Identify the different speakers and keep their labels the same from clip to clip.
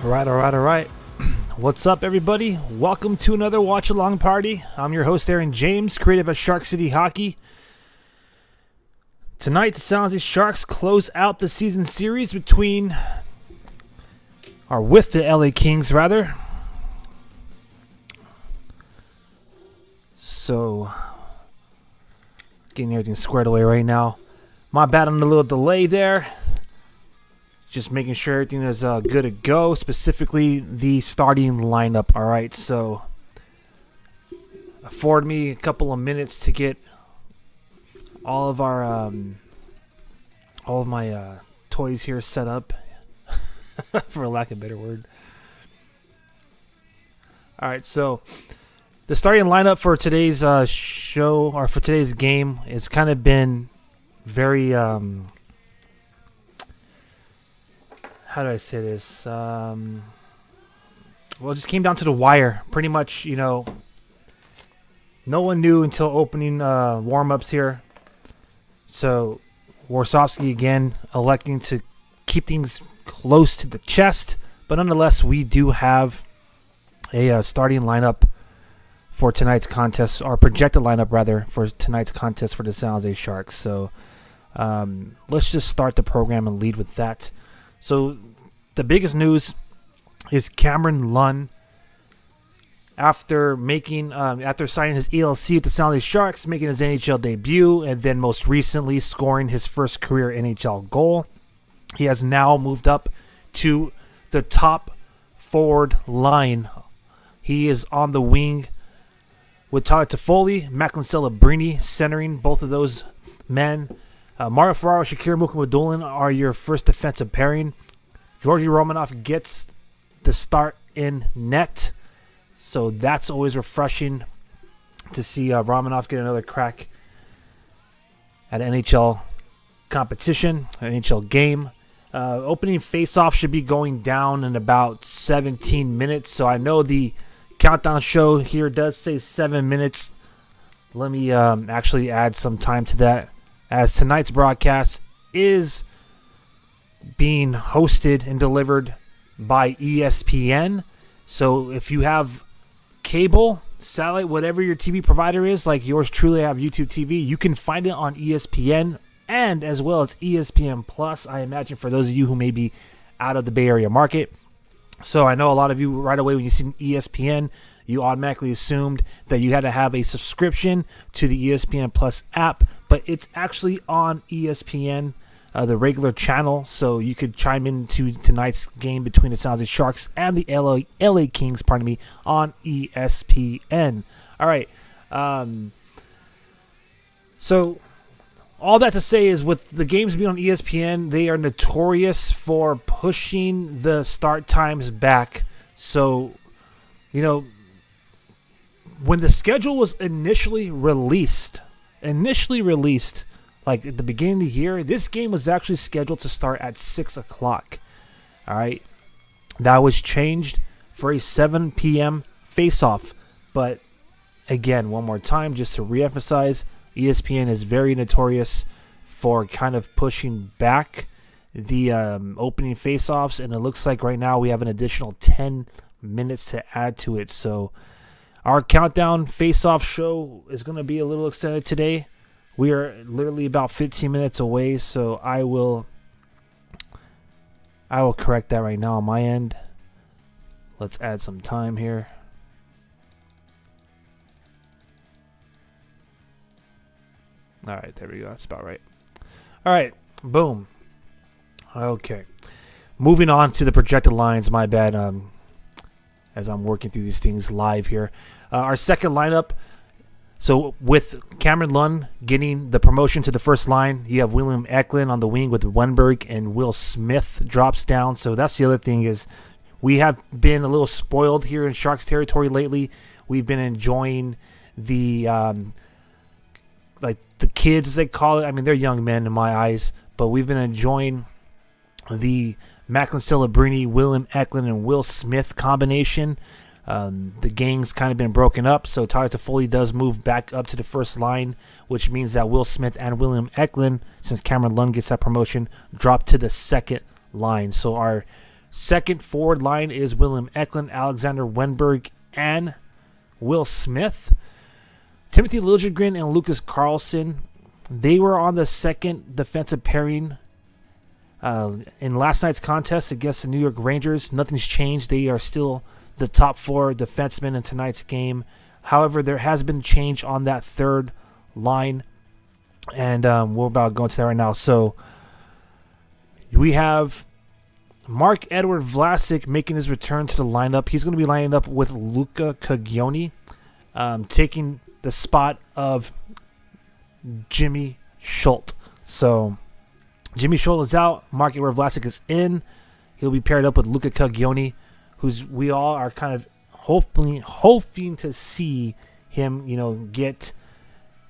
Speaker 1: All right. What's up, everybody? Welcome to another watch along party. I'm your host, Aaron James, creative at Shark City Hockey. Tonight, the San Jose Sharks close out the season series with the LA Kings, rather. So, getting everything squared away right now. My bad on the little delay there. Just making sure everything is good to go, specifically the starting lineup. All right, so afford me a couple of minutes to get all of my toys here set up, for lack of a better word. All right, so the starting lineup for today's show, or for today's game, has kind of been very how do I say this? Well, it just came down to the wire. Pretty much, no one knew until opening warm-ups here. So, Warsofsky again electing to keep things close to the chest. But nonetheless, we do have a starting lineup for tonight's contest, or projected lineup, rather, for tonight's contest for the San Jose Sharks. So, let's just start the program and lead with that. So, the biggest news is Cameron Lunn, after signing his ELC with the San Jose Sharks, making his NHL debut, and then most recently scoring his first career NHL goal. He has now moved up to the top forward line. He is on the wing with Tyler Toffoli, Macklin Celebrini centering both of those men. Mario Ferraro, Shakir Mukhamadullin are your first defensive pairing. Georgi Romanov gets the start in net, so that's always refreshing to see Romanov get another crack at an NHL competition, an NHL game. Opening faceoff should be going down in about 17 minutes, so I know the countdown show here does say 7 minutes. Let me actually add some time to that, as tonight's broadcast is being hosted and delivered by ESPN. So if you have cable, satellite, whatever your TV provider is, like yours truly, I have YouTube TV, you can find it on ESPN and as well as ESPN Plus, I imagine, for those of you who may be out of the Bay Area market. So I know a lot of you right away when you see ESPN, you automatically assumed that you had to have a subscription to the ESPN Plus app, but it's actually on ESPN, the regular channel, so you could chime into tonight's game between the San Jose Sharks and the LA Kings, on ESPN. All right. So all that to say is, with the games being on ESPN, they are notorious for pushing the start times back. So, when the schedule was initially released, like at the beginning of the year, this game was actually scheduled to start at 6 o'clock. All right. That was changed for a 7 p.m. face-off. But again, one more time, just to reemphasize, ESPN is very notorious for kind of pushing back the opening face-offs. And it looks like right now we have an additional 10 minutes to add to it. So our countdown face-off show is going to be a little extended today. We are literally about 15 minutes away, so I will correct that right now on my end. Let's add some time here. All right, there we go. That's about right. All right, boom. Okay. Moving on to the projected lines, my bad, as I'm working through these things live here. Our second lineup, so with Cameron Lunn getting the promotion to the first line, you have William Eklund on the wing with Wenberg, and Will Smith drops down. So that's the other thing, is we have been a little spoiled here in Sharks territory lately. We've been enjoying the the kids, as they call it. I mean, they're young men in my eyes, but we've been enjoying the Macklin Celebrini, William Eklund, and Will Smith combination. The gang's kind of been broken up, so Tyler Toffoli does move back up to the first line, which means that Will Smith and William Eklund, since Cameron Lunn gets that promotion, drop to the second line. So our Second forward line is William Eklund, Alexander Wenberg, and Will Smith. Timothy Liljegren and Lucas Carlson, they were on the second defensive pairing in last night's contest against the New York Rangers. Nothing's changed. They are still the top 4 defensemen in tonight's game. However, there has been change on that third line, and we're about to go into that right now. So we have Mark-Edouard Vlasic making his return to the lineup. He's going to be lining up with Luca Caglioni, taking the spot of Jimmy Schultz. So Jimmy Schultz is out. Mark-Edouard Vlasic is in. He'll be paired up with Luca Caglioni, who's we all are kind of hoping to see him, get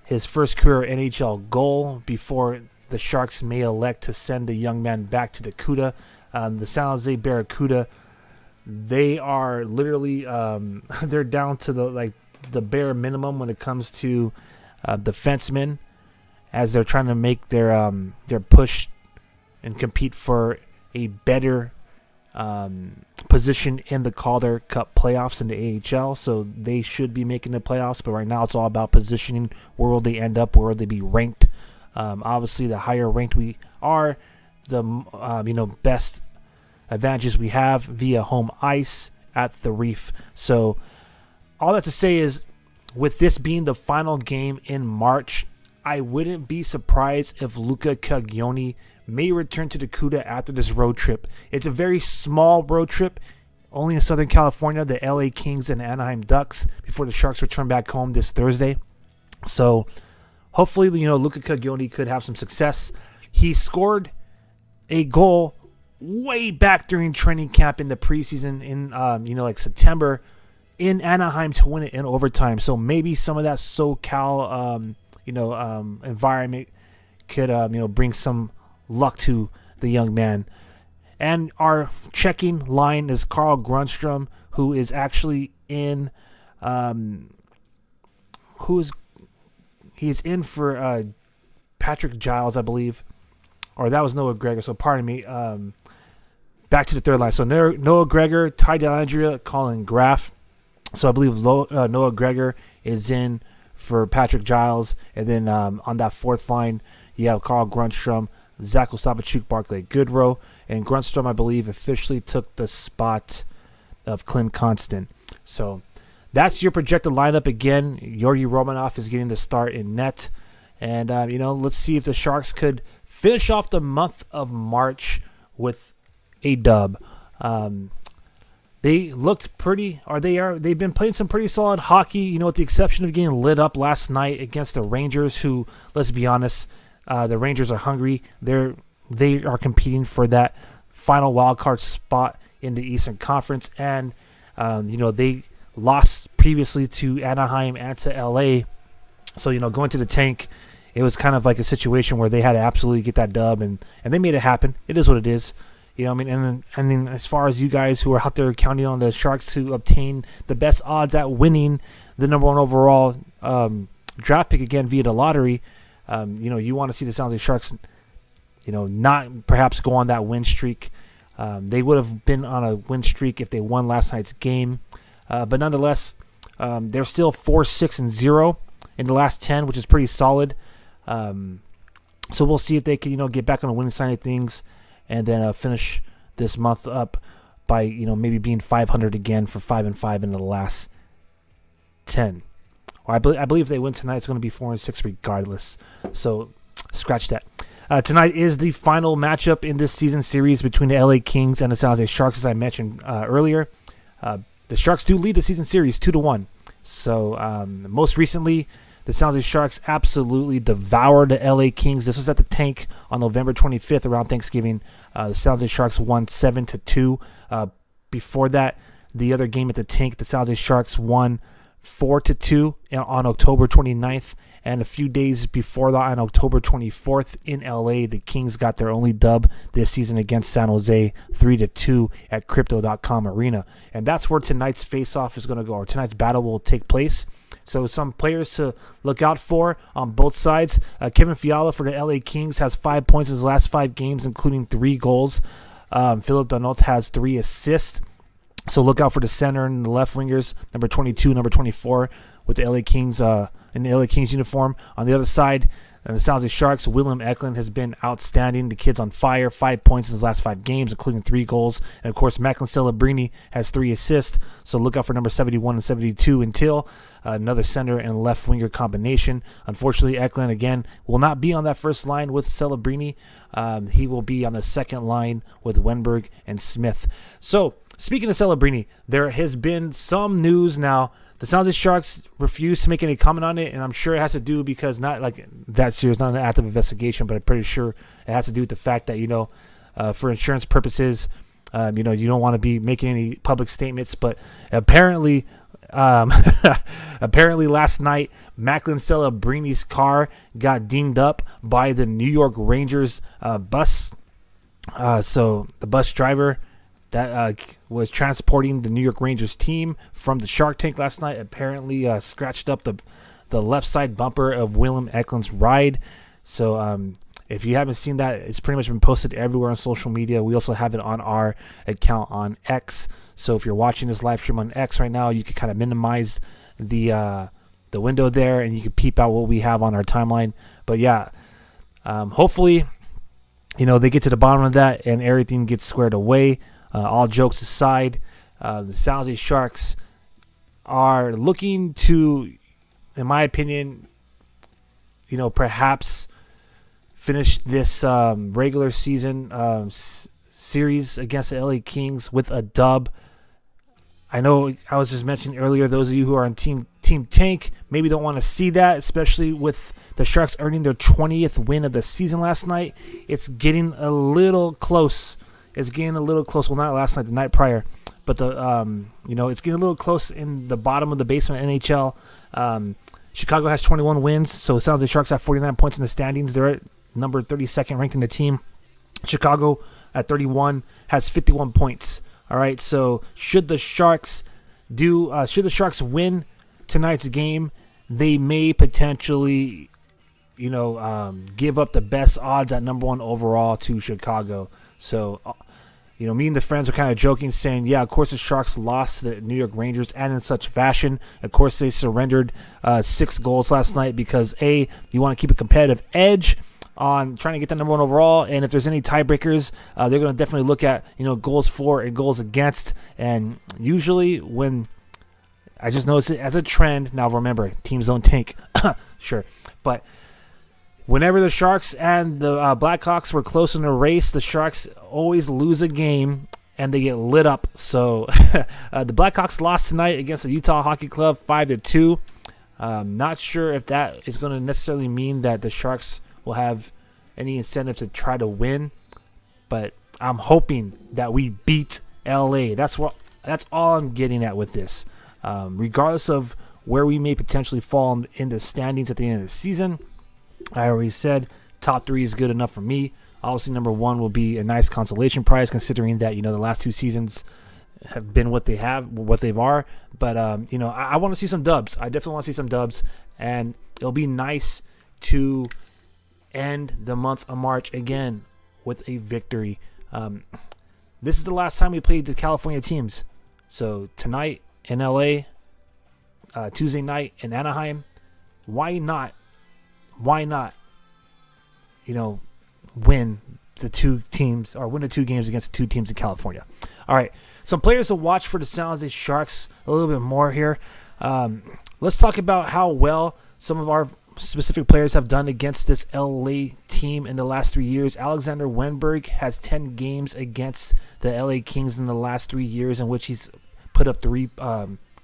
Speaker 1: his first career NHL goal before the Sharks may elect to send the young man back to the CUDA. The San Jose Barracuda, they are literally they're down to the bare minimum when it comes to defensemen, as they're trying to make their push and compete for a better position in the Calder Cup playoffs in the AHL. So they should be making the playoffs, but right now it's all about positioning. Where will they end up? Where will they be ranked? Obviously, the higher ranked we are, the best advantages we have via home ice at the Reef. So all that to say is, with this being the final game in March, I wouldn't be surprised if Luca Caglioni may return to the CUDA after this road trip. It's a very small road trip, only in Southern California, the LA Kings and Anaheim Ducks, before the Sharks return back home this Thursday. So hopefully, Luca Caglioni could have some success. He scored a goal way back during training camp in the preseason in September in Anaheim to win it in overtime. So maybe some of that SoCal environment could bring some luck to the young man. And our checking line is Carl Grundstrom, who is actually in he's in for Patrick Giles, I believe. Or that was Noah Gregor, so pardon me. Back to the third line. So Noah Gregor, Ty Dellandrea, Colin Graff. So I believe Noah Gregor is in for Patrick Giles. And then on that fourth line, you have Carl Grundstrom, Zach Ostapachuk, Barclay Goodrow. And Grundstrom, I believe, officially took the spot of Clint Constant. So that's your projected lineup again. Georgi Romanov is getting the start in net. And, let's see if the Sharks could finish off the month of March with a dub. They looked pretty, they've been playing some pretty solid hockey, with the exception of getting lit up last night against the Rangers, who, let's be honest, the Rangers are hungry. They are competing for that final wild card spot in the Eastern Conference, and they lost previously to Anaheim and to LA. So going to the tank, it was kind of like a situation where they had to absolutely get that dub, and they made it happen. It is what it is. And then as far as you guys who are out there counting on the Sharks to obtain the best odds at winning the number 1 overall draft pick again via the lottery, you want to see the San Jose Sharks, not perhaps go on that win streak. They would have been on a win streak if they won last night's game. But nonetheless, they're still 4-6-0 in the last 10, which is pretty solid. So we'll see if they can, get back on the winning side of things, and then finish this month up by, maybe being 500 again for 5-5 in the last 10. Or I believe if they win tonight, it's going to be 4-6 regardless. So scratch that. Tonight is the final matchup in this season series between the LA Kings and the San Jose Sharks, as I mentioned earlier. The Sharks do lead the season series 2-1. So most recently, the San Jose Sharks absolutely devoured the LA Kings. This was at the tank on November 25th around Thanksgiving. The San Jose Sharks won 7-2. Before that, the other game at the tank, the San Jose Sharks won 4-2 on October 29th. And a few days before that, on October 24th in LA, the Kings got their only dub this season against San Jose, 3-2 at Crypto.com Arena. And that's where tonight's face-off is going to go, or tonight's battle will take place. So some players to look out for on both sides. Kevin Fiala for the LA Kings has 5 points in his last 5 games, including 3 goals. Philip Danault has 3 assists. So look out for the center and the left wingers, number 22, number 24, with the LA Kings in the LA Kings uniform. On the other side, the San Jose Sharks, William Eklund has been outstanding. The kid's on fire, 5 points in his last 5 games, including 3 goals. And, of course, Macklin Celebrini has 3 assists. So look out for number 71 and 72 in Teal, another center and left winger combination. Unfortunately, Eklund, again, will not be on that first line with Celebrini. He will be on the second line with Wenberg and Smith. So, speaking of Celebrini, there has been some news now. The San Jose Sharks refuse to make any comment on it, and I'm sure it has to do because not like that series, not an active investigation, but I'm pretty sure it has to do with the fact that, for insurance purposes, you don't want to be making any public statements. But apparently, last night, Macklin Celebrini's car got dinged up by the New York Rangers bus. So the bus driver that was transporting the New York Rangers team from the Shark Tank last night apparently scratched up the left side bumper of Willem Eklund's ride. So if you haven't seen that, it's pretty much been posted everywhere on social media. We also have it on our account on X. So if you're watching this live stream on X right now, you can kind of minimize the window there, and you can peep out what we have on our timeline. But yeah, hopefully, they get to the bottom of that and everything gets squared away. All jokes aside, the San Jose Sharks are looking to, in my opinion, perhaps finish this regular season series against the LA Kings with a dub. I know I was just mentioning earlier, those of you who are on Team Tank maybe don't want to see that, especially with the Sharks earning their 20th win of the season last night. It's getting a little close. Well, not last night, the night prior, but it's getting a little close in the bottom of the basement NHL. Chicago has 21 wins, so San Jose Sharks have 49 points in the standings. They're at number 32nd ranked in the team. Chicago at 31 has 51 points. All right, so should the Sharks win tonight's game, they may potentially, give up the best odds at number 1 overall to Chicago. So, me and the friends were kind of joking, saying, yeah, of course the Sharks lost to the New York Rangers, and in such fashion. Of course, they surrendered 6 goals last night because, A, you want to keep a competitive edge on trying to get that number 1 overall, and if there's any tiebreakers, they're going to definitely look at, goals for and goals against. And usually when I just notice it as a trend, now remember, teams don't tank, sure, but whenever the Sharks and the Blackhawks were close in a race, the Sharks always lose a game and they get lit up. So the Blackhawks lost tonight against the Utah Hockey Club 5-2. Not sure if that is going to necessarily mean that the Sharks will have any incentive to try to win, but I'm hoping that we beat LA. That's all I'm getting at with this. Regardless of where we may potentially fall in the standings at the end of the season, I already said top 3 is good enough for me. Obviously, number 1 will be a nice consolation prize, considering that the last 2 seasons have been what they are. But I want to see some dubs. I definitely want to see some dubs, and it'll be nice to end the month of March again with a victory. This is the last time we played the California teams. So tonight in LA, Tuesday night in Anaheim. Why not, win the 2 teams, or win the 2 games against the 2 teams in California? All right, some players to watch for the San Jose Sharks a little bit more here. Let's talk about how well some of our specific players have done against this LA team in the last 3 years. Alexander Wenberg has 10 games against the LA Kings in the last 3 years, in which he's put up 3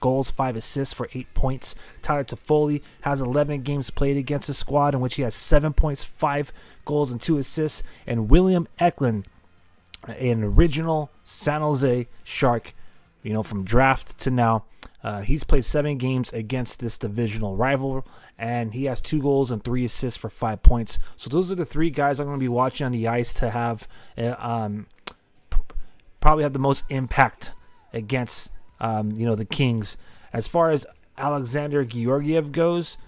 Speaker 1: goals, 5 assists for 8 points. Tyler Toffoli has 11 games played against the squad, in which he has 7 points, 5 goals, and 2 assists. And William Eklund, an original San Jose Shark, from draft to now, he's played 7 games against this divisional rival, and he has 2 goals and 3 assists for 5 points. So those are the 3 guys I'm going to be watching on the ice to have probably have the most impact against the Kings. As far as Alexander Georgiev goes,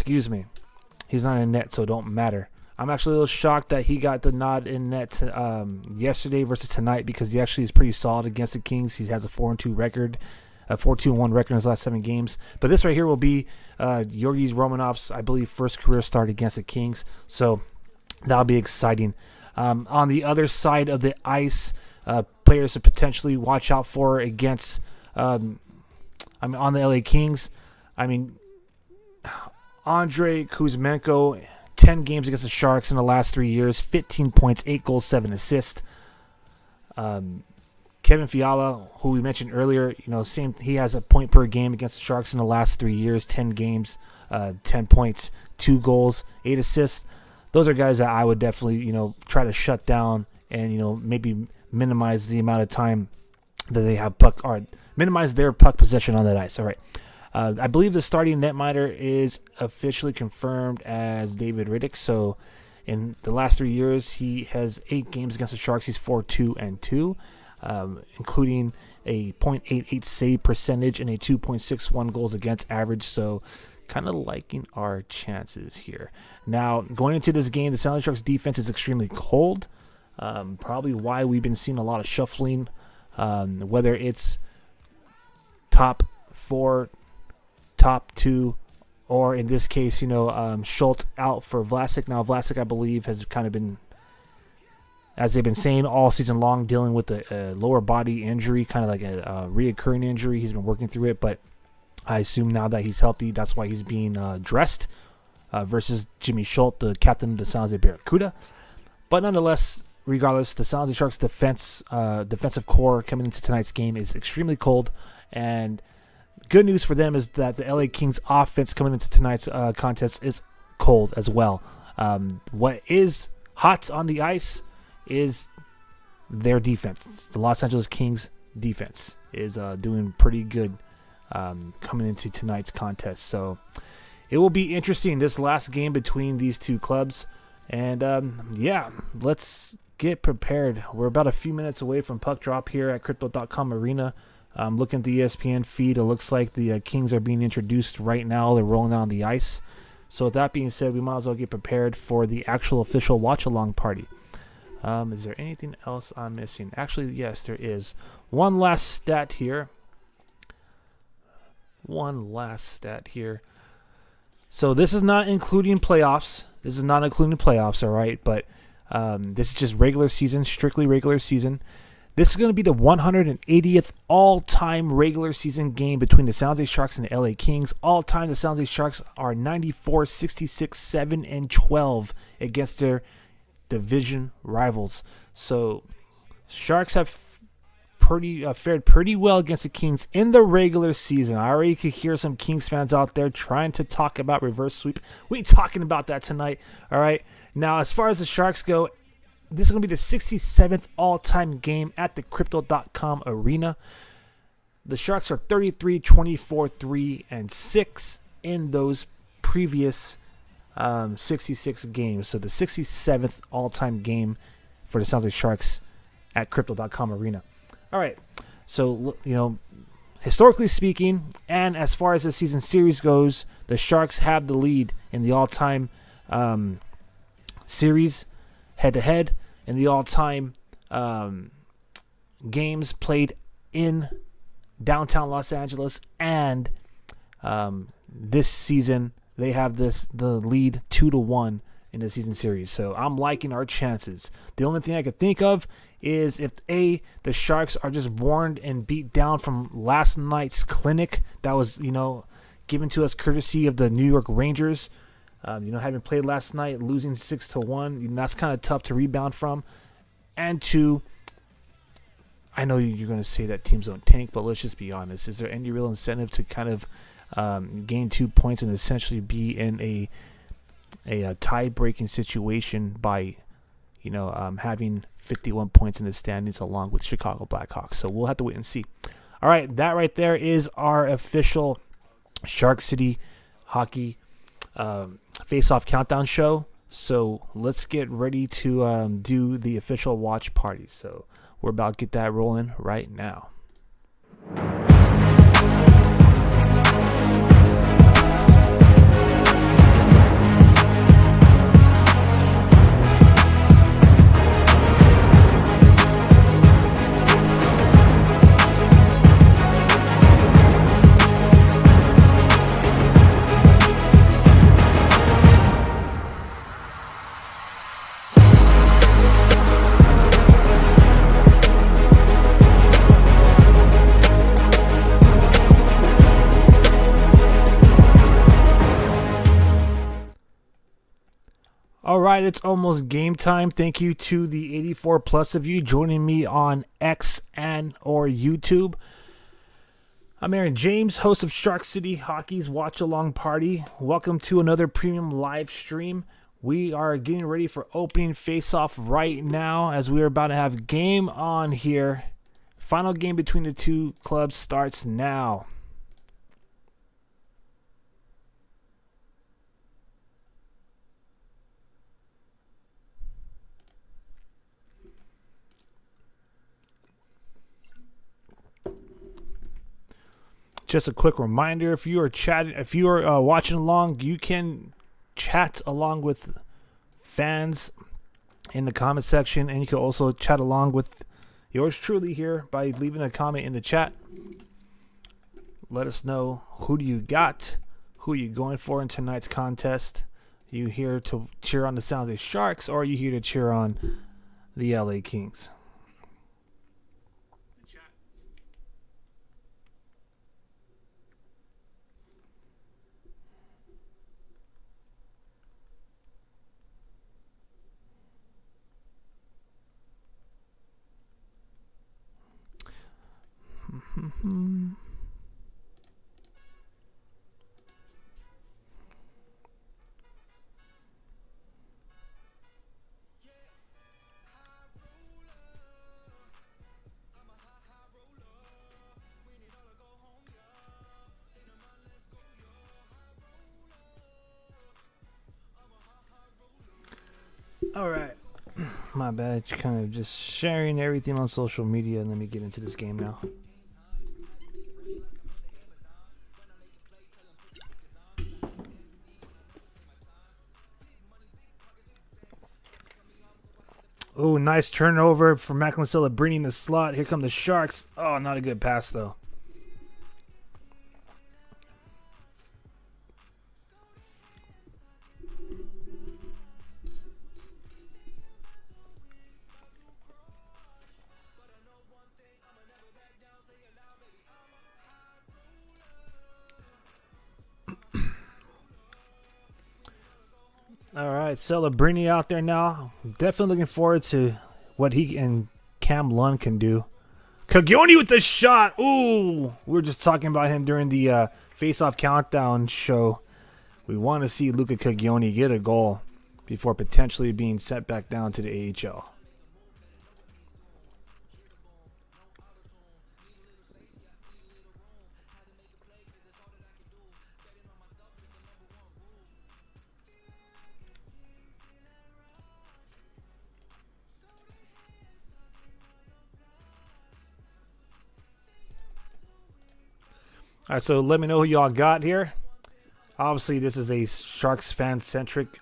Speaker 1: he's not in net, so it don't matter. I'm actually a little shocked that he got the nod in net yesterday versus tonight, because he actually is pretty solid against the Kings. He has a 4-2 record, a 4-2-1 record in his last 7 games. But this right here will be Georgi Romanov's, I believe, first career start against the Kings. So that'll be exciting. On the other side of the ice, players to potentially watch out for against, on the LA Kings. Andrei Kuzmenko, 10 games against the Sharks in the last 3 years, 15 points, 8 goals, 7 assists. Kevin Fiala, who we mentioned earlier, he has a point per game against the Sharks in the last 3 years, 10 games, 10 points, 2 goals, 8 assists. Those are guys that I would definitely, try to shut down and, maybe minimize the amount of time that they have minimize their puck possession on that ice. All right. I believe the starting netminder is officially confirmed as David Riddick. So in the last 3 years, he has 8 games against the Sharks. He's 4-2-2, including a .88 save percentage and a 2.61 goals against average. So kind of liking our chances here. Now, going into this game, the San Jose Sharks defense is extremely cold. Probably why we've been seeing a lot of shuffling, whether it's top 4, top 2, or in this case, Schultz out for Vlasic. Now, Vlasic, I believe, has kind of been, as they've been saying all season long, dealing with a lower body injury, kind of like a reoccurring injury. He's been working through it, but I assume now that he's healthy, that's why he's being dressed versus Jimmy Schultz, the captain of the San Jose Barracuda. But nonetheless, regardless, the San Jose Sharks defensive core coming into tonight's game is extremely cold, and good news for them is that the LA Kings offense coming into tonight's contest is cold as well. What is hot on the ice is their defense. The Los Angeles Kings defense is doing pretty good coming into tonight's contest. So it will be interesting, this last game between these two clubs. And let's get prepared. We're about a few minutes away from puck drop here at Crypto.com Arena. Looking at the ESPN feed, it looks like the Kings are being introduced right now. They're rolling on the ice. So with that being said, we might as well get prepared for the actual official watch-along party. Is there anything else I'm missing? Actually, yes, there is. One last stat here. So this is not including playoffs. All right? But this is just regular season, strictly regular season. This is going to be the 180th all-time regular season game between the San Jose Sharks and the LA Kings. All-time, the San Jose Sharks are 94, 66, 7, and 12 against their division rivals. So Sharks have fared pretty well against the Kings in the regular season. I already could hear some Kings fans out there trying to talk about reverse sweep. We ain't talking about that tonight. All right. Now, as far as the Sharks go, this is going to be the 67th all-time game at the Crypto.com Arena. The Sharks are 33, 24, 3, and 6 in those previous 66 games. So the 67th all-time game for the San Jose Sharks at Crypto.com Arena. All right. So, historically speaking, and as far as the season series goes, the Sharks have the lead in the all-time series head-to-head, in the all-time games played in downtown Los Angeles, and this season they have the lead 2-1 in the season series. So I'm liking our chances. The only thing I could think of is if the Sharks are just worn and beat down from last night's clinic that was given to us courtesy of the New York Rangers. Having played last night, losing 6-1, that's kind of tough to rebound from. And 2, I know you're going to say that teams don't tank, but let's just be honest. Is there any real incentive to kind of gain 2 points and essentially be in a tie-breaking situation by, having 51 points in the standings along with Chicago Blackhawks? So we'll have to wait and see. All right, that right there is our official Shark City Hockey face-off countdown show. So let's get ready to do the official watch party. So we're about to get that rolling right now. right, it's almost game time. Thank you to the 84 plus of you joining me on X and or YouTube. I'm Aaron James, host of Shark City Hockey's Watch Along Party. Welcome to another premium live stream. We are getting ready for opening face-off right now as we are about to have game on here. Final game between the two clubs starts now. Just a quick reminder: if you are watching along, you can chat along with fans in the comment section, and you can also chat along with yours truly here by leaving a comment in the chat. Let us know who do you got, who are you going for in tonight's contest. Are you here to cheer on the San Jose Sharks, or are you here to cheer on the LA Kings? All right. My bad. Kind of just sharing everything on social media, and let me get into this game now. Oh, nice turnover for Macklin Celebrini in the slot. Here come the Sharks. Oh, not a good pass, though. All right, Celebrini out there now. Definitely looking forward to what he and Cam Lund can do. Caglioni with the shot. Ooh, we were just talking about him during the face-off countdown show. We want to see Luca Caglioni get a goal before potentially being sent back down to the AHL. All right, so let me know who y'all got here. Obviously, this is a Sharks fan-centric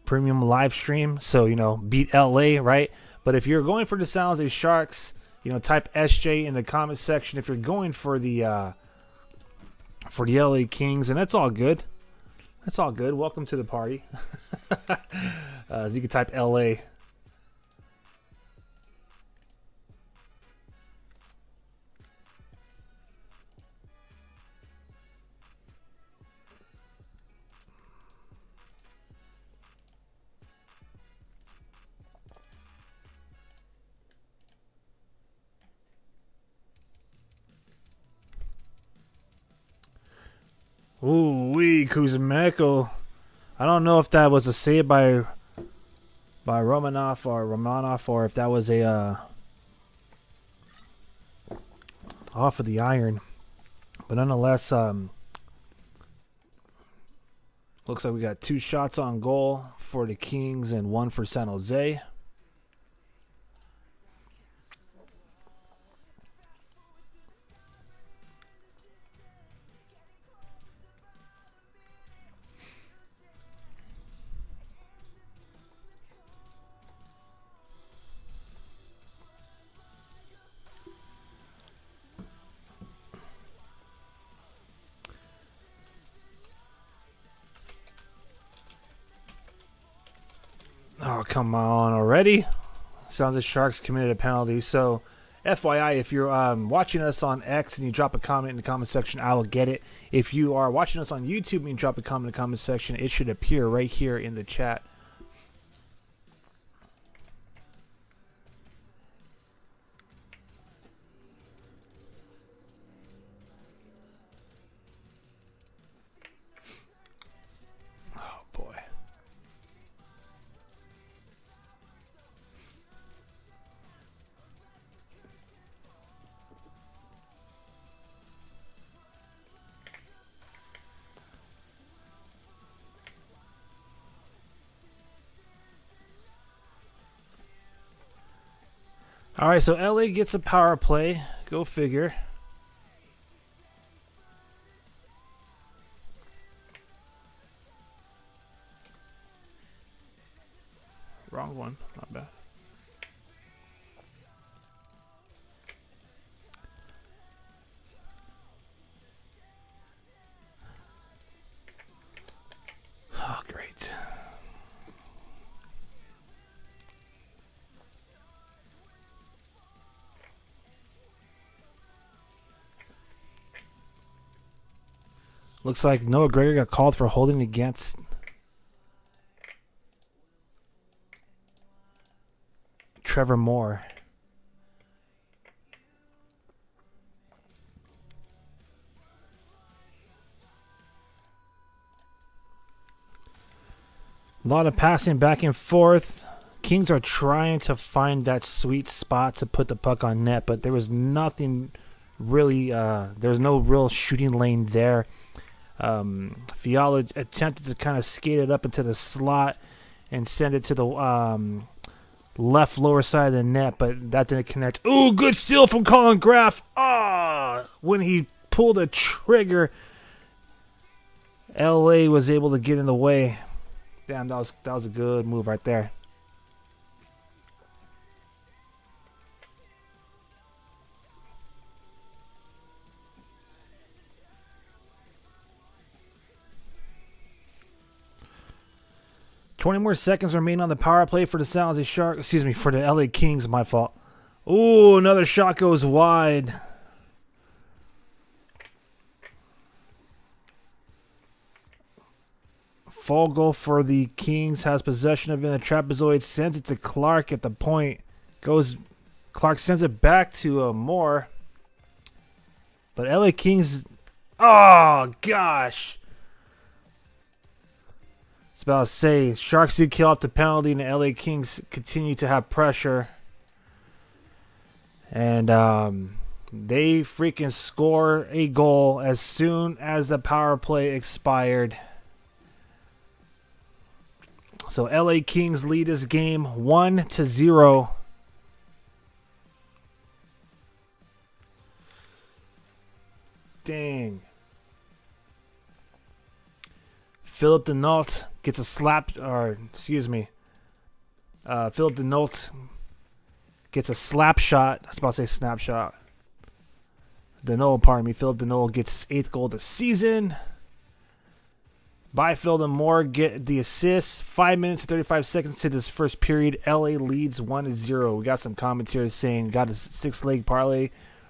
Speaker 1: premium live stream, so, beat LA, right? But if you're going for the San Jose Sharks, type SJ in the comment section. If you're going for the LA Kings, and that's all good. That's all good. Welcome to the party. You can type LA. Ooh-wee, Kuzmenko. I don't know if that was a save by Romanov or if that was a off of the iron. But nonetheless, looks like we got 2 shots on goal for the Kings and 1 for San Jose. Oh, come on already. Sounds like Sharks committed a penalty. So, FYI, if you're watching us on X and you drop a comment in the comment section, I will get it. If you are watching us on YouTube and you drop a comment in the comment section, it should appear right here in the chat. All right, so LA gets a power play. Go figure. Wrong one. Not bad. Oh, great. Looks like Noah Gregor got called for holding against Trevor Moore. A lot of passing back and forth. Kings are trying to find that sweet spot to put the puck on net, but there was nothing really, there was no real shooting lane there. Fiala attempted to kind of skate it up into the slot and send it to the left lower side of the net, but that didn't connect. Ooh, good steal from Colin Graff. When he pulled the trigger, LA was able to get in the way. Damn, that was a good move right there. $20 more seconds remain on the power play for the San Jose Sharks. Excuse me, for the LA Kings. My fault. Ooh, another shot goes wide. Fall goal for the Kings. Has possession of it in the trapezoid. Sends it to Clark at the point. Clark sends it back to Moore. But LA Kings. Oh, gosh. I was about to say, Sharks did kill off the penalty, and the LA Kings continue to have pressure. And they freaking score a goal as soon as the power play expired. So LA Kings lead this game 1-0. Dang. Philip Denault gets a slap, or excuse me. Philip Denault gets a slap shot. I was about to say snapshot. Philip Denault gets his 8th goal of the season. Byfield and Moore get the assist. 5 minutes and 35 seconds to this first period. LA leads 1-0. We got some comments here saying got a 6-leg parlay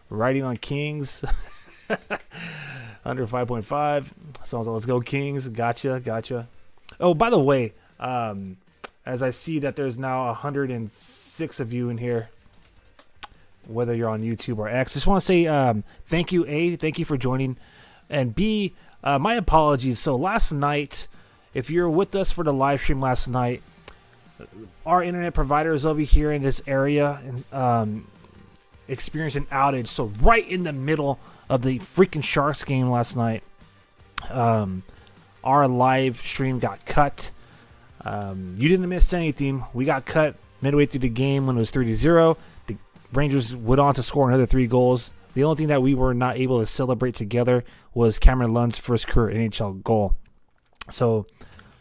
Speaker 1: riding on Kings. Under 5.5. So let's go Kings. Gotcha. Oh, by the way, as I see that there's now 106 of you in here, whether you're on YouTube or X, just want to say thank you, A, thank you for joining, and B, my apologies. So last night, if you're with us for the live stream last night, our internet providers over here in this area experienced an outage. So right in the middle of the freaking Sharks game last night, our live stream got cut. You didn't miss anything. We got cut midway through the game when it was 3-0. The Rangers went on to score another 3 goals. The only thing that we were not able to celebrate together was Cameron Lund's first career NHL goal. So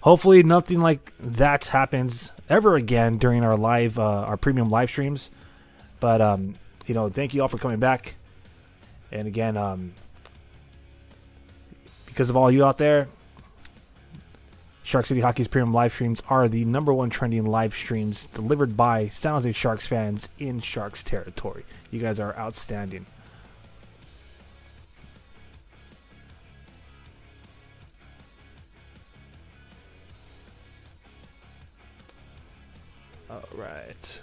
Speaker 1: hopefully nothing like that happens ever again during our live, our premium live streams. But thank you all for coming back. And again, because of all you out there, Shark City Hockey's premium live streams are the #1 trending live streams delivered by San Jose Sharks fans in Sharks territory. You guys are outstanding. All right.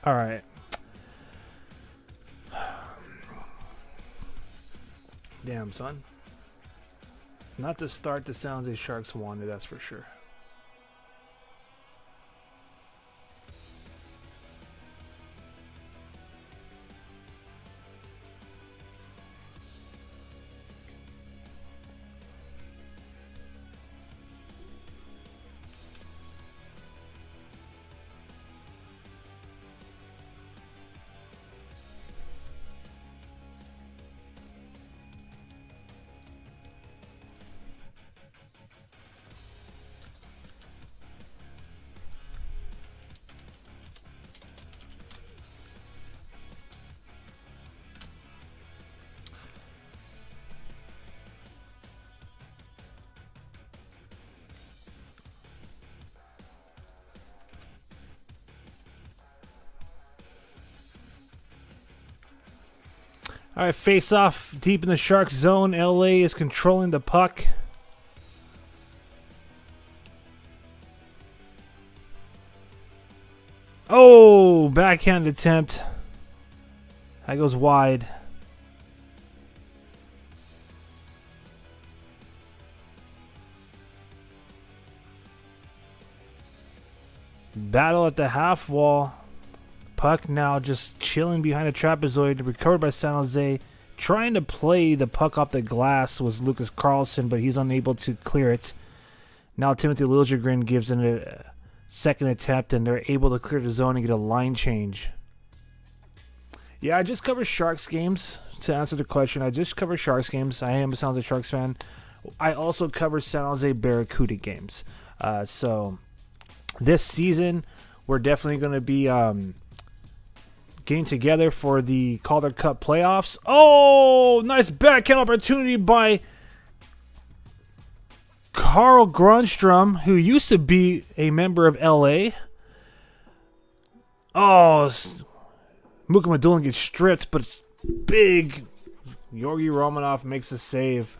Speaker 1: All right. Damn, son. Not the start the San Jose Sharks wanted, that's for sure. All right, face off deep in the Sharks zone. LA is controlling the puck. Oh, backhand attempt. That goes wide. Battle at the half wall. Puck now just chilling behind the trapezoid. Recovered by San Jose. Trying to play the puck off the glass was Lucas Carlson, but he's unable to clear it. Now Timothy Liljegren gives it a second attempt, and they're able to clear the zone and get a line change. Yeah, I just cover Sharks games. To answer the question, I just cover Sharks games. I am a San Jose Sharks fan. I also cover San Jose Barracuda games. So this season, we're definitely going to be getting together for the Calder Cup playoffs. Oh, nice backhand opportunity by Carl Grunstrom, who used to be a member of LA. Oh, Muka Madulin gets stripped, but it's big. Georgi Romanov makes a save.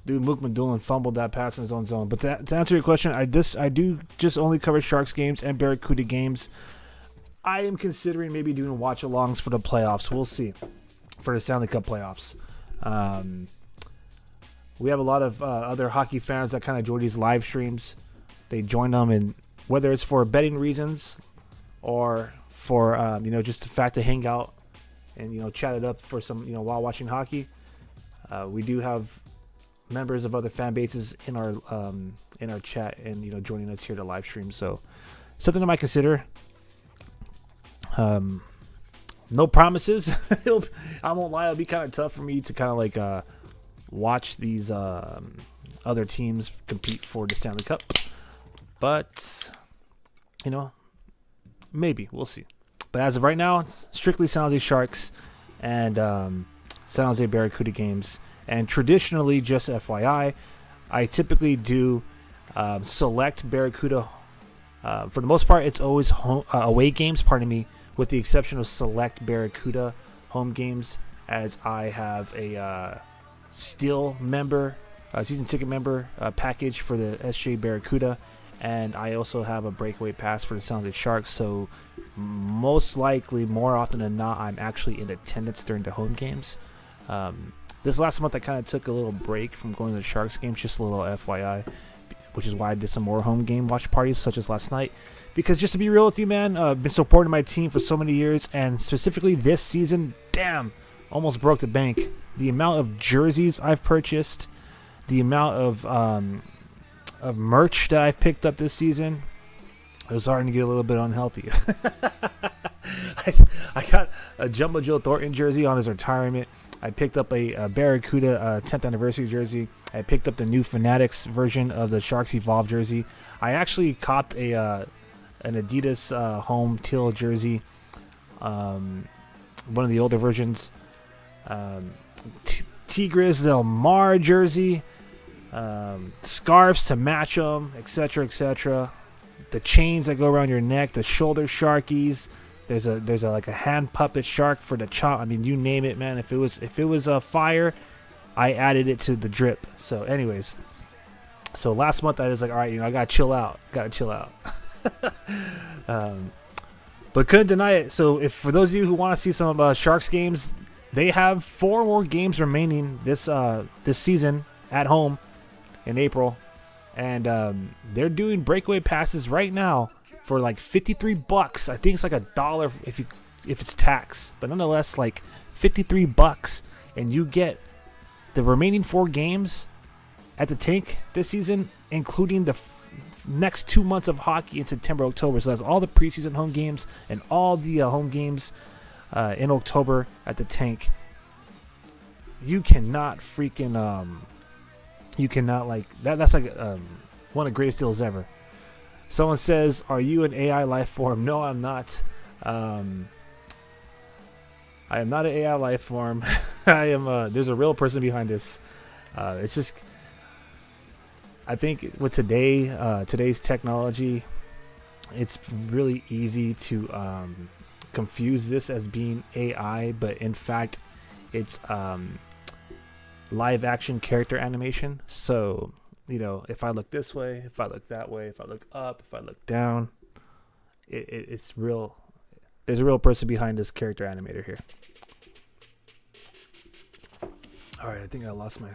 Speaker 1: Dude, Muka Madulin fumbled that pass in his own zone. But to answer your question, I do just only cover Sharks games and Barracuda games. I am considering maybe doing watch-alongs for the playoffs. We'll see. For the Stanley Cup playoffs. We have a lot of other hockey fans that kind of enjoy these live streams. They join them, and whether it's for betting reasons or for just the fact to hang out and chat it up for some while watching hockey. We do have members of other fan bases in our chat and joining us here to live stream. So something I might consider. No promises. I won't lie, it'll be kind of tough for me to kind of like watch these other teams compete for the Stanley Cup. But maybe we'll see. But as of right now, strictly San Jose Sharks and San Jose Barracuda games. And traditionally, just FYI, I typically do select Barracuda. For the most part, it's always away games, with the exception of select Barracuda home games, as I have a Steel member, season ticket member package for the SJ Barracuda, and I also have a breakaway pass for the San Jose Sharks. So most likely, more often than not, I'm actually in attendance during the home games. This last month, I kind of took a little break from going to the Sharks games, just a little FYI, which is why I did some more home game watch parties, such as last night. Because just to be real with you, man, I've been supporting my team for so many years, and specifically this season, damn, almost broke the bank. The amount of jerseys I've purchased, the amount of merch that I've picked up this season, it was starting to get a little bit unhealthy. I got a Jumbo Joe Thornton jersey on his retirement. I picked up a Barracuda 10th anniversary jersey. I picked up the new Fanatics version of the Sharks Evolve jersey. I actually copped an Adidas home teal jersey, one of the older versions. Tigres Del Mar jersey, scarves to match them, etc., etc. The chains that go around your neck, the shoulder sharkies. There's a like a hand puppet shark for the chop. I mean, you name it, man. If it was a fire, I added it to the drip. So, anyways, so last month I was like, all right, I gotta chill out. But couldn't deny it. So, if for those of you who want to see some Sharks games, they have 4 more games remaining this season at home in April, and they're doing breakaway passes right now for like $53. I think it's like $1 if it's tax, but nonetheless, like $53, and you get the remaining 4 games at the Tank this season, including the next 2 months of hockey in September, October. So that's all the preseason home games and all the home games in October at the Tank. You cannot freaking you cannot like that. That's like one of the greatest deals ever. Someone says, "Are you an AI life form?" No, I'm not. I am not an AI life form. I am. There's a real person behind this. It's just, I think with today's technology, it's really easy to confuse this as being AI, but in fact, it's live action character animation. So, if I look this way, if I look that way, if I look up, if I look down, it's real. There's a real person behind this character animator here. All right, I think I lost my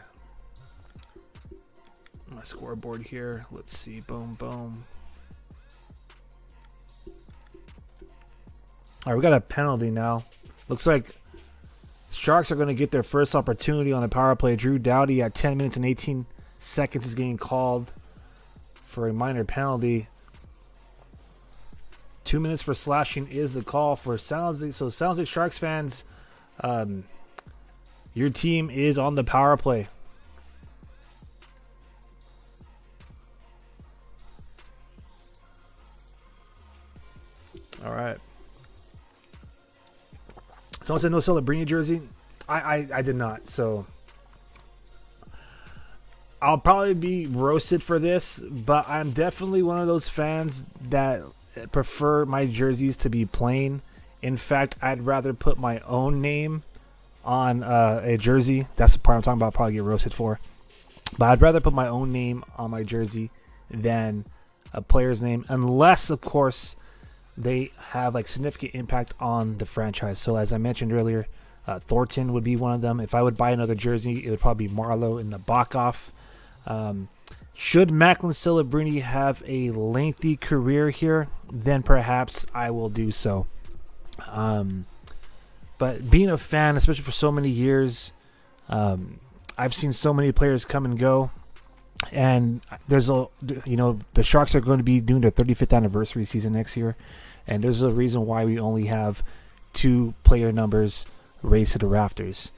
Speaker 1: scoreboard here. Let's see. Boom, boom. All right, we got a penalty now. Looks like Sharks are going to get their first opportunity on the power play. Drew Doughty at 10 minutes and 18 seconds is getting called for a minor penalty. 2 minutes for slashing is the call for San Jose. So San Jose Sharks fans, your team is on the power play. All right. Someone said no Celebrini jersey. I did not. So I'll probably be roasted for this, but I'm definitely one of those fans that prefer my jerseys to be plain. In fact, I'd rather put my own name on a jersey. That's the part I'm talking about. I'll probably get roasted for. But I'd rather put my own name on my jersey than a player's name, unless, of course, they have like significant impact on the franchise. So as I mentioned earlier, Thornton would be one of them. If I would buy another jersey, it would probably be Marlowe in the Backoff. Should Macklin Celebrini have a lengthy career here, then perhaps I will do so. But being a fan, especially for so many years, I've seen so many players come and go. And there's the Sharks are going to be doing their 35th anniversary season next year. And there's a reason why we only have 2 player numbers raised to the rafters.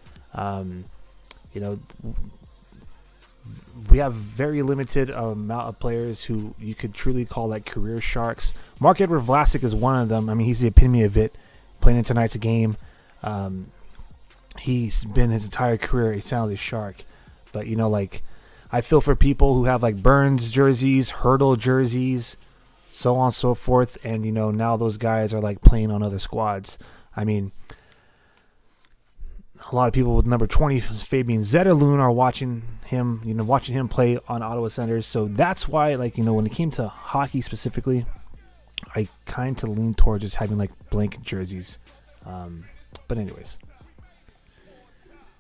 Speaker 1: We have very limited amount of players who you could truly call like career Sharks. Mark-Edward Vlasic is one of them. I mean, he's the epitome of it. Playing in tonight's game. He's been his entire career a San Jose Shark. But, I feel for people who have like Burns jerseys, Hurdle jerseys, so on and so forth. And, now those guys are like playing on other squads. I mean, a lot of people with number 20, Fabian Zetterlund, are watching him play on Ottawa Senators. So that's why, when it came to hockey specifically, I kind of lean towards just having like blank jerseys. But anyways.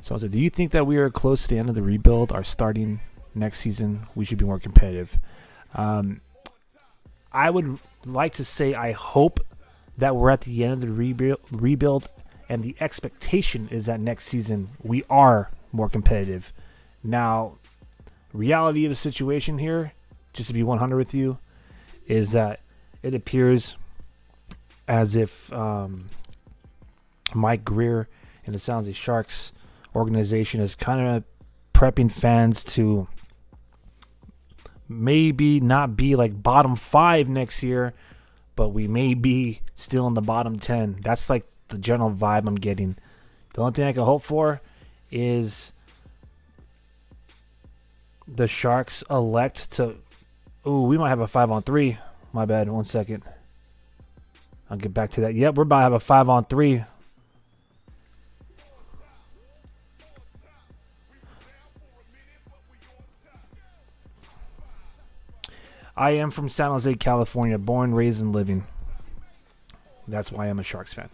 Speaker 1: So do you think that we are close to the end of the rebuild? Are starting next season, we should be more competitive? I would like to say I hope that we're at the end of the rebuild, and the expectation is that next season we are more competitive. Now, reality of the situation here, just to be 100 with you, is that it appears as if Mike Greer and the San Jose Sharks organization is kind of prepping fans to maybe not be like bottom 5 next year, but we may be still in the bottom 10. That's like the general vibe I'm getting. The only thing I can hope for is the Sharks elect to... Ooh, we might have a 5-on-3. My bad. 1 second. I'll get back to that. Yep, we're about to have a 5-on-3. I am from San Jose, California, born, raised, and living. That's why I'm a Sharks fan.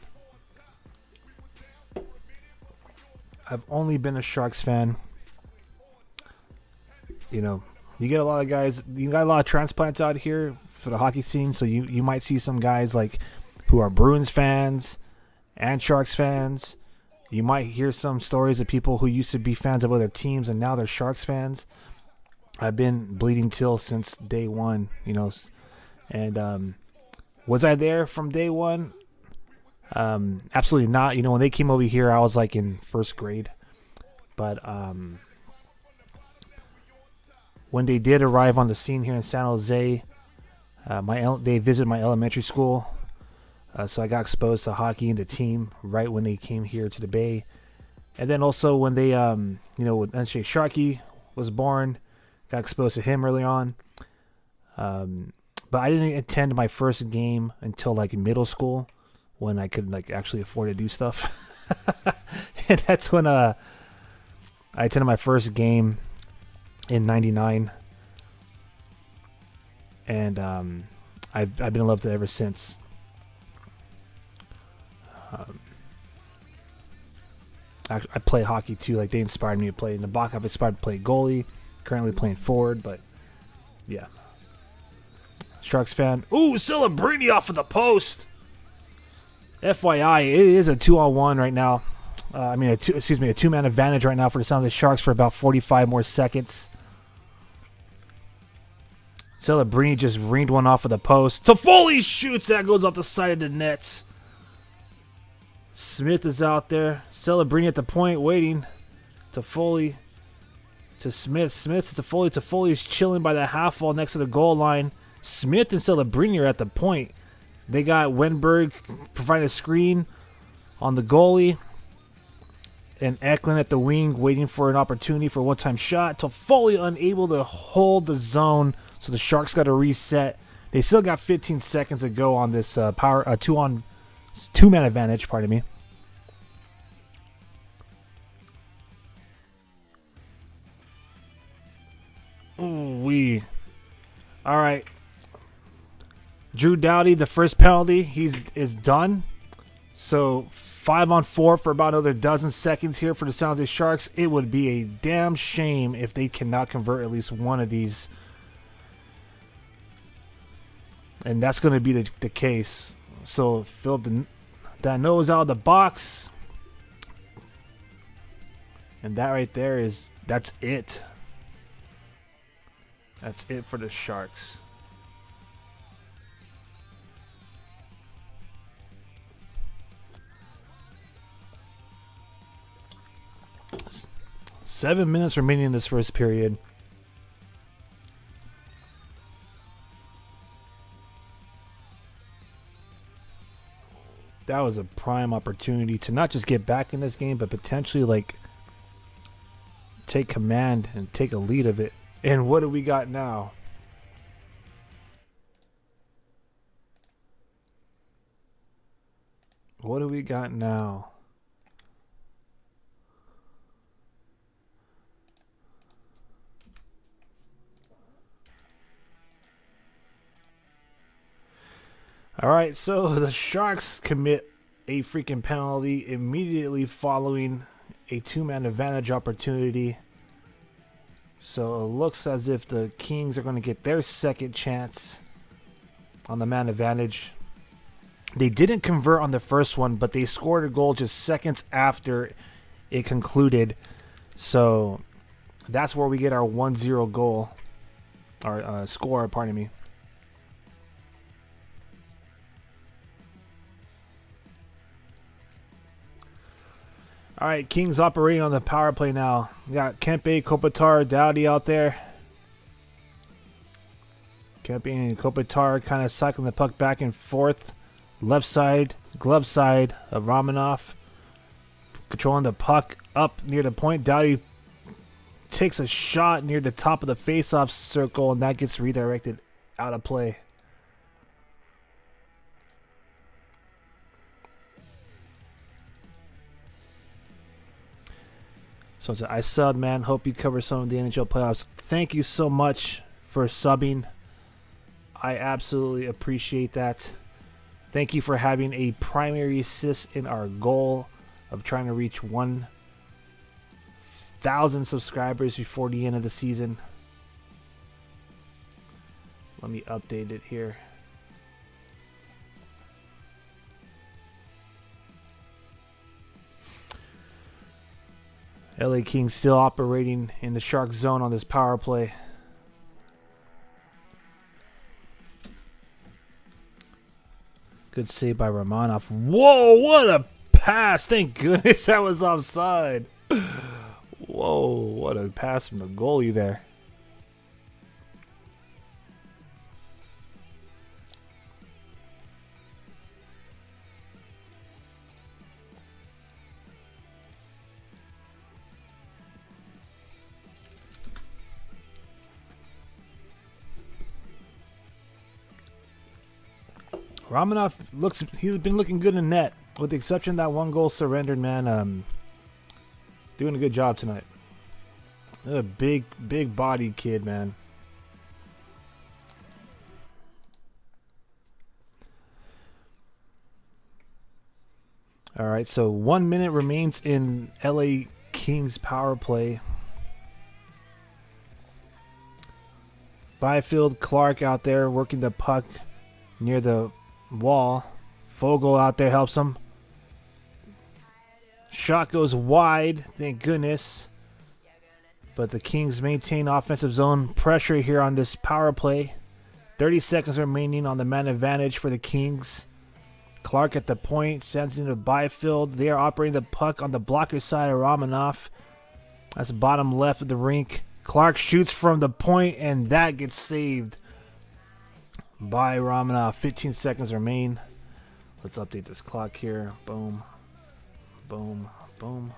Speaker 1: I've only been a Sharks fan. You get a lot of guys, you got a lot of transplants out here for the hockey scene, so you might see some guys like who are Bruins fans and Sharks fans. You might hear some stories of people who used to be fans of other teams and now they're Sharks fans. I've been bleeding Teal since day one, and was I there from day one? Absolutely not. When they came over here, I was like in first grade, but when they did arrive on the scene here in San Jose, they visited my elementary school, so I got exposed to hockey and the team right when they came here to the Bay, and then also when they, when NJ Sharkey was born. Got exposed to him early on. But I didn't attend my first game until like middle school when I could like actually afford to do stuff. And that's when I attended my first game in '99, and I've been in love with it ever since. I play hockey too. Like, they inspired me to play. In the Bach, I've inspired to play goalie. Currently playing forward, but yeah. Sharks fan. Ooh, Celebrini off of the post. FYI, it is a 2-on-1 right now. A two-man advantage right now for the San Jose Sharks for about 45 more seconds. Celebrini just ringed one off of the post. Toffoli shoots. That goes off the side of the net. Smith is out there. Celebrini at the point waiting. Toffoli to Smith. Smith to Toffoli. Toffoli is chilling by the half wall next to the goal line. Smith and Celebrini are at the point. They got Wenberg providing a screen on the goalie. And Eklund at the wing waiting for an opportunity for a one-time shot. Toffoli unable to hold the zone, so the Sharks got to reset. They still got 15 seconds to go on this two-man advantage, pardon me. Ooh-wee. All right. Drew Doughty, the first penalty, is done. So 5-on-4 for about another dozen seconds here for the San Jose Sharks. It would be a damn shame if they cannot convert at least one of these. And that's going to be the case. So Philip that nose out of the box. And that right there that's it. That's it for the Sharks. Seven minutes remaining in this first period. That was a prime opportunity to not just get back in this game, but potentially like take command and take a lead of it. And what do we got now? What do we got now? All right, so the Sharks commit a freaking penalty immediately following a two-man advantage opportunity. So it looks as if the Kings are going to get their second chance on the man advantage. They didn't convert on the first one, but they scored a goal just seconds after it concluded. So that's where we get our 1-0 goal, or score, pardon me. All right, Kings operating on the power play now. We got Kempe, Kopitar, Doughty out there. Kempe and Kopitar kind of cycling the puck back and forth. Left side, glove side of Romanoff. Controlling the puck up near the point. Doughty takes a shot near the top of the face-off circle, and that gets redirected out of play. So I subbed, man. Hope you cover some of the NHL playoffs. Thank you so much for subbing. I absolutely appreciate that. Thank you for having a primary assist in our goal of trying to reach 1,000 subscribers before the end of the season. Let me update it here. LA Kings still operating in the Shark zone on this power play. Good save by Romanov. Whoa, what a pass. Thank goodness that was offside. Whoa, what a pass from the goalie there. he's been looking good in net, with the exception of that one goal surrendered, man. Doing a good job tonight. A big bodied kid, man. All right, so 1 minute remains in LA Kings power play. Byfield, Clark out there working the puck near the wall. Fogle out there helps him. Shot goes wide, thank goodness. But the Kings maintain offensive zone pressure here on this power play. 30 seconds remaining on the man advantage for the Kings. Clark at the point, sends into Byfield. They are operating the puck on the blocker side of Romanoff. That's bottom left of the rink. Clark shoots from the point, and that gets saved by Romanoff. 15 seconds remain. Let's update this clock here. Boom. Boom. Boom.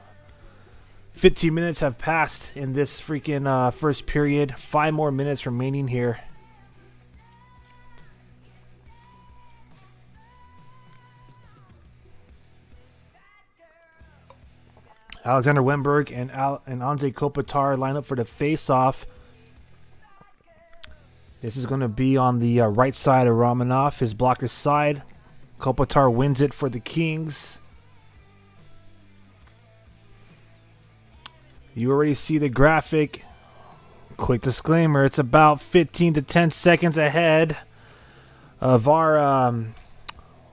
Speaker 1: 15 minutes have passed in this freaking first period. 5 more minutes remaining here. Alexander Wemberg and Anze Kopitar line up for the face-off. This is going to be on the right side of Romanoff, his blocker's side. Kopitar wins it for the Kings. You already see the graphic. Quick disclaimer, it's about 15 to 10 seconds ahead of our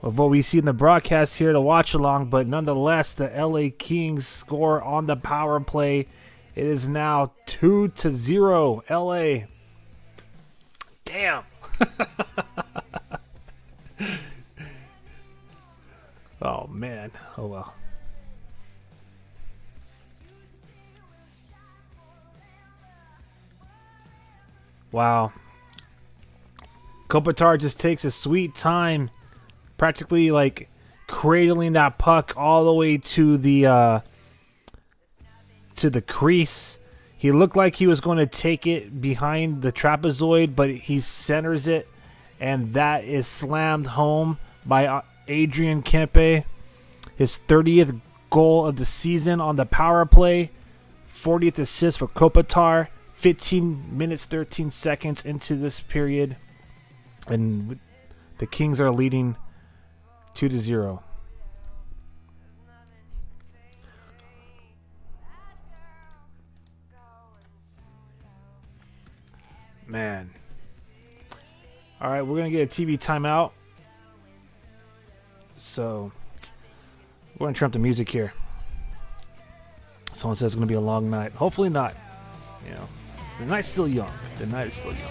Speaker 1: of what we see in the broadcast here to watch along, but nonetheless, the LA Kings score on the power play. It is now 2-0 LA. Damn. Oh man. Oh well. Wow. Kopitar just takes his sweet time, practically like cradling that puck all the way to the crease. He looked like he was going to take it behind the trapezoid, but he centers it, and that is slammed home by Adrian Kempe. His 30th goal of the season on the power play, 40th assist for Kopitar. 15 minutes 13 seconds into this period, and the Kings are leading 2-0. Man. All right, we're going to get a TV timeout. So, we're going to turn up the music here. Someone says it's going to be a long night. Hopefully not. You know, the night's still young. The night is still young.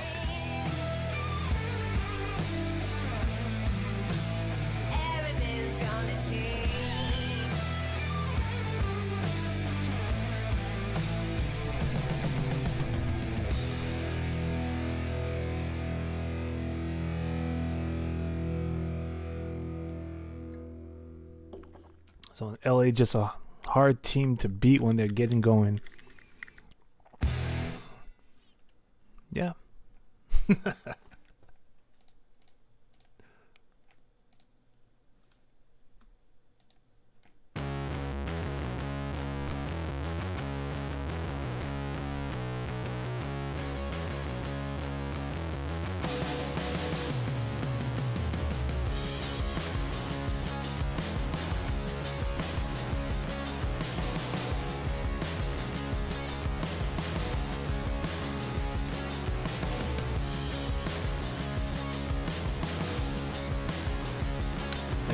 Speaker 1: So LA just a hard team to beat when they're getting going. Yeah.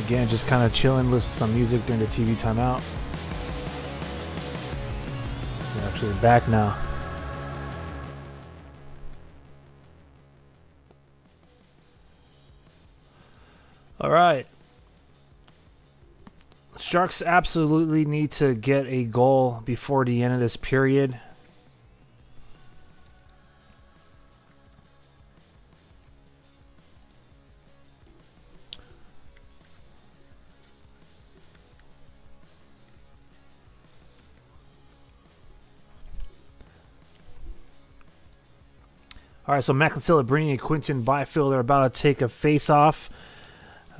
Speaker 1: Again, just kind of chilling, listen to some music during the TV timeout. We're actually back now. All right. Sharks absolutely need to get a goal before the end of this period. All right, so Matt Celebrini and Quinton Byfield are about to take a face-off.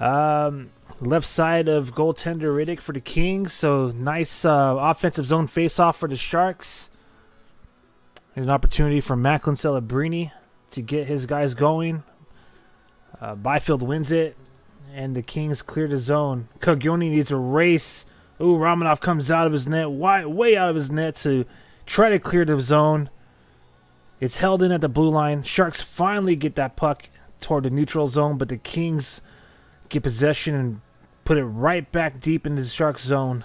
Speaker 1: Left side of goaltender Riddick for the Kings. So nice offensive zone face-off for the Sharks. There's an opportunity for Macklin Celebrini to get his guys going. Byfield wins it, and the Kings clear the zone. Coglioni needs a race. Ooh, Romanov comes out of his net, way out of his net to try to clear the zone. It's held in at the blue line. Sharks finally get that puck toward the neutral zone, but the Kings get possession and put it right back deep into the Sharks zone.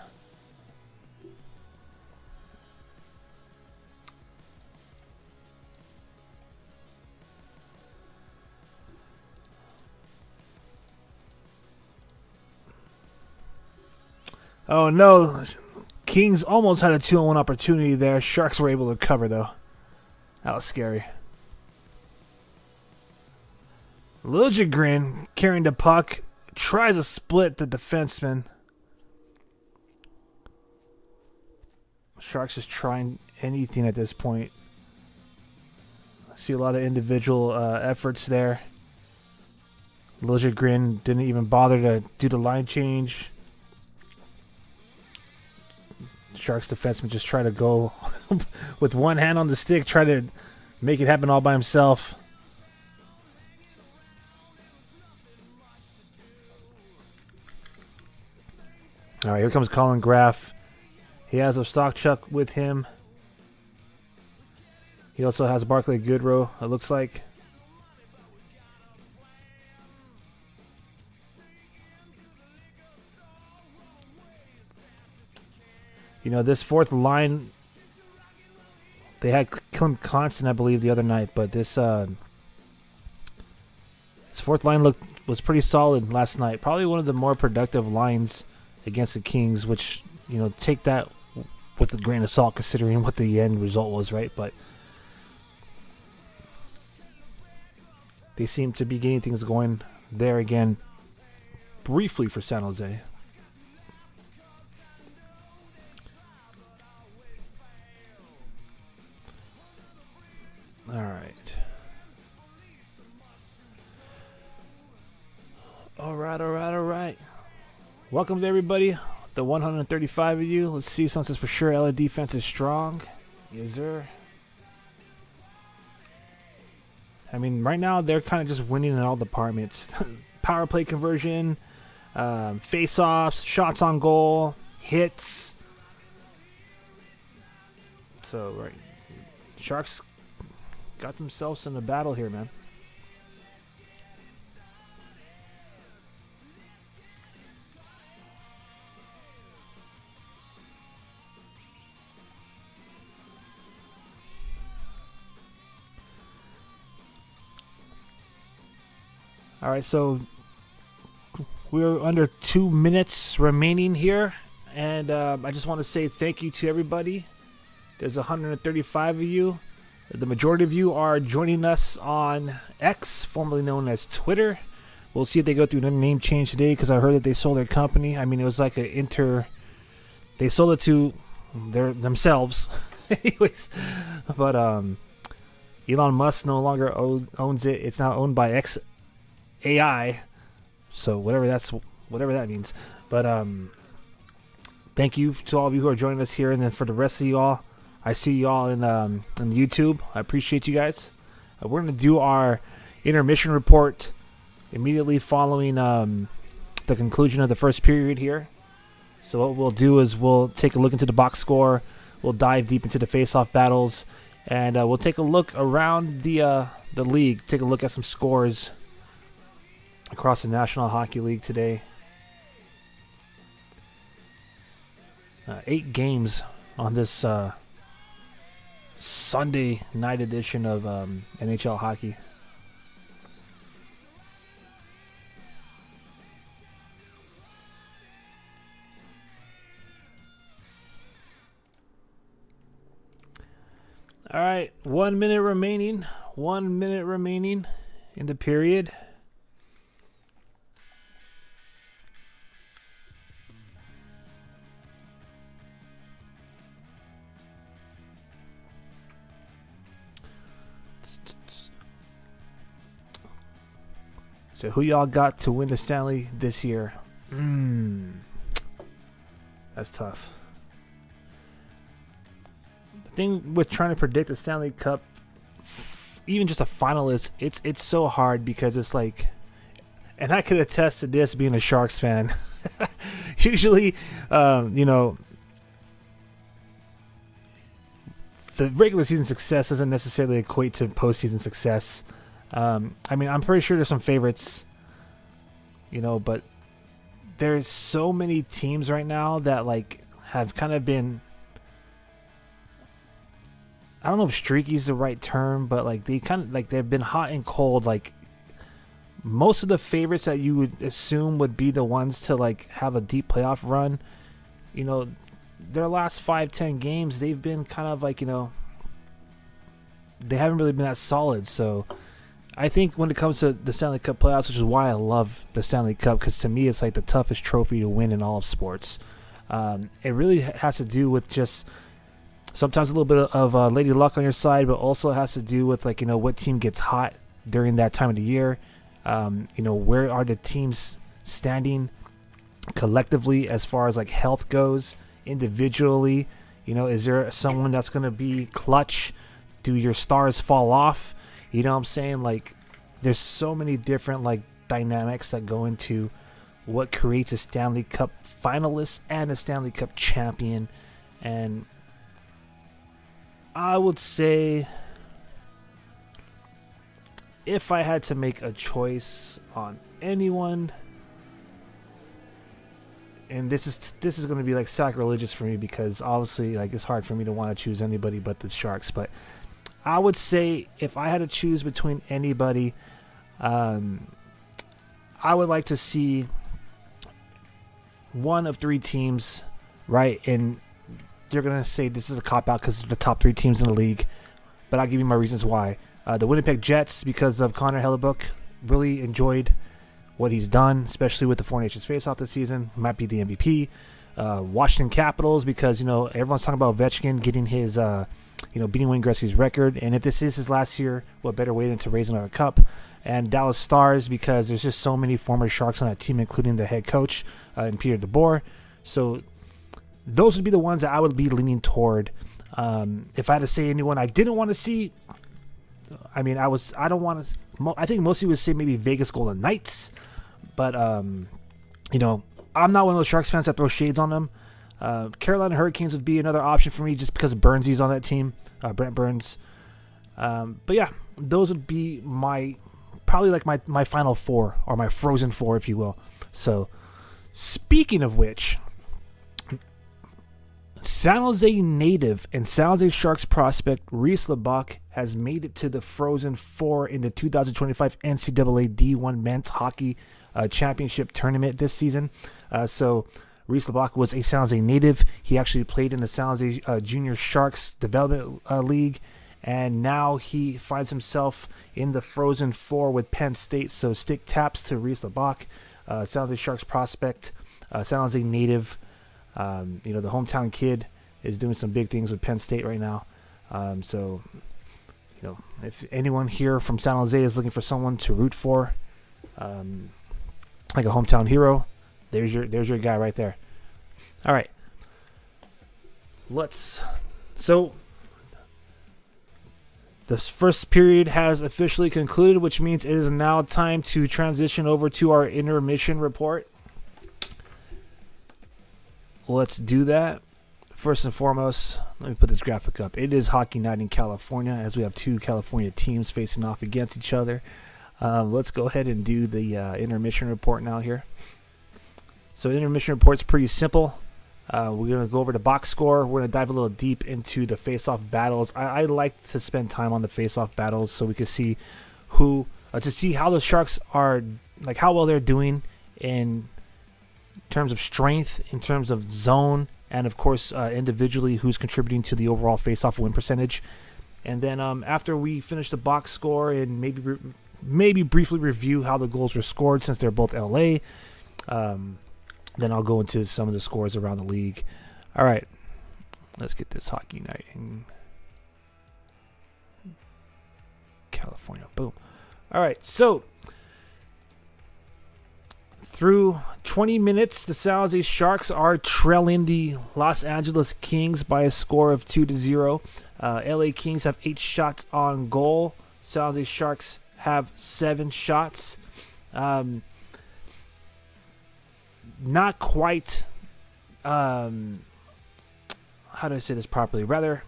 Speaker 1: Oh no, Kings almost had a 2-on-1 opportunity there. Sharks were able to cover though. That was scary. Liljegren carrying the puck, tries to split the defenseman. Sharks is trying anything at this point. I see a lot of individual efforts there. Liljegren didn't even bother to do the line change. Sharks defenseman just try to go with one hand on the stick, try to make it happen all by himself. All right, here comes Colin Graff. He has a Stockchuck with him. He also has Barclay Goodrow, it looks like. You know, this fourth line, they had Clint Constant, I believe, the other night, but this fourth line was pretty solid last night. Probably one of the more productive lines against the Kings, which, you know, take that with a grain of salt considering what the end result was, right? But they seem to be getting things going there again briefly for San Jose. All right. All right. Welcome to everybody. The 135 of you. Let's see. Someone says for sure LA defense is strong. Yes, sir. I mean, right now they're kind of just winning in all departments. Power play conversion, face-offs, shots on goal, hits. So, right. Sharks got themselves in a battle here, man. All right, so we're under 2 minutes remaining here, and I just want to say thank you to everybody. There's 135 of you. The majority of you are joining us on X, formerly known as Twitter. We'll see if they go through another name change today, because I heard that they sold their company. I mean, it was like they sold it to themselves. Anyways, but Elon Musk no longer owns it. It's now owned by X AI, so whatever that means. But thank you to all of you who are joining us here, and then for the rest of you all, I see you all in YouTube. I appreciate you guys. We're gonna do our intermission report immediately following the conclusion of the first period here. So what we'll do is we'll take a look into the box score. We'll dive deep into the face-off battles, and we'll take a look around the league. Take a look at some scores across the National Hockey League today. 8 games on this Sunday night edition of NHL hockey. All right, 1 minute remaining. 1 minute remaining in the period. So who y'all got to win the Stanley this year? That's tough. The thing with trying to predict the Stanley Cup, even just a finalist, it's so hard because it's like, and I could attest to this being a Sharks fan. Usually, the regular season success doesn't necessarily equate to postseason success. I'm pretty sure there's some favorites, but there's so many teams right now that like have kind of been, I don't know if streaky is the right term, but like they kind of like they've been hot and cold. Like most of the favorites that you would assume would be the ones to like have a deep playoff run, their last 5-10 games, they've been kind of like, they haven't really been that solid. So I think when it comes to the Stanley Cup playoffs, which is why I love the Stanley Cup, because to me it's like the toughest trophy to win in all of sports. It really has to do with just sometimes a little bit of lady luck on your side, but also has to do with like, what team gets hot during that time of the year. Where are the teams standing collectively as far as like health goes, individually? Is there someone that's going to be clutch? Do your stars fall off? You know what I'm saying? Like, there's so many different like dynamics that go into what creates a Stanley Cup finalist and a Stanley Cup champion. And I would say, if I had to make a choice on anyone, and this is going to be like sacrilegious for me because obviously like it's hard for me to want to choose anybody but the Sharks, but I would say if I had to choose between anybody, I would like to see one of three teams, right? And you're going to say this is a cop-out because they're the top three teams in the league, but I'll give you my reasons why. The Winnipeg Jets, because of Connor Hellebuyck, really enjoyed what he's done, especially with the Four Nations face-off this season. Might be the MVP. Washington Capitals, because, everyone's talking about Ovechkin getting his, beating Wayne Gretzky's record. And if this is his last year, what better way than to raise another cup? And Dallas Stars, because there's just so many former Sharks on that team, including the head coach and Peter DeBoer. So those would be the ones that I would be leaning toward. If I had to say anyone I didn't want to see, I think mostly would say maybe Vegas Golden Knights, but I'm not one of those Sharks fans that throw shades on them. Carolina Hurricanes would be another option for me just because Burnsy's on that team, Brent Burns. But yeah, those would be probably like my final four, or my frozen four, if you will. So speaking of which, San Jose native and San Jose Sharks prospect Reese LeBuck has made it to the Frozen Four in the 2025 NCAA D1 Men's Hockey Championship Tournament this season. So Reese LeBuck was a San Jose native. He actually played in the San Jose Junior Sharks Development League, and now he finds himself in the Frozen Four with Penn State. So stick taps to Reese LeBuck, San Jose Sharks prospect, San Jose native. The hometown kid is doing some big things with Penn State right now. So if anyone here from San Jose is looking for someone to root for, like a hometown hero, there's your guy right there. All right. So this first period has officially concluded, which means it is now time to transition over to our intermission report. Let's do that. First and foremost, let me put this graphic up. It is Hockey Night in California, as we have two California teams facing off against each other. Let's go ahead and do the intermission report now here. So the intermission report's pretty simple. We're going to go over the box score. We're going to dive a little deep into the face-off battles. I like to spend time on the face-off battles so we can see how the Sharks are, like how well they're doing in terms of strength, in terms of zone, and of course individually who's contributing to the overall face-off win percentage. And then after we finish the box score and maybe briefly review how the goals were scored, since they're both LA, then I'll go into some of the scores around the league. All right, let's get this Hockey Night in California. Boom. All right, so Through 20 minutes, the San Jose Sharks are trailing the Los Angeles Kings by a score of 2-0. LA Kings have 8 shots on goal. San Jose Sharks have 7 shots. Not quite. How do I say this properly? Rather,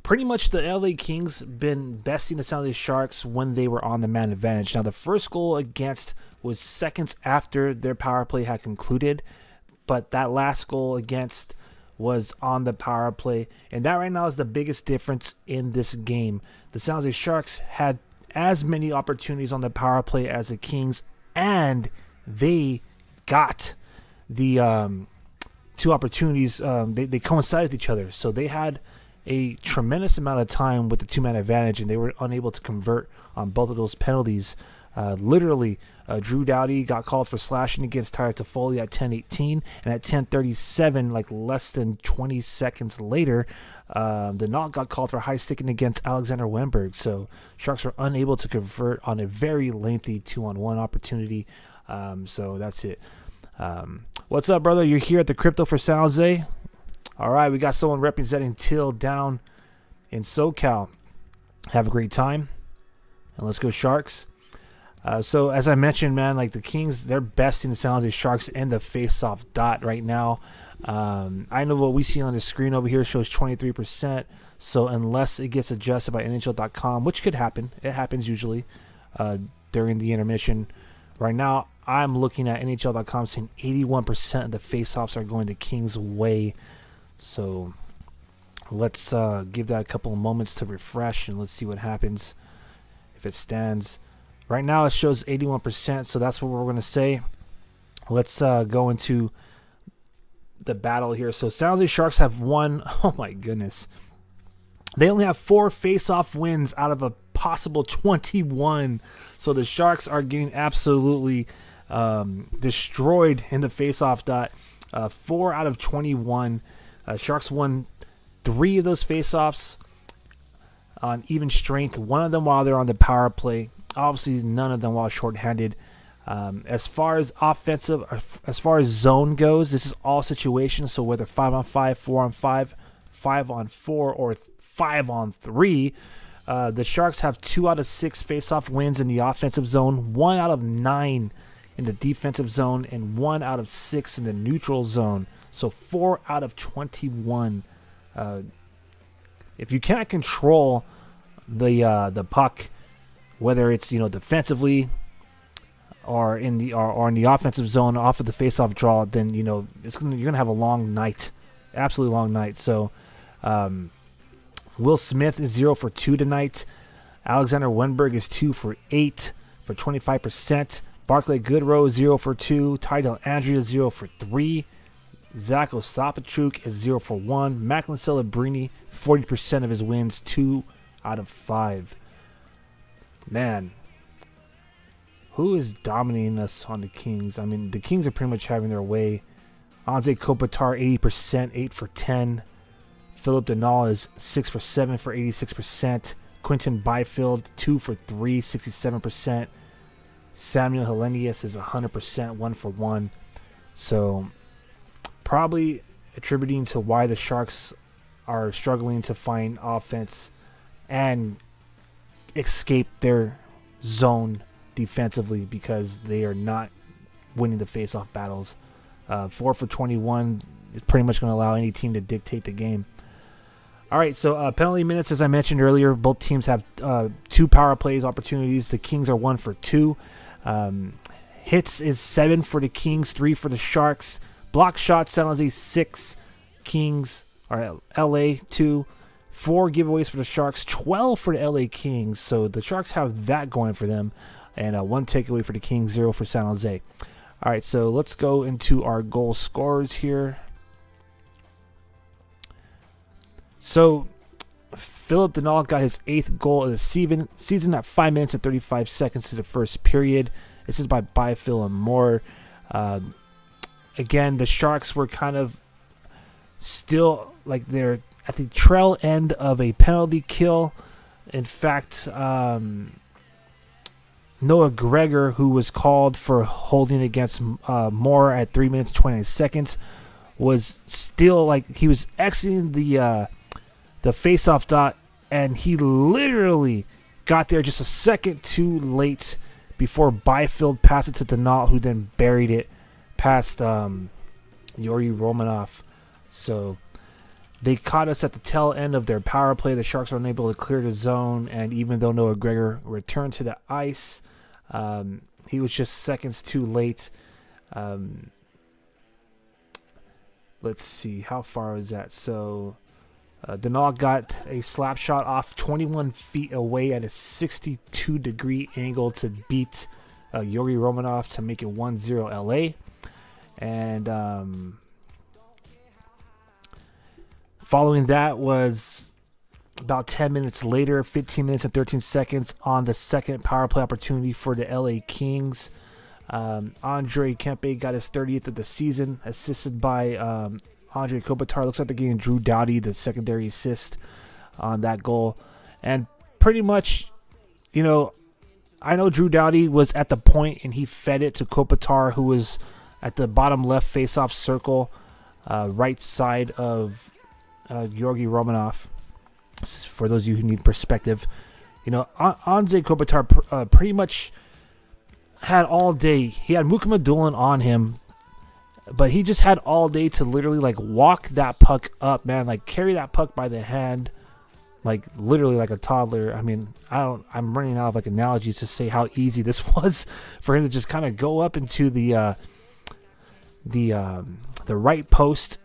Speaker 1: pretty much the LA Kings been besting the San Jose Sharks when they were on the man advantage. Now, the first goal against was seconds after their power play had concluded, but that last goal against was on the power play, and that right now is the biggest difference in this game. The San Jose Sharks had as many opportunities on the power play as the Kings, and they got the 2 opportunities. They coincided with each other, so they had a tremendous amount of time with the 2-man advantage, and they were unable to convert on both of those penalties. Literally, Drew Doughty got called for slashing against Tyler Toffoli at 10:18, and at 10:37, like less than 20 seconds later, the Naut got called for high sticking against Alexander Wenberg. So Sharks were unable to convert on a very lengthy 2-on-1 opportunity. So that's it. What's up, brother? You're here at the Crypto for San Jose. All right, we got someone representing Teal down in SoCal. Have a great time, and let's go Sharks. So as I mentioned, man, like the Kings, they're besting the San Jose Sharks in the face-off dot right now. I know what we see on the screen over here shows 23%. So unless it gets adjusted by NHL.com, which could happen, it happens usually during the intermission. Right now, I'm looking at NHL.com saying 81% of the face-offs are going the Kings' way. So let's give that a couple of moments to refresh, and let's see what happens if it stands. Right now it shows 81%, so that's what we're going to say. Let's go into the battle here. So San Jose Sharks have won. Oh my goodness. They only have 4 face-off wins out of a possible 21. So the Sharks are getting absolutely destroyed in the face-off dot. 4 out of 21. Sharks won 3 of those face-offs on even strength. 1 of them while they're on the power play. Obviously, none of them while shorthanded. As far as offensive, as far as zone goes, this is all situations. So whether 5-on-5, 4-on-5, 5-on-4, or 5-on-3, the Sharks have 2 out of 6 face-off wins in the offensive zone, 1 out of 9 in the defensive zone, and 1 out of 6 in the neutral zone. So 4 out of 21. If you can't control the puck, whether it's defensively or in the offensive zone off of the face-off draw, then you're gonna have a long night, absolutely long night. So Will Smith is 0 for 2 tonight. Alexander Wenberg is 2 for 8 for 25%. Barclay Goodrow 0 for 2. Ty Andrea 0 for 3. Zach Osapachuk is 0 for 1. Macklin Celebrini, 40% of his wins, 2 out of 5. Man, who is dominating us on the Kings? I mean, the Kings are pretty much having their way. Anze Kopitar, 80%, 8 for 10. Philip Denal is 6 for 7 for 86%. Quinton Byfield, 2 for 3, 67%. Samuel Hellenius is 100%, 1 for 1. So, probably attributing to why the Sharks are struggling to find offense and escape their zone defensively, because they are not winning the face-off battles. 4 for 21 is pretty much going to allow any team to dictate the game. All right, so penalty minutes, as I mentioned earlier, both teams have 2 power plays opportunities. The Kings are 1 for 2. Hits is 7 for the Kings, 3 for the Sharks. Block shots, San Jose 6, Kings, or LA 2. 4 giveaways for the Sharks, 12 for the LA Kings. So the Sharks have that going for them. And 1 takeaway for the Kings, 0 for San Jose. All right, so let's go into our goal scorers here. So Philip Denal got his 8th goal of the season at 5 minutes and 35 seconds to the first period. This is by Byfield and Moore. Again, the Sharks were kind of still like they're at the trail end of a penalty kill. In fact, Noah Gregor, who was called for holding against Moore at 3 minutes 29 seconds, was still like he was exiting the face-off dot, and he literally got there just a second too late before Byfield passed it to Denault, who then buried it past Yuri Romanov. So they caught us at the tail end of their power play. The Sharks were unable to clear the zone, and even though Noah Gregor returned to the ice, he was just seconds too late. Let's see, how far was that? So Denault got a slap shot off 21 feet away at a 62-degree angle to beat Yuri Romanov to make it 1-0 LA. And following that was about 10 minutes later, 15 minutes and 13 seconds on the second power play opportunity for the LA Kings. Andre Kempe got his 30th of the season, assisted by Andre Kopitar. Looks like they're getting Drew Doughty the secondary assist on that goal. And pretty much, you know, I know Drew Doughty was at the point and he fed it to Kopitar, who was at the bottom left face-off circle, right side of Georgi Romanov. For those of you who need perspective, you know, Andre Kopitar pretty much had all day. He had Mukama Dolan on him, but he just had all day to literally like walk that puck up, man, like carry that puck by the hand, like literally like a toddler. I mean, I'm running out of like analogies to say how easy this was for him to just kind of go up into the right post.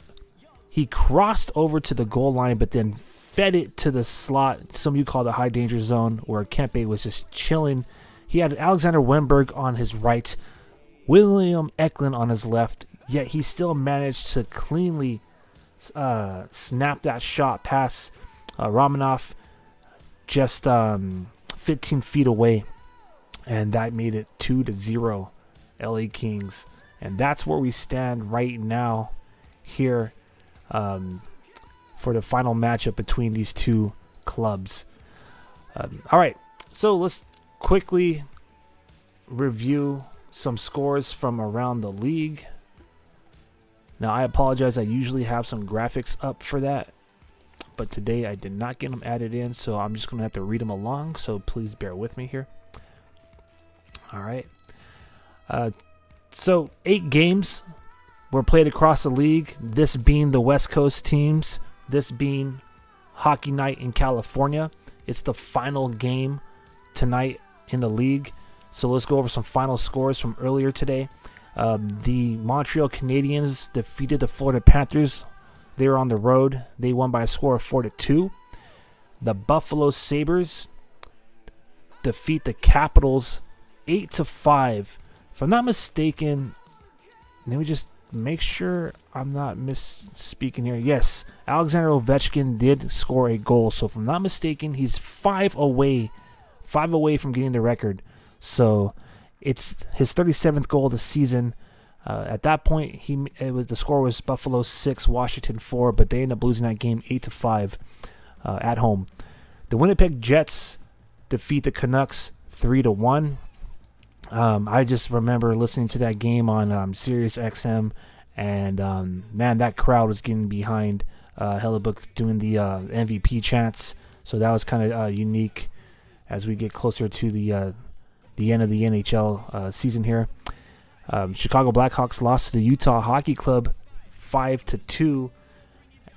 Speaker 1: He crossed over to the goal line, but then fed it to the slot, some of you call the high danger zone, where Kempe was just chilling. He had Alexander Wennberg on his right, William Eklund on his left, yet he still managed to cleanly snap that shot past Romanov just 15 feet away, and that made it 2-0 LA Kings. And that's where we stand right now here for the final matchup between these two clubs. All right, so let's quickly review some scores from around the league. Now, I apologize. I usually have some graphics up for that, but today I did not get them added in, so I'm just going to have to read them along, so please bear with me here. All right. So 8 games were played across the league, this being the West Coast teams, this being Hockey Night in California. It's the final game tonight in the league. So let's go over some final scores from earlier today. The Montreal Canadiens defeated the Florida Panthers. They were on the road. They won by a score of 4-2. The Buffalo Sabres defeat the Capitals 8-5. If I'm not mistaken, let me just make sure I'm not misspeaking here. Yes, Alexander Ovechkin did score a goal. So if I'm not mistaken, he's 5 away from getting the record. So it's his 37th goal of the season. At that point, the score was Buffalo 6, Washington 4, but they ended up losing that game 8-5 at home. The Winnipeg Jets defeat the Canucks 3-1. I just remember listening to that game on Sirius XM, and man, that crowd was getting behind Hellebuck doing the MVP chants. So that was kind of unique as we get closer to the end of the NHL season here. Chicago Blackhawks lost to the Utah Hockey Club 5-2.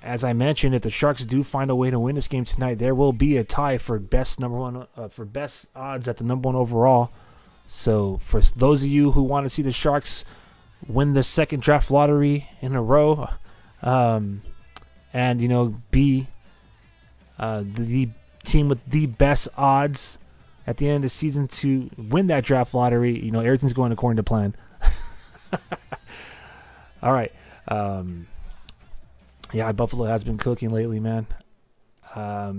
Speaker 1: As I mentioned, if the Sharks do find a way to win this game tonight, there will be a tie for best odds at the number 1 overall. So for those of you who want to see the Sharks win the second draft lottery in a row, and be the team with the best odds at the end of the season to win that draft lottery, everything's going according to plan. All right. Yeah, Buffalo has been cooking lately, man. Let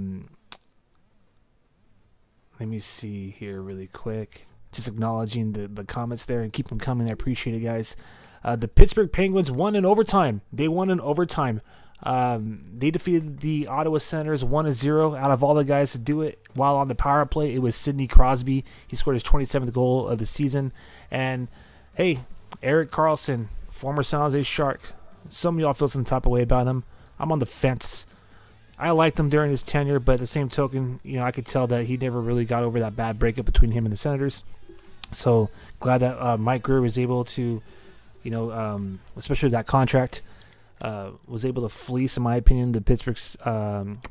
Speaker 1: me see here really quick. Just acknowledging the comments there and keep them coming. I appreciate it, guys. The Pittsburgh Penguins won in overtime. They won in overtime. They defeated the Ottawa Senators 1-0. Out of all the guys to do it while on the power play, it was Sidney Crosby. He scored his 27th goal of the season. And, hey, Erik Karlsson, former San Jose Shark. Some of y'all feel some type of way about him. I'm on the fence. I liked him during his tenure, but at the same token, I could tell that he never really got over that bad breakup between him and the Senators. So glad that Mike Grier was able to, especially that contract, was able to fleece, in my opinion, the Pittsburgh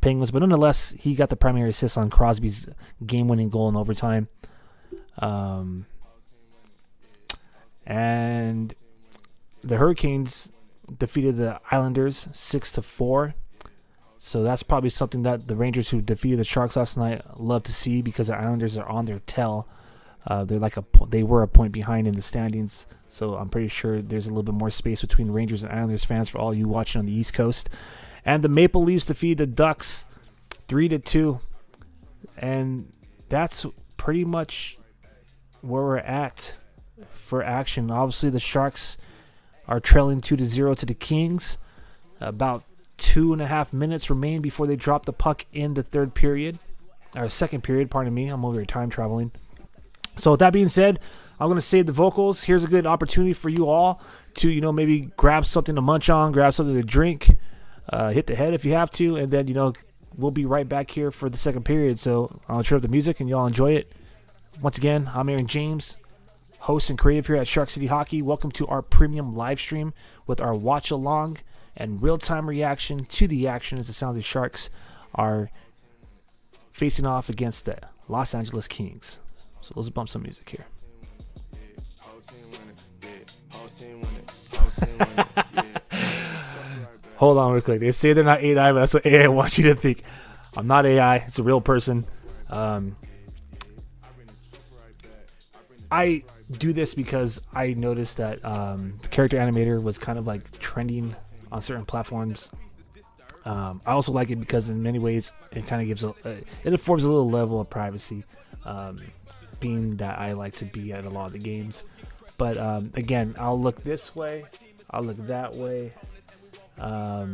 Speaker 1: Penguins. But nonetheless, he got the primary assist on Crosby's game-winning goal in overtime. And the Hurricanes defeated the Islanders 6-4. So that's probably something that the Rangers, who defeated the Sharks last night, love to see, because the Islanders are on their tail. They were a point behind in the standings, so I'm pretty sure there's a little bit more space between Rangers and Islanders fans for all you watching on the East Coast. And the Maple Leafs defeated the Ducks 3-2, and that's pretty much where we're at for action. Obviously, the Sharks are trailing 2-0 to the Kings. About 2.5 minutes remain before they drop the puck in the second period. Pardon me, I'm over here time traveling. So with that being said, I'm going to save the vocals. Here's a good opportunity for you all to, maybe grab something to munch on, grab something to drink, hit the head if you have to, and then, we'll be right back here for the second period. So I'll turn up the music and y'all enjoy it. Once again, I'm Aaron James, host and creative here at Shark City Hockey. Welcome to our premium live stream with our watch along and real-time reaction to the action as the San Jose Sharks are facing off against the Los Angeles Kings. So let's bump some music here. Hold on real quick. They say they're not AI, but that's what AI wants you to think. I'm not AI. It's a real person. I do this because I noticed that the character animator was kind of like trending on certain platforms. I also like it because in many ways it kind of gives it affords a little level of privacy, being that I like to be at a lot of the games. But again, I'll look this way, I'll look that way. I'll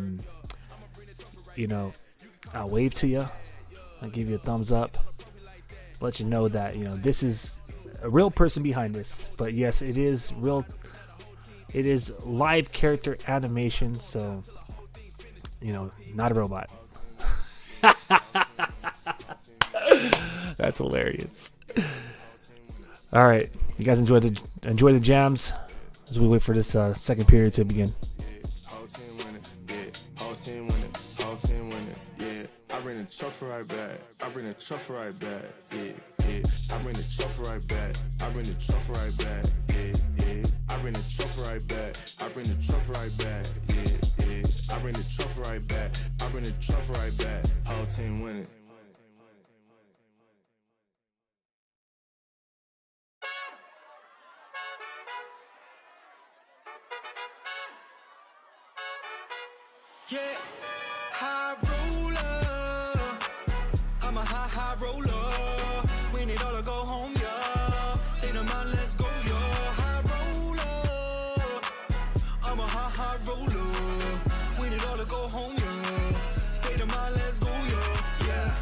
Speaker 1: wave to you, I'll give you a thumbs up, let you know that this is a real person behind this. But yes, it is real. It is live character animation, so not a robot. That's hilarious. All right, you guys enjoy the jams as we wait for this second period to begin.
Speaker 2: I bring the truffle right back. I bring the truffle right back. Yeah, yeah. I bring the truffle right back. I bring the truffle right back. Yeah, yeah. I bring the truffle right back. I bring the truffle right back. Yeah, yeah. I bring the truffle right back. I bring the truffle right back. Whole team winning. Yeah, high roller. I'm a high roller. Win it all or go home, yeah. State of mind, let's go, yeah. High roller. I'm a high roller. Win it all or go home, yeah. State of mind, let's go, yeah. Yeah.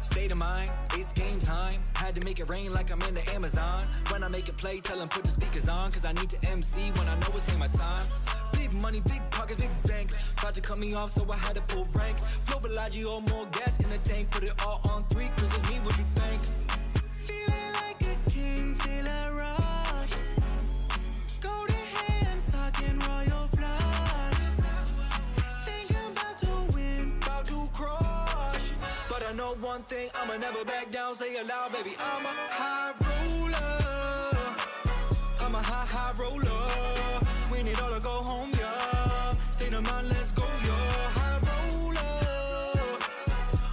Speaker 2: State of mind, it's game time. Had to make it rain like I'm in the Amazon. When I make a play, tell them put the speakers on. Cause I need to MC when I know it's in my time. Big money, big pockets, big bank. Tried to cut me off, so I had to pull rank. Flow Bellagio, more gas in the tank. Put it all on 3, cause it's me, what you think? Feeling like a king, feel a rush. Go to hand, talking royal flush. Think I'm about to win, about to crush. But I know one thing, I'ma never back down. Say it loud, baby, I'm a high roller. I'm a high roller. Win it all or go home, yeah. State of mind, let's go, yeah. High roller.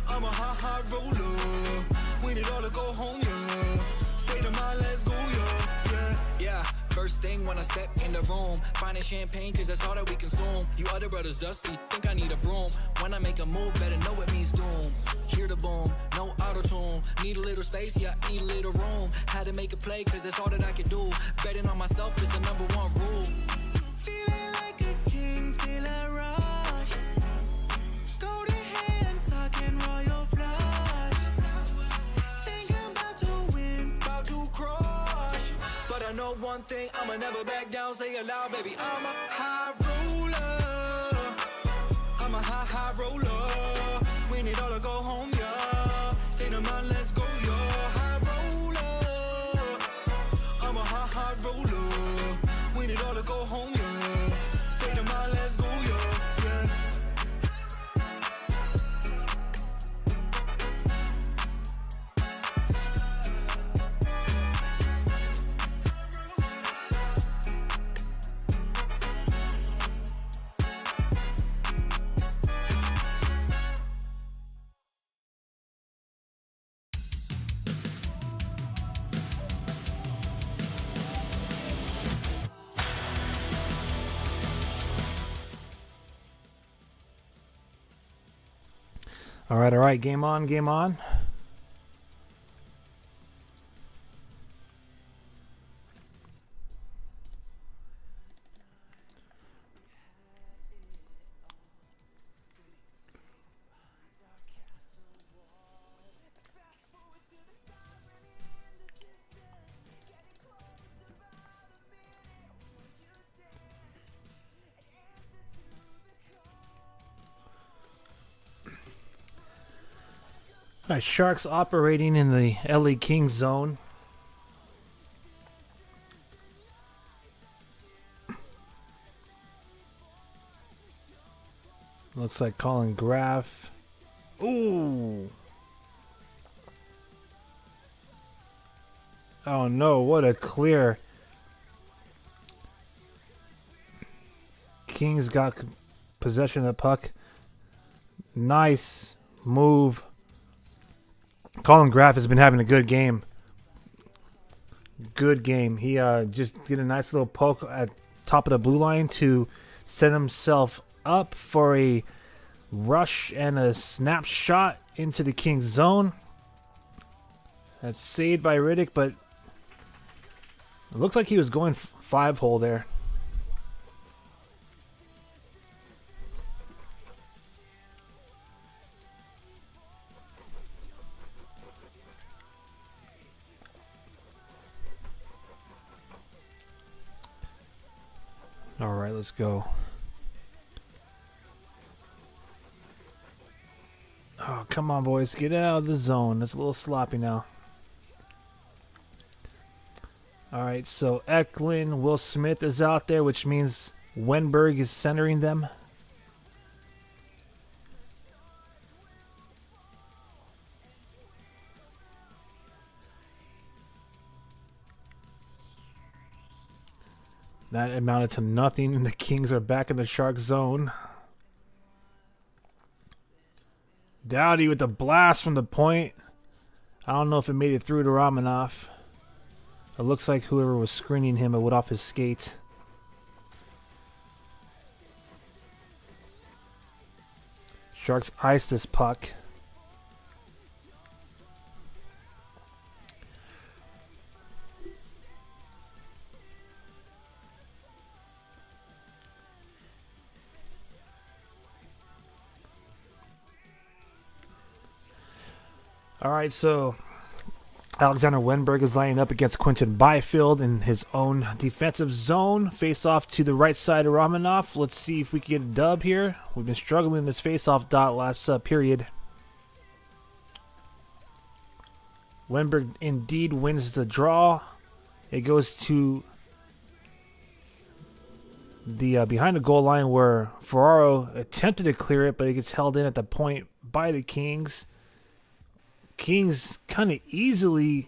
Speaker 2: I'm a high roller. Win it all or go home, yeah. State of mind, let's go, yeah. Yeah, yeah. First thing when I step in the room, finding champagne cause that's all that we consume. You other brothers dusty, think I need a broom. When I make a move, better know it means doom. Hear the boom, no auto-tune. Need a little space, yeah, need a little room. Had to make a play cause that's all that I can do. Betting on myself is the number one rule. Feeling like a king, feel a rush. I know one thing, I'ma never back down. Say it loud, baby. I'm a high roller. I'm a high roller. Win it all or go home, yeah. State of mind, let's go, yeah. High roller. I'm a high roller. Win it all or go home, yeah. State of mind, let's go, yeah. Yeah.
Speaker 1: All right. Game on, game on. All right, Sharks operating in the LA Kings zone. Looks like Colin Graff. Ooh. Oh no, what a clear. Kings got possession of the puck. Nice move. Colin Graff has been having a good game. Good game. He just did a nice little poke at top of the blue line to set himself up for a rush and a snap shot into the Kings zone. That's saved by Riddick, but it looks like he was going 5-hole there. All right, let's go. Oh, come on, boys. Get out of the zone. It's a little sloppy now. All right, so Eklund, Will Smith is out there, which means Wenberg is centering them. That amounted to nothing, and the Kings are back in the Shark zone. Dowdy with the blast from the point. I don't know if it made it through to Romanoff. It looks like whoever was screening him, it went off his skate. Sharks ice this puck. All right, so Alexander Wenberg is lining up against Quinton Byfield in his own defensive zone. Face off to the right side of Romanoff. Let's see if we can get a dub here. We've been struggling this face-off dot last period. Wenberg indeed wins the draw. It goes to the behind the goal line where Ferraro attempted to clear it, but it gets held in at the point by the Kings. Kings kind of easily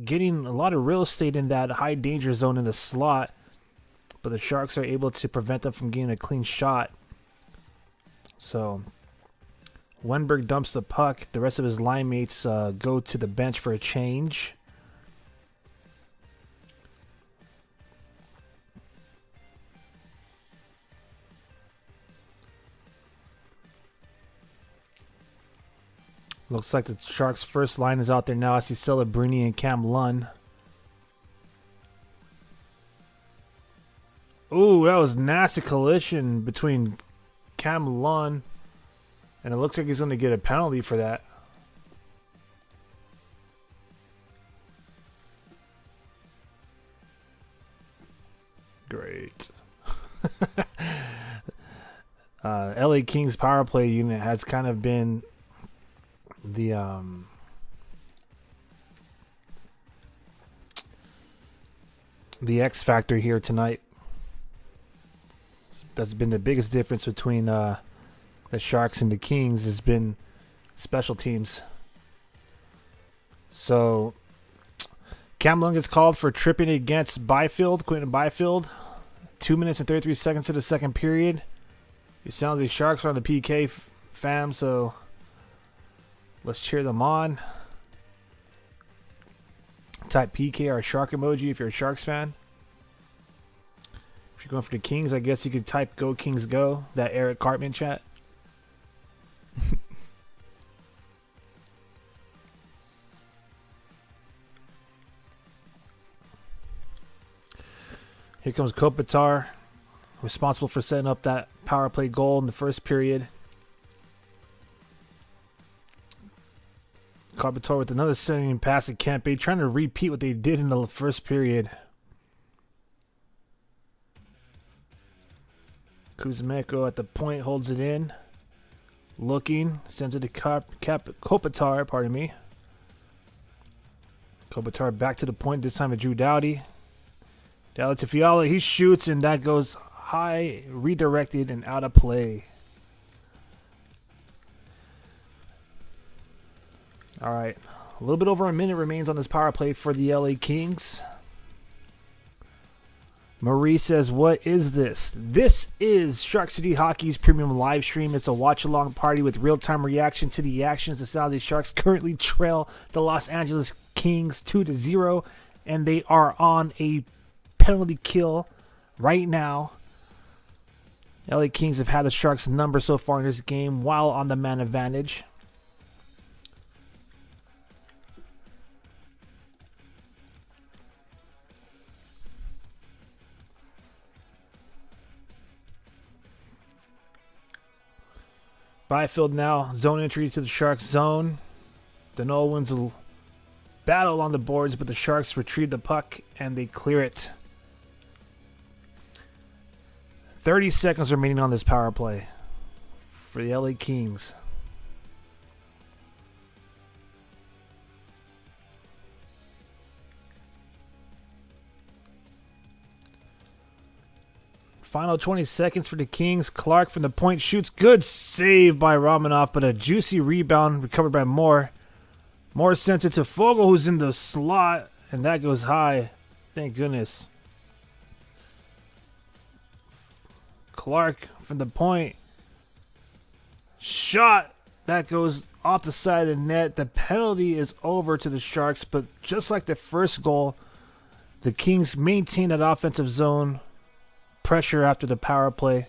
Speaker 1: getting a lot of real estate in that high danger zone in the slot, but the Sharks are able to prevent them from getting a clean shot. So Wenberg dumps the puck. The rest of his line mates go to the bench for a change. Looks like the Sharks' first line is out there now. I see Celebrini and Cam Lunn. Ooh, that was nasty collision between Cam Lunn, and it looks like he's going to get a penalty for that. Great. LA Kings power play unit has kind of been the X factor here tonight. That's been the biggest difference between the Sharks and the Kings has been special teams. So Cam Lund gets called for tripping against Quentin Byfield. 2 minutes and 33 seconds of the second period. It sounds like Sharks are on the PK fam, so let's cheer them on. Type PK or Shark emoji if you're a Sharks fan. If you're going for the Kings, I guess you could type Go Kings Go, that Eric Cartman chat. Here comes Kopitar, responsible for setting up that power play goal in the first period. Kopitar with another sending pass to Kempe, trying to repeat what they did in the first period. Kuzmenko at the point holds it in. Looking, sends it to Kopitar, pardon me. Kopitar back to the point, this time to Drew Doughty. Doughty to Fiala, he shoots, and that goes high, redirected, and out of play. All right, a little bit over a minute remains on this power play for the LA Kings. Marie says, what is this? This is Shark City Hockey's premium live stream. It's a watch-along party with real-time reaction to the actions. The San Jose Sharks currently trail the Los Angeles Kings 2-0, and they are on a penalty kill right now. LA Kings have had the Sharks' number so far in this game while on the man advantage. Byfield now, zone entry to the Sharks zone. Danault wins a battle on the boards, but the Sharks retrieve the puck and they clear it. 30 seconds remaining on this power play for the LA Kings. Final 20 seconds for the Kings. Clark from the point shoots. Good save by Romanov, but a juicy rebound recovered by Moore. Moore sends it to Fogle, who's in the slot, and that goes high. Thank goodness. Clark from the point. Shot. That goes off the side of the net. The penalty is over to the Sharks, but just like the first goal, the Kings maintain that offensive zone pressure after the power play.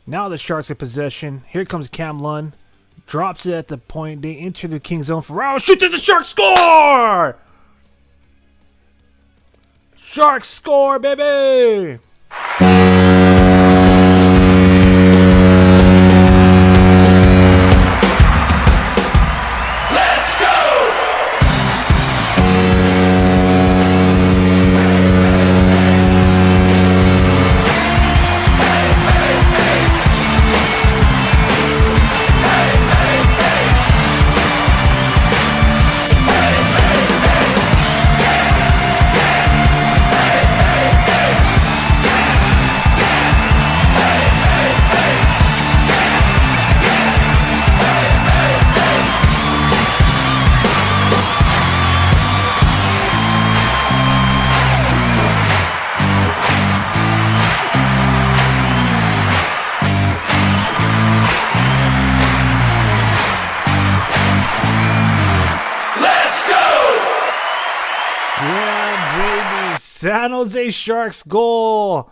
Speaker 1: Now the Sharks in possession. Here comes Cam Lund. Drops it at the point. They enter the Kings zone. Ferraro shoots at the Sharks. Score! Sharks score, baby! San Jose Sharks goal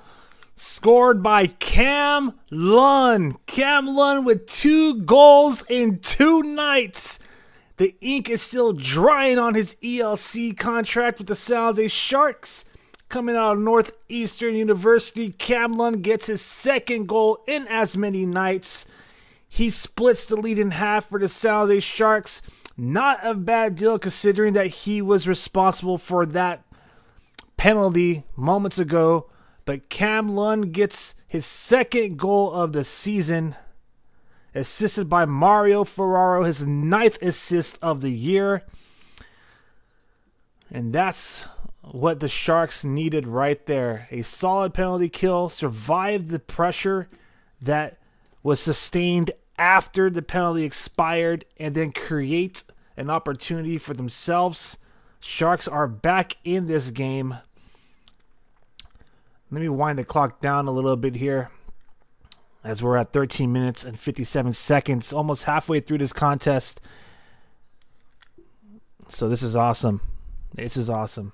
Speaker 1: scored by Cam Lund. Cam Lund with 2 goals in 2 nights. The ink is still drying on his ELC contract with the San Jose Sharks. Coming out of Northeastern University, Cam Lund gets his 2nd goal in as many nights. He splits the lead in half for the San Jose Sharks. Not a bad deal considering that he was responsible for that penalty moments ago But Cam Lund gets his second goal of the season, assisted by Mario Ferraro, his 9th assist of the year. And that's what the Sharks needed right there. A solid penalty kill, survived the pressure that was sustained after the penalty expired, and then create an opportunity for themselves. Sharks are back in this game. Let me wind the clock down a little bit here, as we're at 13 minutes and 57 seconds, almost halfway through this contest. So this is awesome. This is awesome.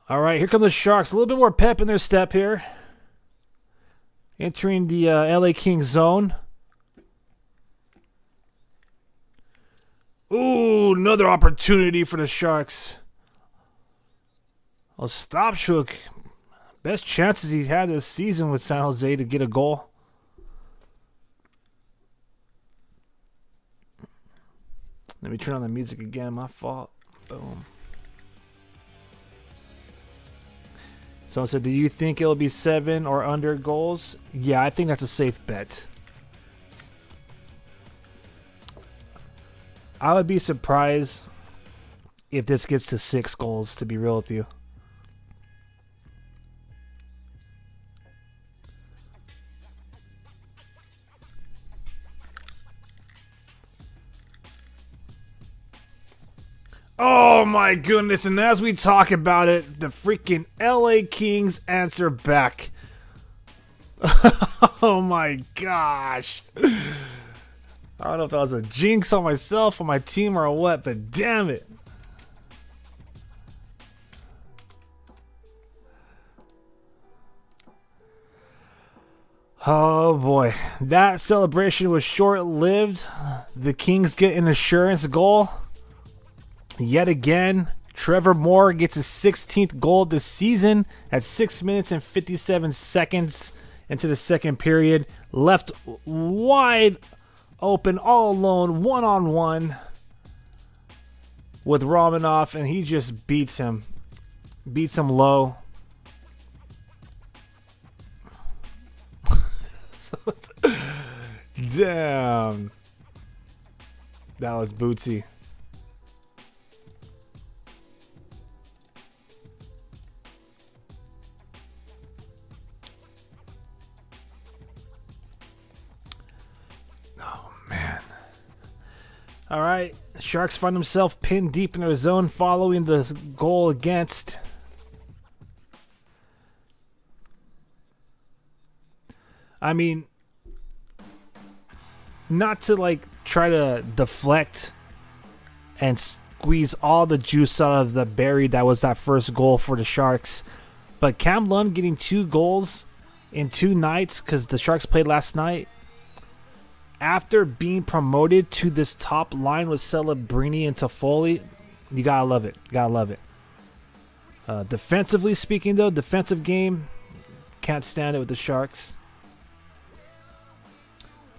Speaker 1: All right, here come the Sharks. A little bit more pep in their step here. Entering the LA Kings zone. Ooh, another opportunity for the Sharks. Ostapchuk, best chances he's had this season with San Jose to get a goal. Let me turn on the music again. My fault. Boom. Someone said, do you think it'll be 7 or under goals? Yeah, I think that's a safe bet. I would be surprised if this gets to 6 goals, to be real with you. Oh my goodness, and as we talk about it, the freaking LA Kings answer back. Oh my gosh. I don't know if that was a jinx on myself, on my team, or what, but damn it. Oh boy, that celebration was short-lived. The Kings get an assurance goal. Yet again, Trevor Moore gets his 16th goal this season at 6 minutes and 57 seconds into the second period. Left wide open, all alone, one-on-one with Romanoff, and he just beats him low. Damn, that was bootsy. All right, Sharks find themselves pinned deep in their zone following the goal against. I mean, not to like try to deflect and squeeze all the juice out of the berry that was that first goal for the Sharks, but Cam Lund getting 2 goals in 2 nights because the Sharks played last night. After being promoted to this top line with Celebrini and Toffoli, you gotta love it. You gotta love it. Defensively speaking, though, defensive game, can't stand it with the Sharks.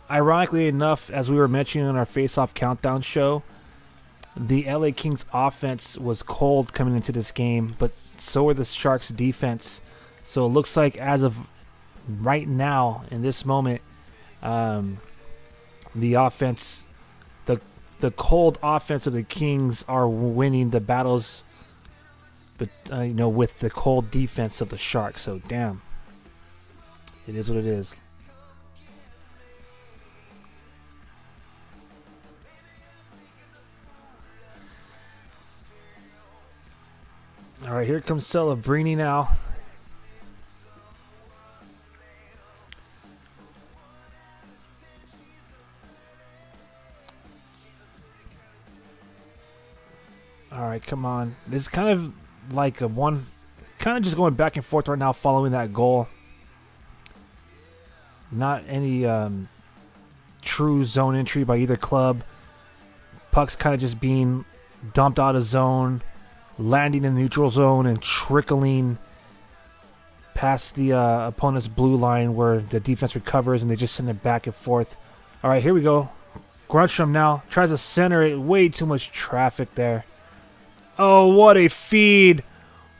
Speaker 1: Ironically enough, as we were mentioning in our face-off countdown show, the LA Kings offense was cold coming into this game, but so were the Sharks defense. So it looks like as of right now, in this moment, the offense, the cold offense of the Kings are winning the battles, but with the cold defense of the Sharks. So damn, it is what it is. All right, here comes Celebrini now. All right, come on. This is kind of like kind of just going back and forth right now following that goal. Not any true zone entry by either club. Puck's kind of just being dumped out of zone, landing in the neutral zone and trickling past the opponent's blue line where the defense recovers and they just send it back and forth. All right, here we go. Grunstrom now tries to center it. Way too much traffic there. Oh, what a feed.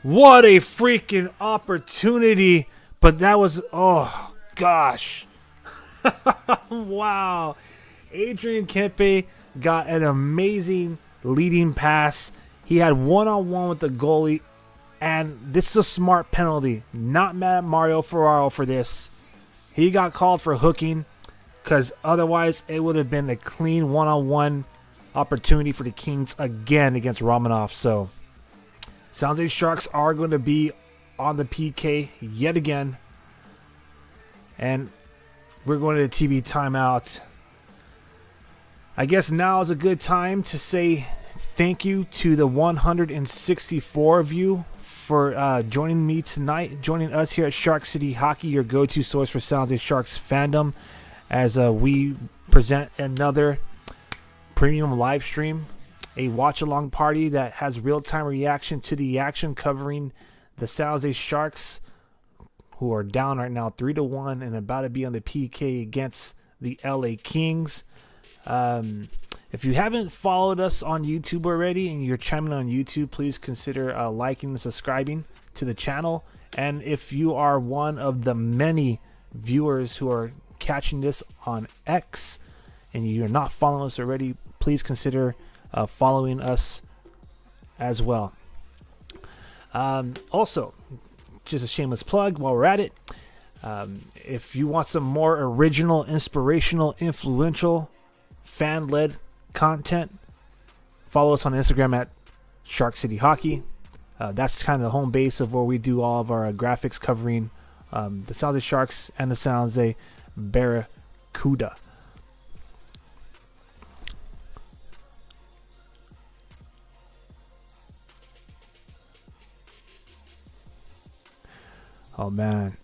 Speaker 1: What a freaking opportunity. But that was, oh, gosh. Wow. Adrian Kempe got an amazing leading pass. He had one-on-one with the goalie. And this is a smart penalty. Not mad at Mario Ferraro for this. He got called for hooking because otherwise it would have been a clean one-on-one opportunity for the Kings again against Romanov. So, San Jose Sharks are going to be on the PK yet again. And we're going to the TV timeout. I guess now is a good time to say thank you to the 164 of you for joining me tonight, joining us here at Shark City Hockey, your go-to source for San Jose Sharks fandom, as we present another premium live stream, a watch-along party that has real-time reaction to the action, covering the San Jose Sharks, who are down right now 3-1 and about to be on the PK against the LA Kings. If you haven't followed us on YouTube already and you're chiming on YouTube, please consider liking and subscribing to the channel. And if you are one of the many viewers who are catching this on X and you're not following us already, please consider following us as well. Also, just a shameless plug while we're at it. If you want some more original, inspirational, influential, fan-led content, follow us on Instagram at Shark City Hockey. That's kind of the home base of where we do all of our graphics covering the San Jose Sharks and the San Jose Barracuda. Oh man,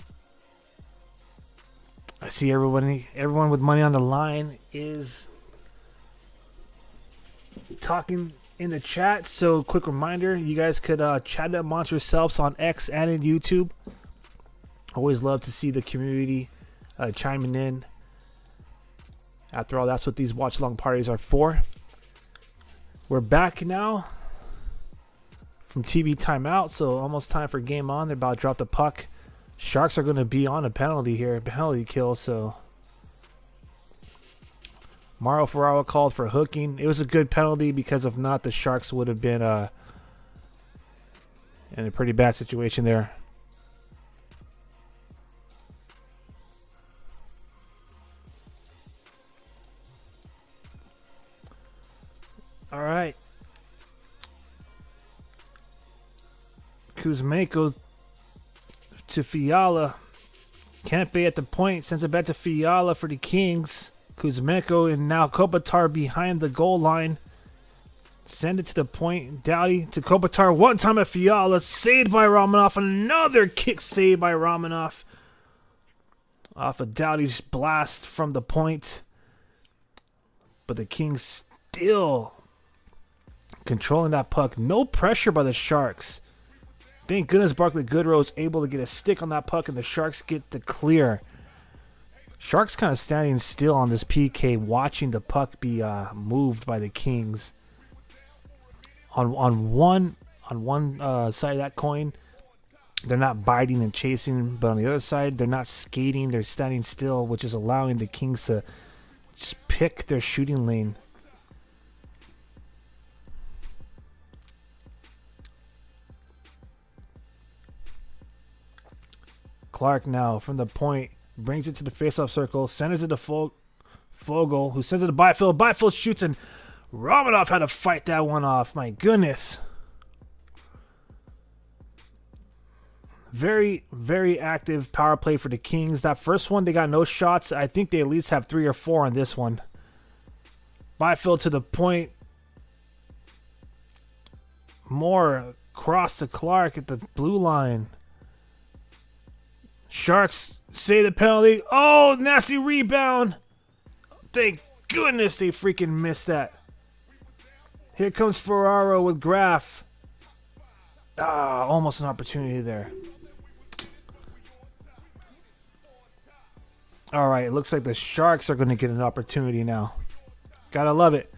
Speaker 1: I see everyone with money on the line is talking in the chat. So quick reminder, you guys could chat amongst yourselves on X and in YouTube. Always love to see the community chiming in. After all, that's what these watch along parties are for. We're back now from TV timeout, so almost time for game on. They're about to drop the puck. Sharks are going to be on a penalty here, penalty kill. So Mario Ferraro called for hooking. It was a good penalty because if not, the Sharks would have been in a pretty bad situation there. All right. Kuzmenko to Fiala. Kempe at the point. Sends it back to Fiala for the Kings. Kuzmenko and now Kopitar behind the goal line. Send it to the point. Doughty to Kopitar. One time at Fiala. Saved by Romanov. Another kick saved by Romanov. Off of Doughty's blast from the point. But the Kings still controlling that puck. No pressure by the Sharks. Thank goodness Barclay Goodrow is able to get a stick on that puck and the Sharks get the clear. Sharks kind of standing still on this PK, watching the puck be moved by the Kings. On one side of that coin, they're not biting and chasing, but on the other side, they're not skating. They're standing still, which is allowing the Kings to just pick their shooting lane. Clark now from the point brings it to the faceoff circle, sends it to Fogle, who sends it to Byfield. Byfield shoots, and Romanov had to fight that one off. My goodness. Very, very active power play for the Kings. That first one, they got no shots. I think they at least have 3 or 4 on this one. Byfield to the point. More cross to Clark at the blue line. Sharks say the penalty. Oh, nasty rebound. Thank goodness they freaking missed that. Here comes Ferraro with Graf. Almost an opportunity there. All right, it looks like the Sharks are going to get an opportunity now. Gotta love it.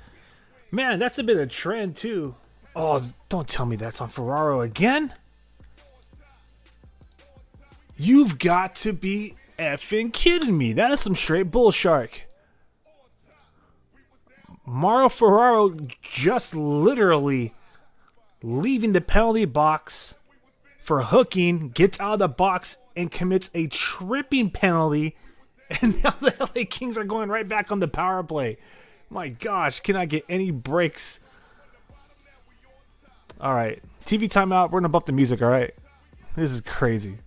Speaker 1: Man, that's a bit of a trend too. Oh, don't tell me that's on Ferraro again. You've got to be effing kidding me. That is some straight bull shark. Mario Ferraro just literally leaving the penalty box for hooking, gets out of the box and commits a tripping penalty. And now the LA Kings are going right back on the power play. My gosh, can I get any breaks? All right, TV timeout. We're going to bump the music, all right? This is crazy.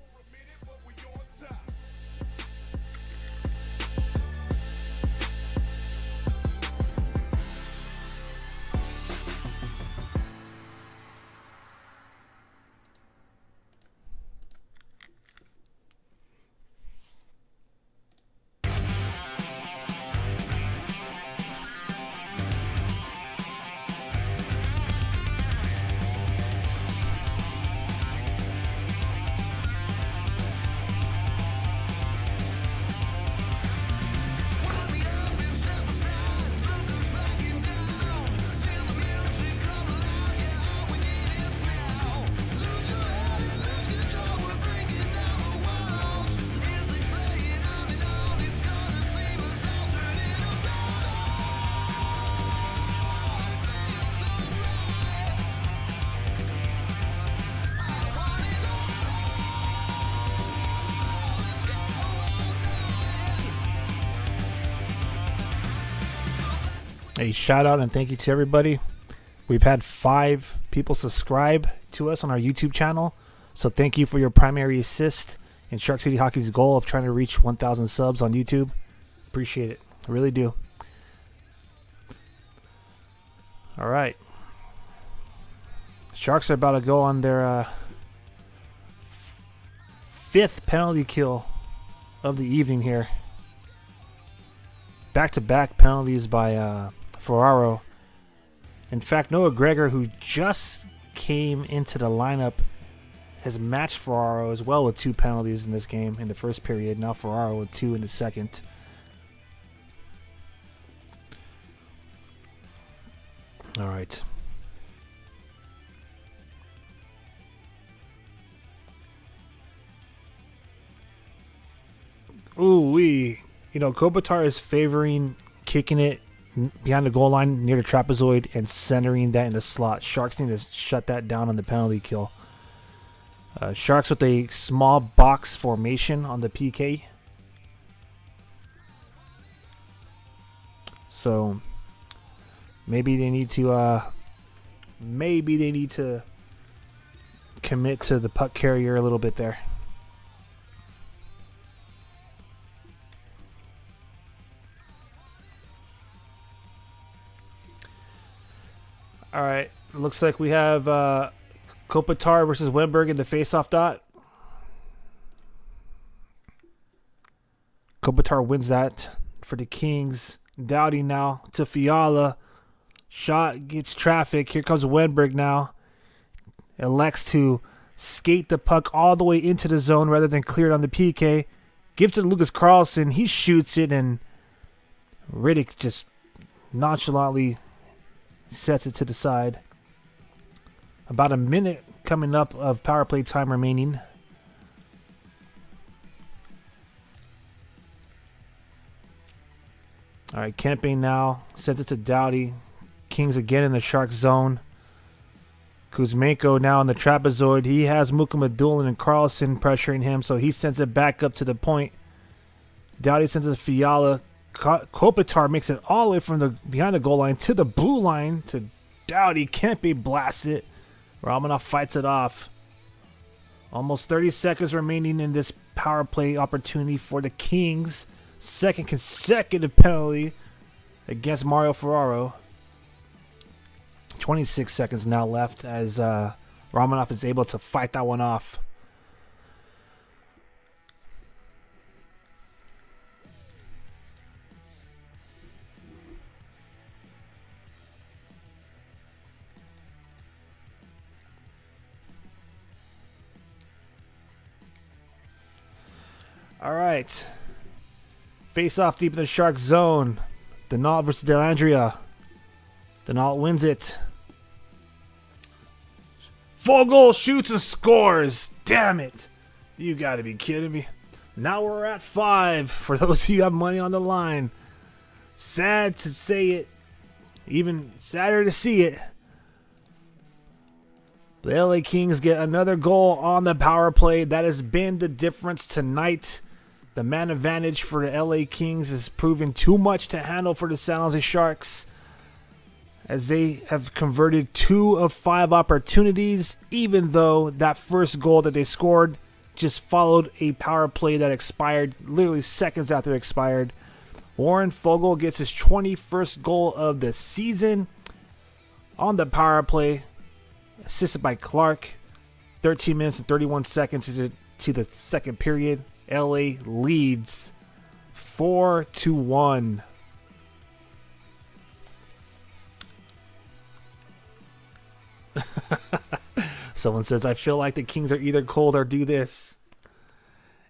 Speaker 1: A shout out and thank you to everybody. We've had 5 people subscribe to us on our YouTube channel. So thank you for your primary assist in Shark City Hockey's goal of trying to reach 1,000 subs on YouTube. Appreciate it. I really do. All right. Sharks are about to go on their 5th penalty kill of the evening here. Back-to-back penalties by Ferraro. In fact, Noah Gregor, who just came into the lineup, has matched Ferraro as well with 2 penalties in this game in the first period. Now Ferraro with 2 in the second. All right. Ooh-wee. You know, Kopitar is favoring kicking it behind the goal line near the trapezoid and centering that in the slot. Sharks need to shut that down on the penalty kill. Sharks with a small box formation on the PK. So maybe they need to commit to the puck carrier a little bit there. All right, looks like we have Kopitar versus Wenberg in the face-off dot. Kopitar wins that for the Kings. Doughty now to Fiala. Shot gets traffic. Here comes Wenberg now. Elects to skate the puck all the way into the zone rather than clear it on the PK. Gives it to Lucas Carlson. He shoots it, and Riddick just nonchalantly sets it to the side. About a minute coming up of power play time remaining. All right, Kempe now sends it to Doughty. Kings again in the Shark zone. Kuzmenko now in the trapezoid. He has Mukamadulin and Carlson pressuring him, so he sends it back up to the point. Doughty sends it to Fiala. Kopitar makes it all the way from the behind the goal line to the blue line to Doughty. Kempe blasts it. Romanov fights it off. Almost 30 seconds remaining in this power play opportunity for the Kings. Second consecutive penalty against Mario Ferraro. 26 seconds now left as Romanov is able to fight that one off. All right. Face off deep in the Shark zone. Denault versus Dellandrea. Denault wins it. Fogle shoots and scores. Damn it. You got to be kidding me. Now we're at 5 for those of you who have money on the line. Sad to say it. Even sadder to see it. The LA Kings get another goal on the power play. That has been the difference tonight. The man advantage for the LA Kings is proving too much to handle for the San Jose Sharks, as they have converted 2 of 5 opportunities, even though that first goal that they scored just followed a power play that expired literally seconds after it expired. Warren Fogle gets his 21st goal of the season on the power play, assisted by Clark. 13 minutes and 31 seconds to the second period. LA leads 4-1. Someone says, I feel like the Kings are either cold or do this.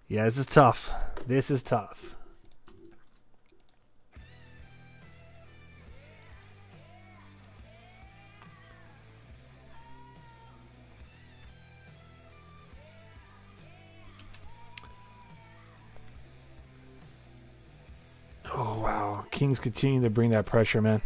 Speaker 1: Yeah, this is tough. This is tough. Oh, wow. Kings continue to bring that pressure, man.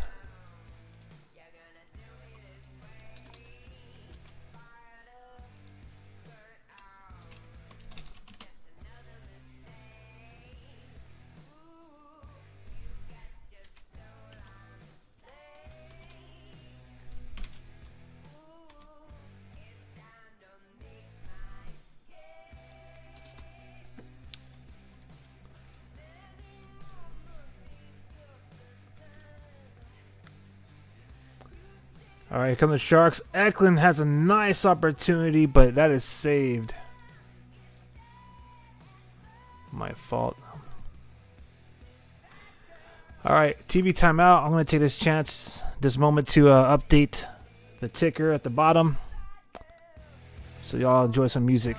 Speaker 1: All right, here come the Sharks. Eklund has a nice opportunity, but that is saved. My fault. All right, TV timeout. I'm going to take this moment to update the ticker at the bottom, so y'all enjoy some music.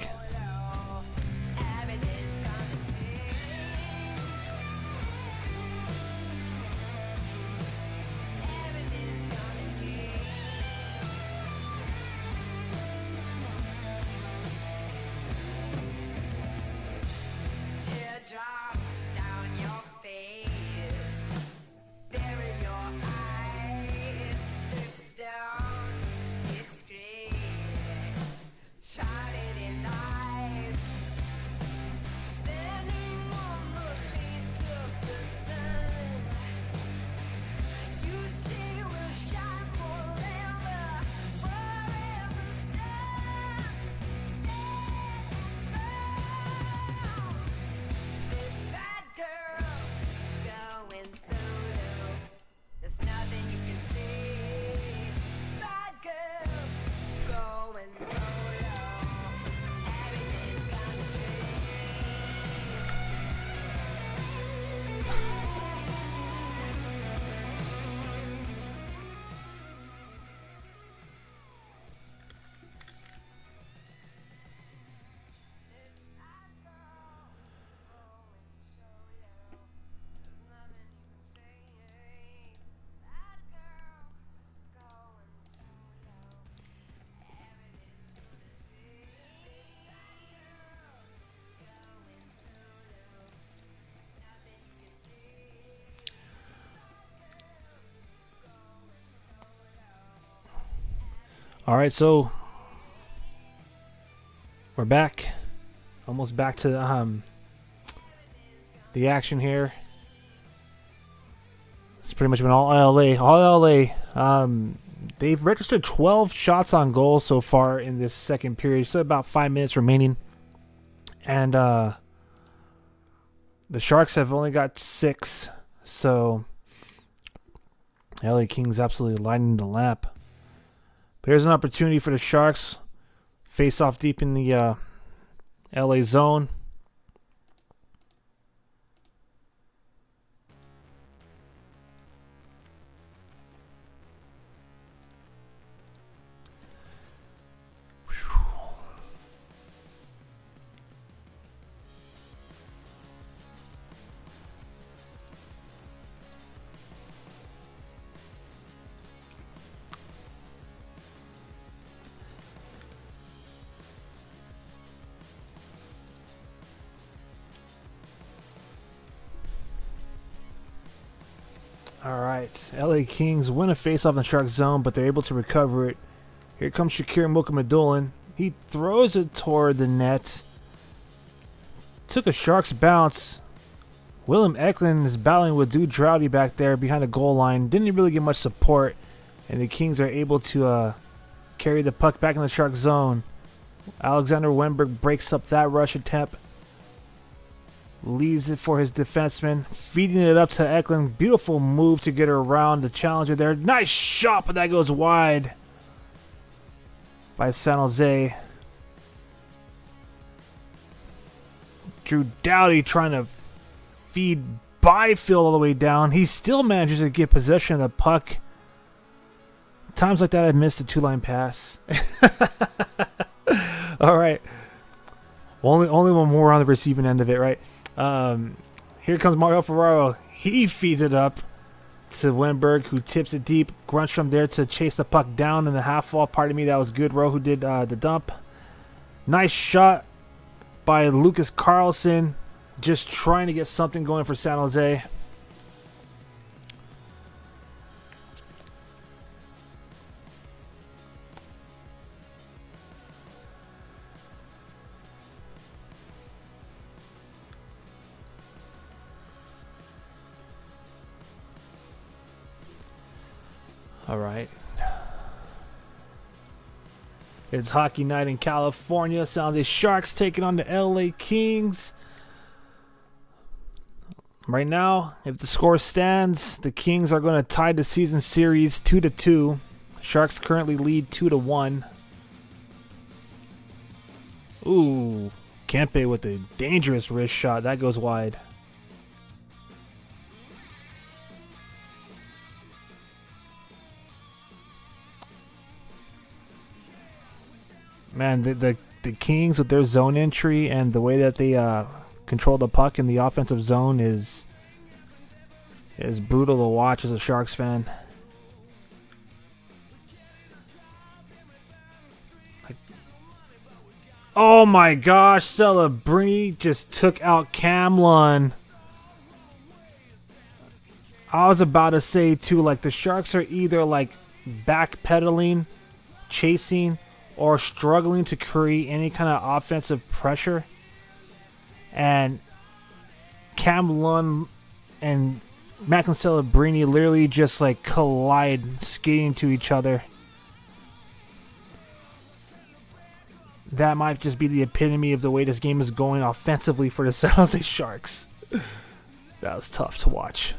Speaker 1: All right, so we're back, almost back to the action here. It's pretty much been all LA. All LA. They've registered 12 shots on goal so far in this second period. So about 5 minutes remaining, and the Sharks have only got 6. So LA Kings absolutely lighting the lap. But here's an opportunity for the Sharks. Face off deep in the LA zone. All right, LA Kings win a face-off in the Shark zone, but they're able to recover it. Here comes Shakir Mukhamadullin. He throws it toward the net. Took a Sharks bounce. Willem Eklund is battling with Dude Droughty back there behind the goal line. Didn't really get much support, and the Kings are able to carry the puck back in the Shark zone. Alexander Wenberg breaks up that rush attempt. Leaves it for his defenseman, feeding it up to Eklund. Beautiful move to get around the challenger there. Nice shot, but that goes wide by San Jose. Drew Doughty trying to feed Byfield all the way down. He still manages to get possession of the puck. Times like that, I missed the two-line pass. All right. Only one more on the receiving end of it, right? Here comes Mario Ferraro. He feeds it up to Wenberg, who tips it deep. Grunstrom there to chase the puck down in the half wall. Pardon me, that was Goodrow who did the dump. Nice shot by Lucas Carlson, just trying to get something going for San Jose. All right. It's hockey night in California. San Jose Sharks taking on the LA Kings. Right now, if the score stands, the Kings are going to tie the season series 2-2. Sharks currently lead 2-1. Ooh, Kempe with a dangerous wrist shot. That goes wide. Man, the Kings with their zone entry and the way that they control the puck in the offensive zone is brutal to watch as a Sharks fan. Oh my gosh, Celebrini just took out Camlon. I was about to say too, like the Sharks are either like backpedaling, chasing, or struggling to create any kind of offensive pressure. And Cam Lund and Macklin Celebrini literally just like collide, skating to each other. That might just be the epitome of the way this game is going offensively for the San Jose Sharks. That was tough to watch.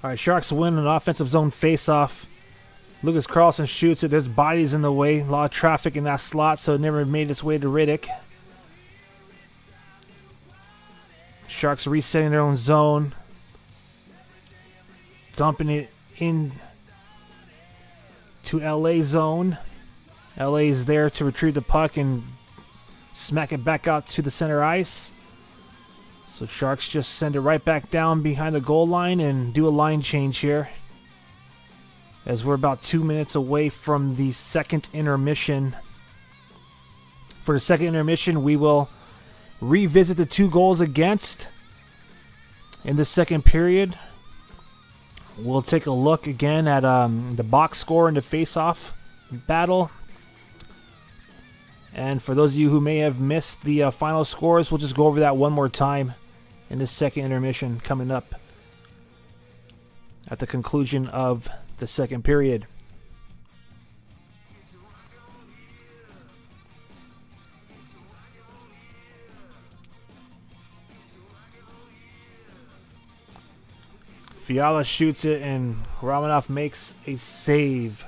Speaker 1: All right, Sharks win an offensive zone face-off. Lucas Carlson shoots it. There's bodies in the way. A lot of traffic in that slot, so it never made its way to Riddick. Sharks resetting their own zone. Dumping it in to LA zone. LA is there to retrieve the puck and smack it back out to the center ice. So Sharks just send it right back down behind the goal line and do a line change here. As we're about 2 minutes away from the second intermission. For the second intermission, we will revisit the 2 goals against in the second period. We'll take a look again at the box score and the face-off battle. And for those of you who may have missed the final scores, we'll just go over that one more time in this second intermission coming up at the conclusion of the second period. Fiala shoots it and Romanov makes a save.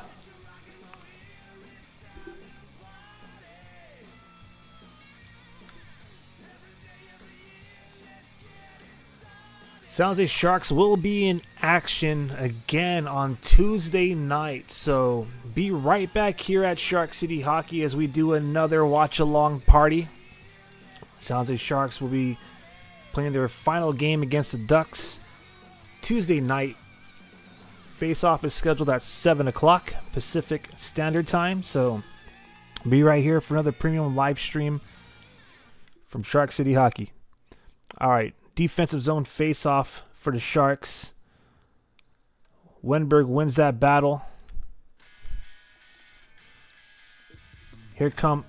Speaker 1: San Jose Sharks will be in action again on Tuesday night, so be right back here at Shark City Hockey as we do another watch-along party. San Jose Sharks will be playing their final game against the Ducks Tuesday night. Face-off is scheduled at 7 o'clock Pacific Standard Time, so be right here for another premium live stream from Shark City Hockey. All right, defensive zone face-off for the Sharks. Wenberg wins that battle. Here come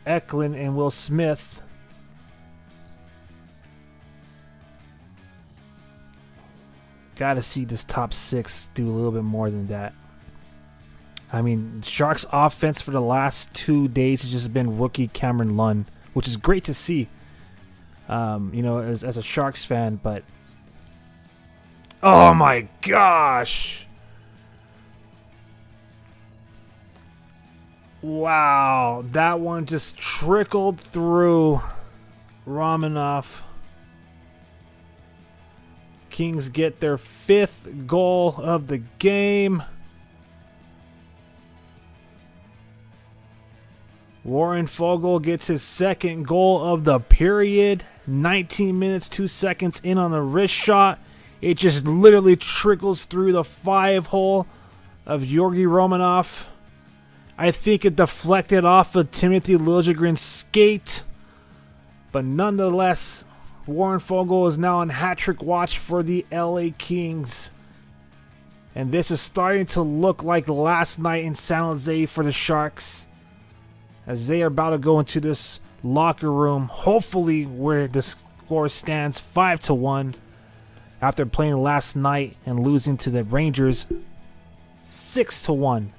Speaker 1: Eklund and Will Smith. Got to see this top six do a little bit more than that. I mean, Sharks offense for the last 2 days has just been rookie Cameron Lund, which is great to see, as a Sharks fan. But, oh my gosh. Wow, that one just trickled through Romanov. Kings get their 5th goal of the game. Warren Fogle gets his 2nd goal of the period. 19 minutes, 2 seconds in on the wrist shot. It just literally trickles through the 5-hole of Georgi Romanov. I think it deflected off of Timothy Liljegren's skate. But nonetheless, Warren Fogle is now on hat-trick watch for the LA Kings. And this is starting to look like last night in San Jose for the Sharks, as they are about to go into this locker room, hopefully where the score stands 5-1 after playing last night and losing to the Rangers 6-1.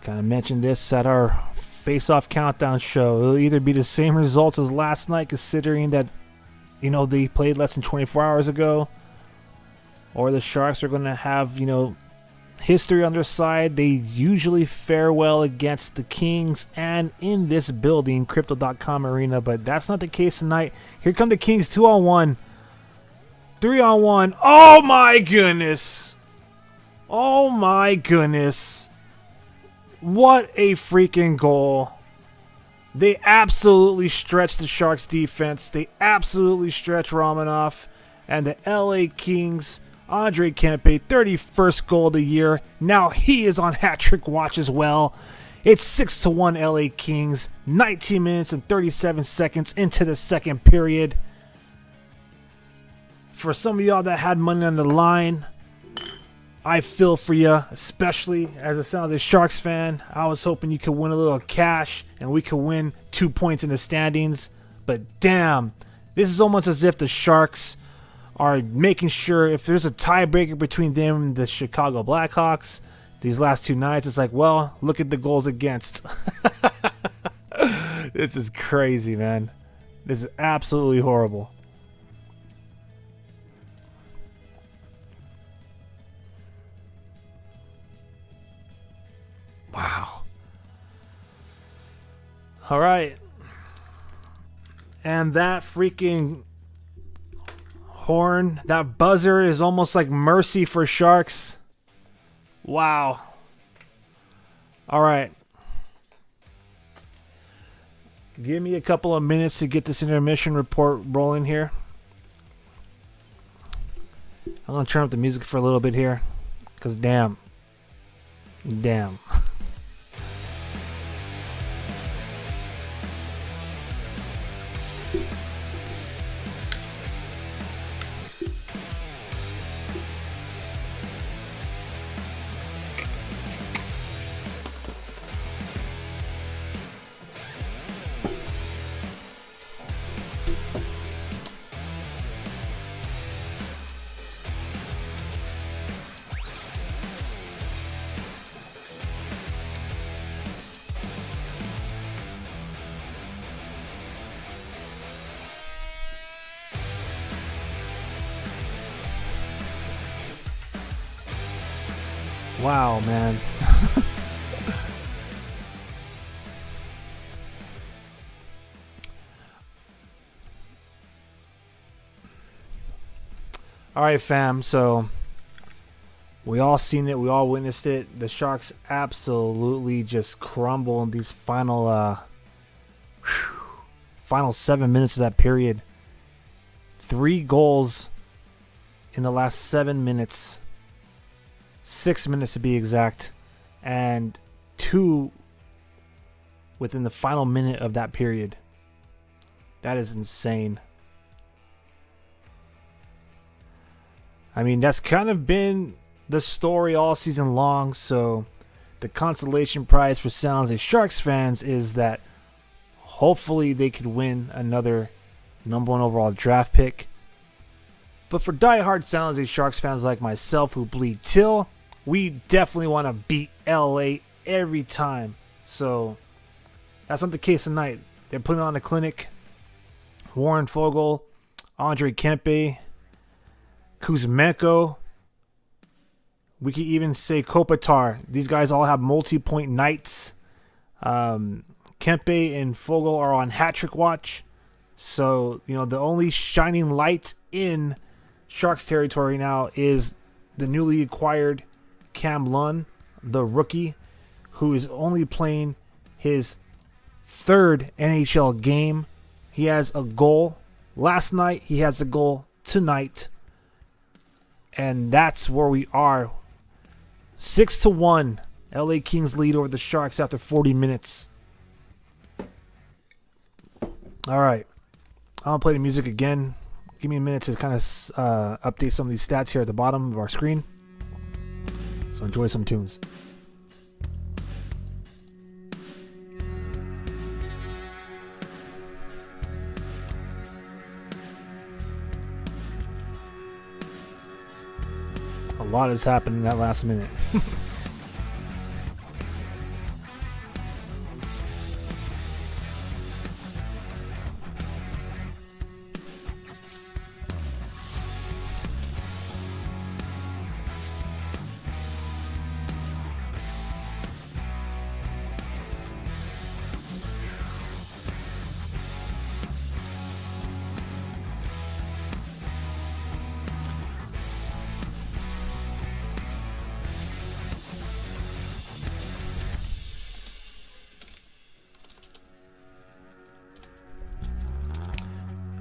Speaker 1: Kind of mentioned this at our face-off countdown show. It'll either be the same results as last night, considering that, they played less than 24 hours ago, or the Sharks are going to have, history on their side. They usually fare well against the Kings and in this building, Crypto.com Arena, but that's not the case tonight. Here come the Kings, 2-on-1, 3-on-1. Oh my goodness! Oh my goodness! What a freaking goal. They absolutely stretched the Sharks defense. They absolutely stretched Romanov. And the LA Kings, Andre Kempe, 31st goal of the year. Now he is on hat-trick watch as well. It's 6-1 LA Kings. 19 minutes and 37 seconds into the second period. For some of y'all that had money on the line, I feel for you, especially as a San Jose Sharks fan. I was hoping you could win a little cash and we could win 2 points in the standings. But damn, this is almost as if the Sharks are making sure if there's a tiebreaker between them and the Chicago Blackhawks these last 2 nights, it's like, well, look at the goals against. This is crazy, man. This is absolutely horrible. Wow. All right. And that freaking horn, that buzzer is almost like mercy for Sharks. Wow. All right. Give me a couple of minutes to get this intermission report rolling here. I'm going to turn up the music for a little bit here, because damn. Wow, man. All right, fam. So we all seen it. We all witnessed it. The Sharks absolutely just crumble in these final 7 minutes of that period. 3 goals in the last 7 minutes. 6 minutes to be exact. And 2 within the final minute of that period. That is insane. I mean, that's kind of been the story all season long. So the consolation prize for San Jose Sharks fans is that hopefully they could win another number 1 overall draft pick. But for diehard San Jose Sharks fans like myself who bleed Teal, we definitely want to beat LA every time. So that's not the case tonight. They're putting on a clinic. Warren Foegele, Andre Kempe, Kuzmenko. We could even say Kopitar. These guys all have multi-point nights. Kempe and Foegele are on hat-trick watch. So, the only shining light in Sharks territory now is the newly acquired Cam Lund, the rookie, who is only playing his 3rd NHL game. He has a goal last night. He has a goal tonight. And that's where we are. 6-1. LA Kings lead over the Sharks after 40 minutes. All right. I'm going to play the music again. Give me a minute to kind of update some of these stats here at the bottom of our screen. So enjoy some tunes. A lot has happened in that last minute.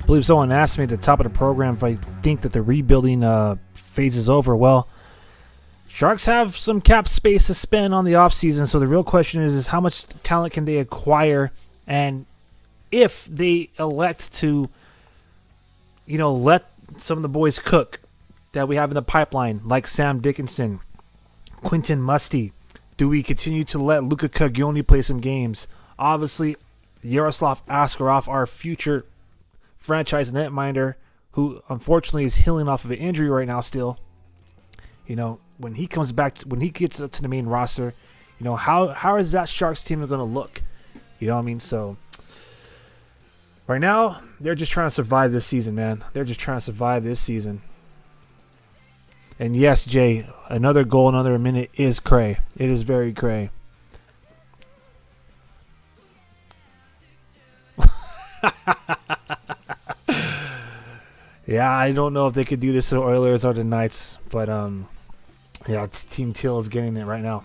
Speaker 1: I believe someone asked me at the top of the program if I think that the rebuilding phase is over. Well, Sharks have some cap space to spend on the offseason, so the real question is how much talent can they acquire, and if they elect to, let some of the boys cook that we have in the pipeline, like Sam Dickinson, Quinton Musty. Do we continue to let Luka Cagioni play some games? Obviously, Yaroslav Askarov, our future franchise netminder, who unfortunately is healing off of an injury right now still. When he comes back, when he gets up to the main roster, how is that Sharks team going to look? You know what I mean? So right now, they're just trying to survive this season, man. They're just trying to survive this season. And yes, Jay, another goal, another minute is cray. It is very cray. Yeah, I don't know if they could do this to the Oilers or the Knights, but Team Teal is getting it right now.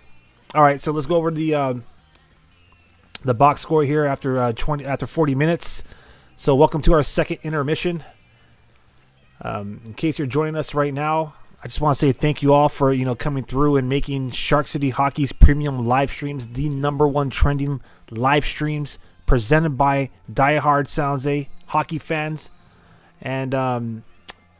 Speaker 1: All right, so let's go over the box score here after 40 minutes. So welcome to our second intermission. In case you're joining us right now, I just want to say thank you all for coming through and making Shark City Hockey's premium live streams the #1 trending live streams presented by diehard San Jose hockey fans. And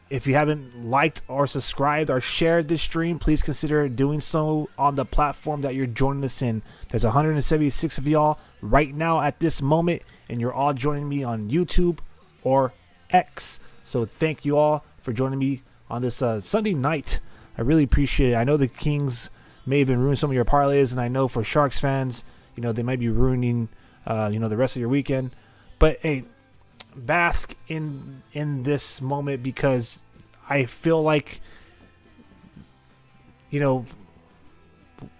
Speaker 1: if you haven't liked or subscribed or shared this stream, please consider doing so on the platform that you're joining us in. There's 176 of y'all right now at this moment, and you're all joining me on YouTube or X. So thank you all for joining me on this Sunday night. I really appreciate it. I know the Kings may have been ruining some of your parlays, and I know for Sharks fans, they might be ruining, the rest of your weekend. But hey, bask in this moment, because I feel like,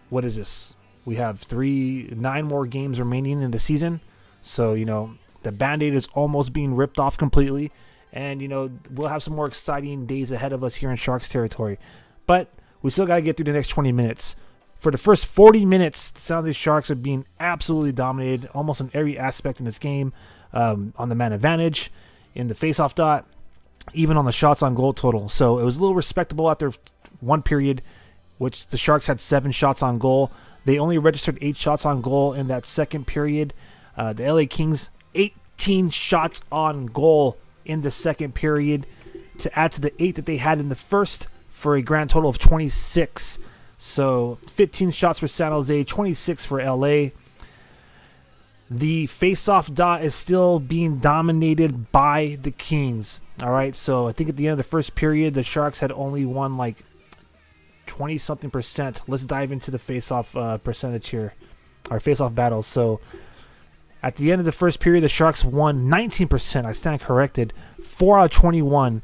Speaker 1: what is this? We have 9 more games remaining in the season. So, the Band-Aid is almost being ripped off completely. And, we'll have some more exciting days ahead of us here in Sharks territory. But we still got to get through the next 20 minutes. For the first 40 minutes, the San Jose Sharks are being absolutely dominated almost in every aspect in this game. On the man advantage, in the faceoff dot, even on the shots on goal total. So it was a little respectable after one period, which the Sharks had 7 shots on goal. They only registered 8 shots on goal in that second period. The LA Kings, 18 shots on goal in the second period to add to the 8 that they had in the first for a grand total of 26. So 15 shots for San Jose, 26 for LA. The face-off dot is still being dominated by the Kings. All right, so I think at the end of the first period, the Sharks had only won like 20-something percent. Let's dive into the face-off percentage here, our face-off battles. So at the end of the first period, the Sharks won 19%. I stand corrected. 4 out of 21.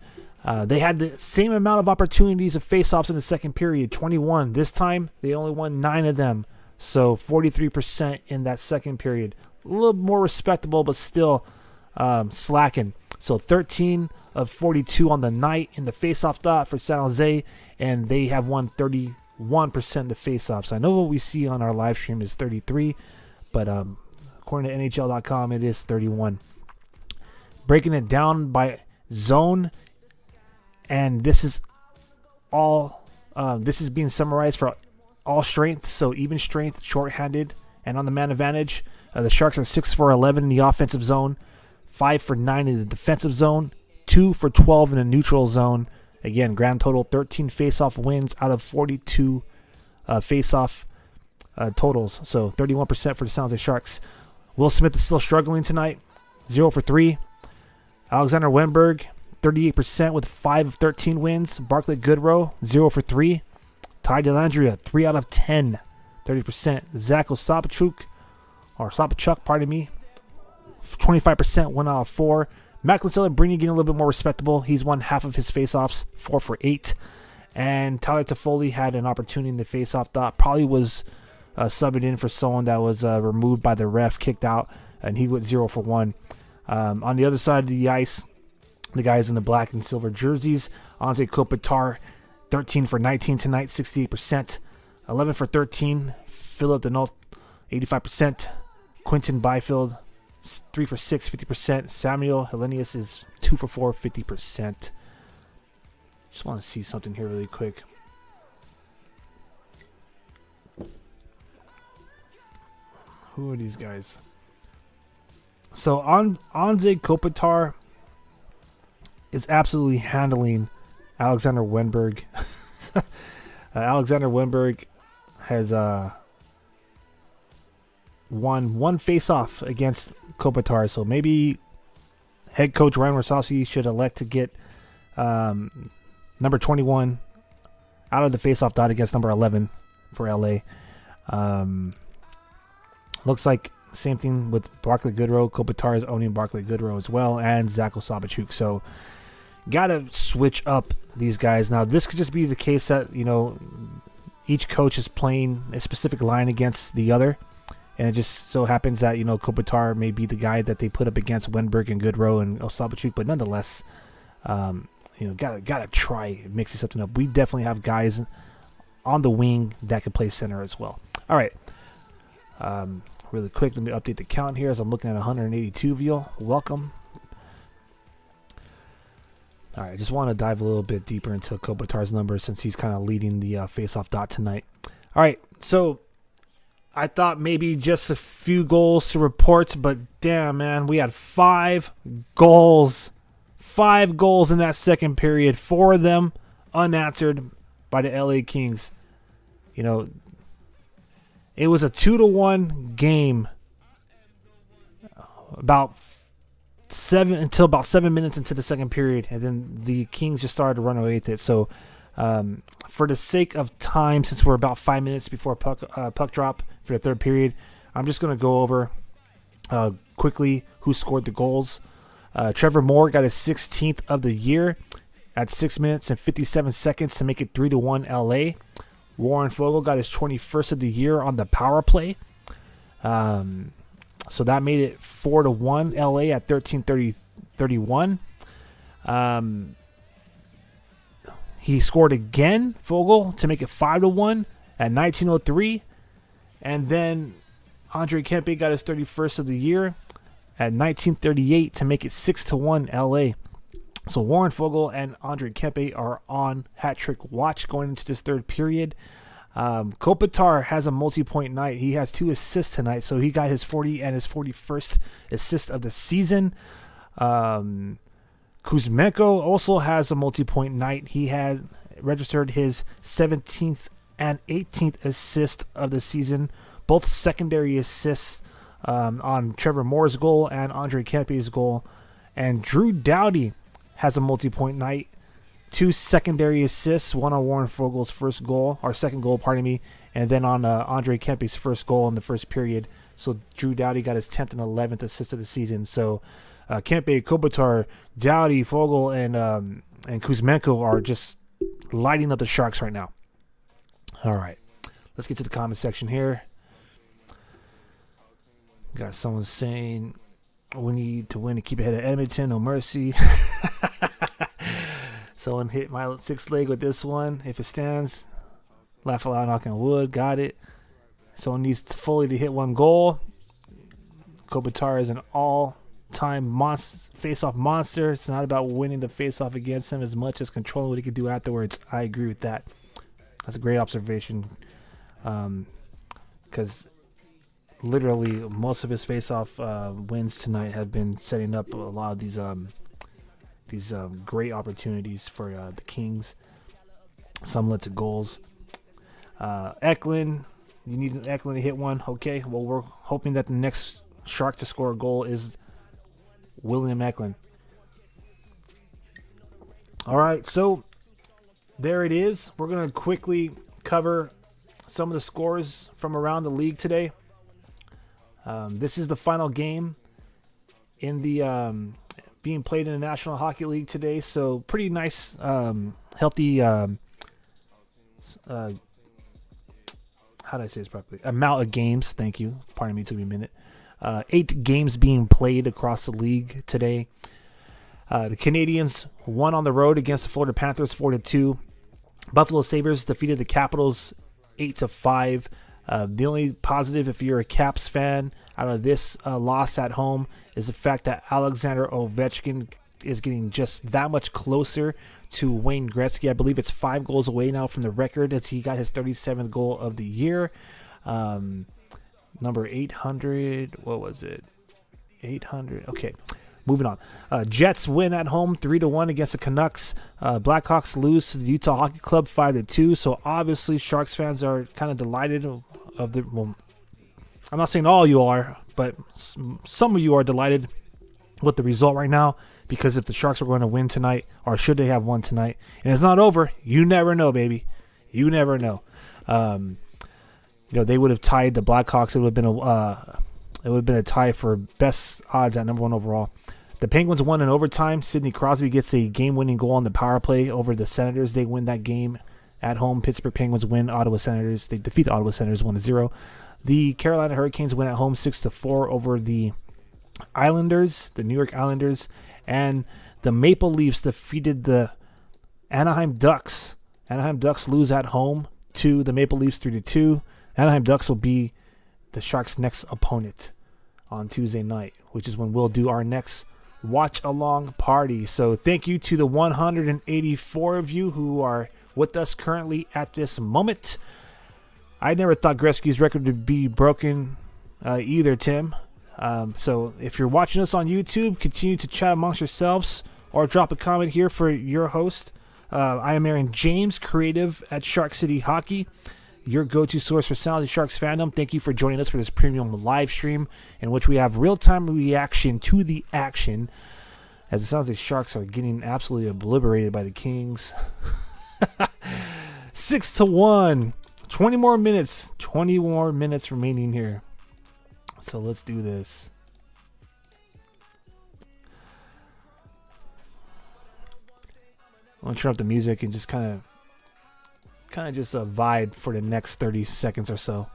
Speaker 1: They had the same amount of opportunities of face-offs in the second period, 21. This time, they only won 9 of them. So 43% in that second period. A little more respectable, but still slacking. So 13 of 42 on the night in the face-off dot for San Jose, and they have won 31% of the face-offs. I know what we see on our live stream is 33, but according to NHL.com, it is 31. Breaking it down by zone, and this is all. This is being summarized for all strength, so even strength, shorthanded, and on the man advantage. The Sharks are 6 for 11 in the offensive zone, 5 for 9 in the defensive zone, 2 for 12 in the neutral zone. Again, grand total 13 face-off wins out of 42 face-off totals. So 31% for the San Jose Sharks. Will Smith is still struggling tonight, 0 for 3. Alexander Wenberg, 38% with 5 of 13 wins. Barclay Goodrow, 0 for 3. Ty Dellandrea, 3 out of 10, 30%. Zach Sopachuk, pardon me, 25%, 1 out of 4. Matt Celebrini getting a little bit more respectable. He's won half of his faceoffs, 4 for 8. And Tyler Toffoli had an opportunity in the faceoff dot. Probably was subbed in for someone that was removed by the ref, kicked out, and he went 0 for 1. On the other side of the ice, the guys in the black and silver jerseys, Anze Kopitar, 13 for 19 tonight, 68%. 11 for 13, Philip Denault, 85%. Quentin Byfield, 3 for 6, 50%. Samuel Hellenius is 2 for 4, 50%. Just want to see something here really quick. Who are these guys? So Anze Kopitar is absolutely handling Alexander Wenberg. Alexander Wenberg has won one face-off against Kopitar, so maybe head coach Ryan Rosowski should elect to get number 21 out of the face-off dot against number 11 for LA. Looks like same thing with Barclay Goodrow. Kopitar is owning Barclay Goodrow as well, and Zach Sopachuk. So gotta switch up these guys. Now this could just be the case that each coach is playing a specific line against the other, and it just so happens that Kopitar may be the guy that they put up against Wenberg and Goodrow and Sopachuk, but nonetheless, gotta try mixing something up. We definitely have guys on the wing that can play center as well. All right. Really quick, let me update the count here as I'm looking at 182 of you. Welcome. All right, I just want to dive a little bit deeper into Kopitar's numbers since he's kind of leading the face-off dot tonight. All right, so I thought maybe just a few goals to report, but damn, man, we had 5 goals. 5 goals in that second period. 4 of them unanswered by the LA Kings. It was a 2-1 game until about 7 minutes into the second period, and then the Kings just started to run away with it. So for the sake of time, since we're about 5 minutes before puck drop for the third period, I'm just going to go over quickly who scored the goals. Trevor Moore got his 16th of the year at 6 minutes and 57 seconds to make it 3-1 LA. Warren Fogle got his 21st of the year on the power play. So that made it 4-1 LA at 13:31. He scored again, Vogel, to make it 5-1 at 19:03. And then Andre Kempe got his 31st of the year at 19:38 to make it 6-1 LA. So Warren Foegele and Andre Kempe are on hat trick watch going into this third period. Kopitar has a multi-point night. He has 2 assists tonight, so he got his 40 and his 41st assist of the season. Kuzmenko also has a multi-point night. He had registered his 17th and 18th assist of the season, both secondary assists on Trevor Moore's goal and Andre Kempe's goal. And Drew Doughty has a multi-point night, 2 secondary assists, one on Warren Foegele's first goal, or second goal, pardon me, and then on Andre Kempe's first goal in the first period. So Drew Doughty got his 10th and 11th assist of the season. So Kempe, Kopitar, Doughty, Foegele, and Kuzmenko are just lighting up the Sharks right now. All right, let's get to the comment section here. Got someone saying we need to win to keep ahead of Edmonton. No mercy. Someone hit my 6th leg with this one. If it stands, laugh aloud, knock on wood. Got it. Someone needs Foley to hit 1 goal. Kopitar is an all-time face-off monster. It's not about winning the face-off against him as much as controlling what he can do afterwards. I agree with that. That's a great observation. Because literally most of his face-off wins tonight have been setting up a lot of these great opportunities for the Kings. Some led to goals. Eklund, you need Eklund to hit 1. Okay, well, we're hoping that the next Shark to score a goal is William Eklund. All right, so there it is. We're going to quickly cover some of the scores from around the league today. This is the final game in the being played in the National Hockey League today. So pretty nice, healthy, how do I say this properly? Amount of games. Thank you. Pardon me, it took me a minute. 8 games being played across the league today. The Canadians won on the road against the Florida Panthers 4-2. Buffalo Sabres defeated the Capitals 8-5. The only positive, if you're a Caps fan, out of this loss at home is the fact that Alexander Ovechkin is getting just that much closer to Wayne Gretzky. I believe it's 5 goals away now from the record as he got his 37th goal of the year. Number 800, what was it? 800, okay. Moving on. Jets win at home 3-1 against the Canucks. Blackhawks lose to the Utah Hockey Club 5-2. So obviously Sharks fans are kind of delighted of the. Well, I'm not saying all you are, but some of you are delighted with the result right now, because if the Sharks are going to win tonight, or should they have won tonight, and it's not over, you never know, baby. You never know. They would have tied the Blackhawks. It would have been a tie for best odds at number 1 overall. The Penguins won in overtime. Sidney Crosby gets a game-winning goal on the power play over the Senators. They win that game at home. Pittsburgh Penguins win. They defeat the Ottawa Senators 1-0. The Carolina Hurricanes win at home 6-4 over the Islanders, the New York Islanders. And the Maple Leafs defeated the Anaheim Ducks. Anaheim Ducks lose at home to the Maple Leafs 3-2. Anaheim Ducks will be the Sharks' next opponent on Tuesday night, which is when we'll do our next watch-along party. So thank you to the 184 of you who are with us currently at this moment. I never thought Gretzky's record would be broken either, Tim. So if you're watching us on YouTube, continue to chat amongst yourselves or drop a comment here for your host. I am Aaron James, creative at Shark City Hockey, your go-to source for San Jose Sharks fandom. Thank you for joining us for this premium live stream in which we have real-time reaction to the action, as it sounds like Sharks are getting absolutely obliterated by the Kings. 6-1. 20 more minutes remaining here. So let's do this. I'm going to turn up the music and just kind of just vibe for the next 30 seconds or so.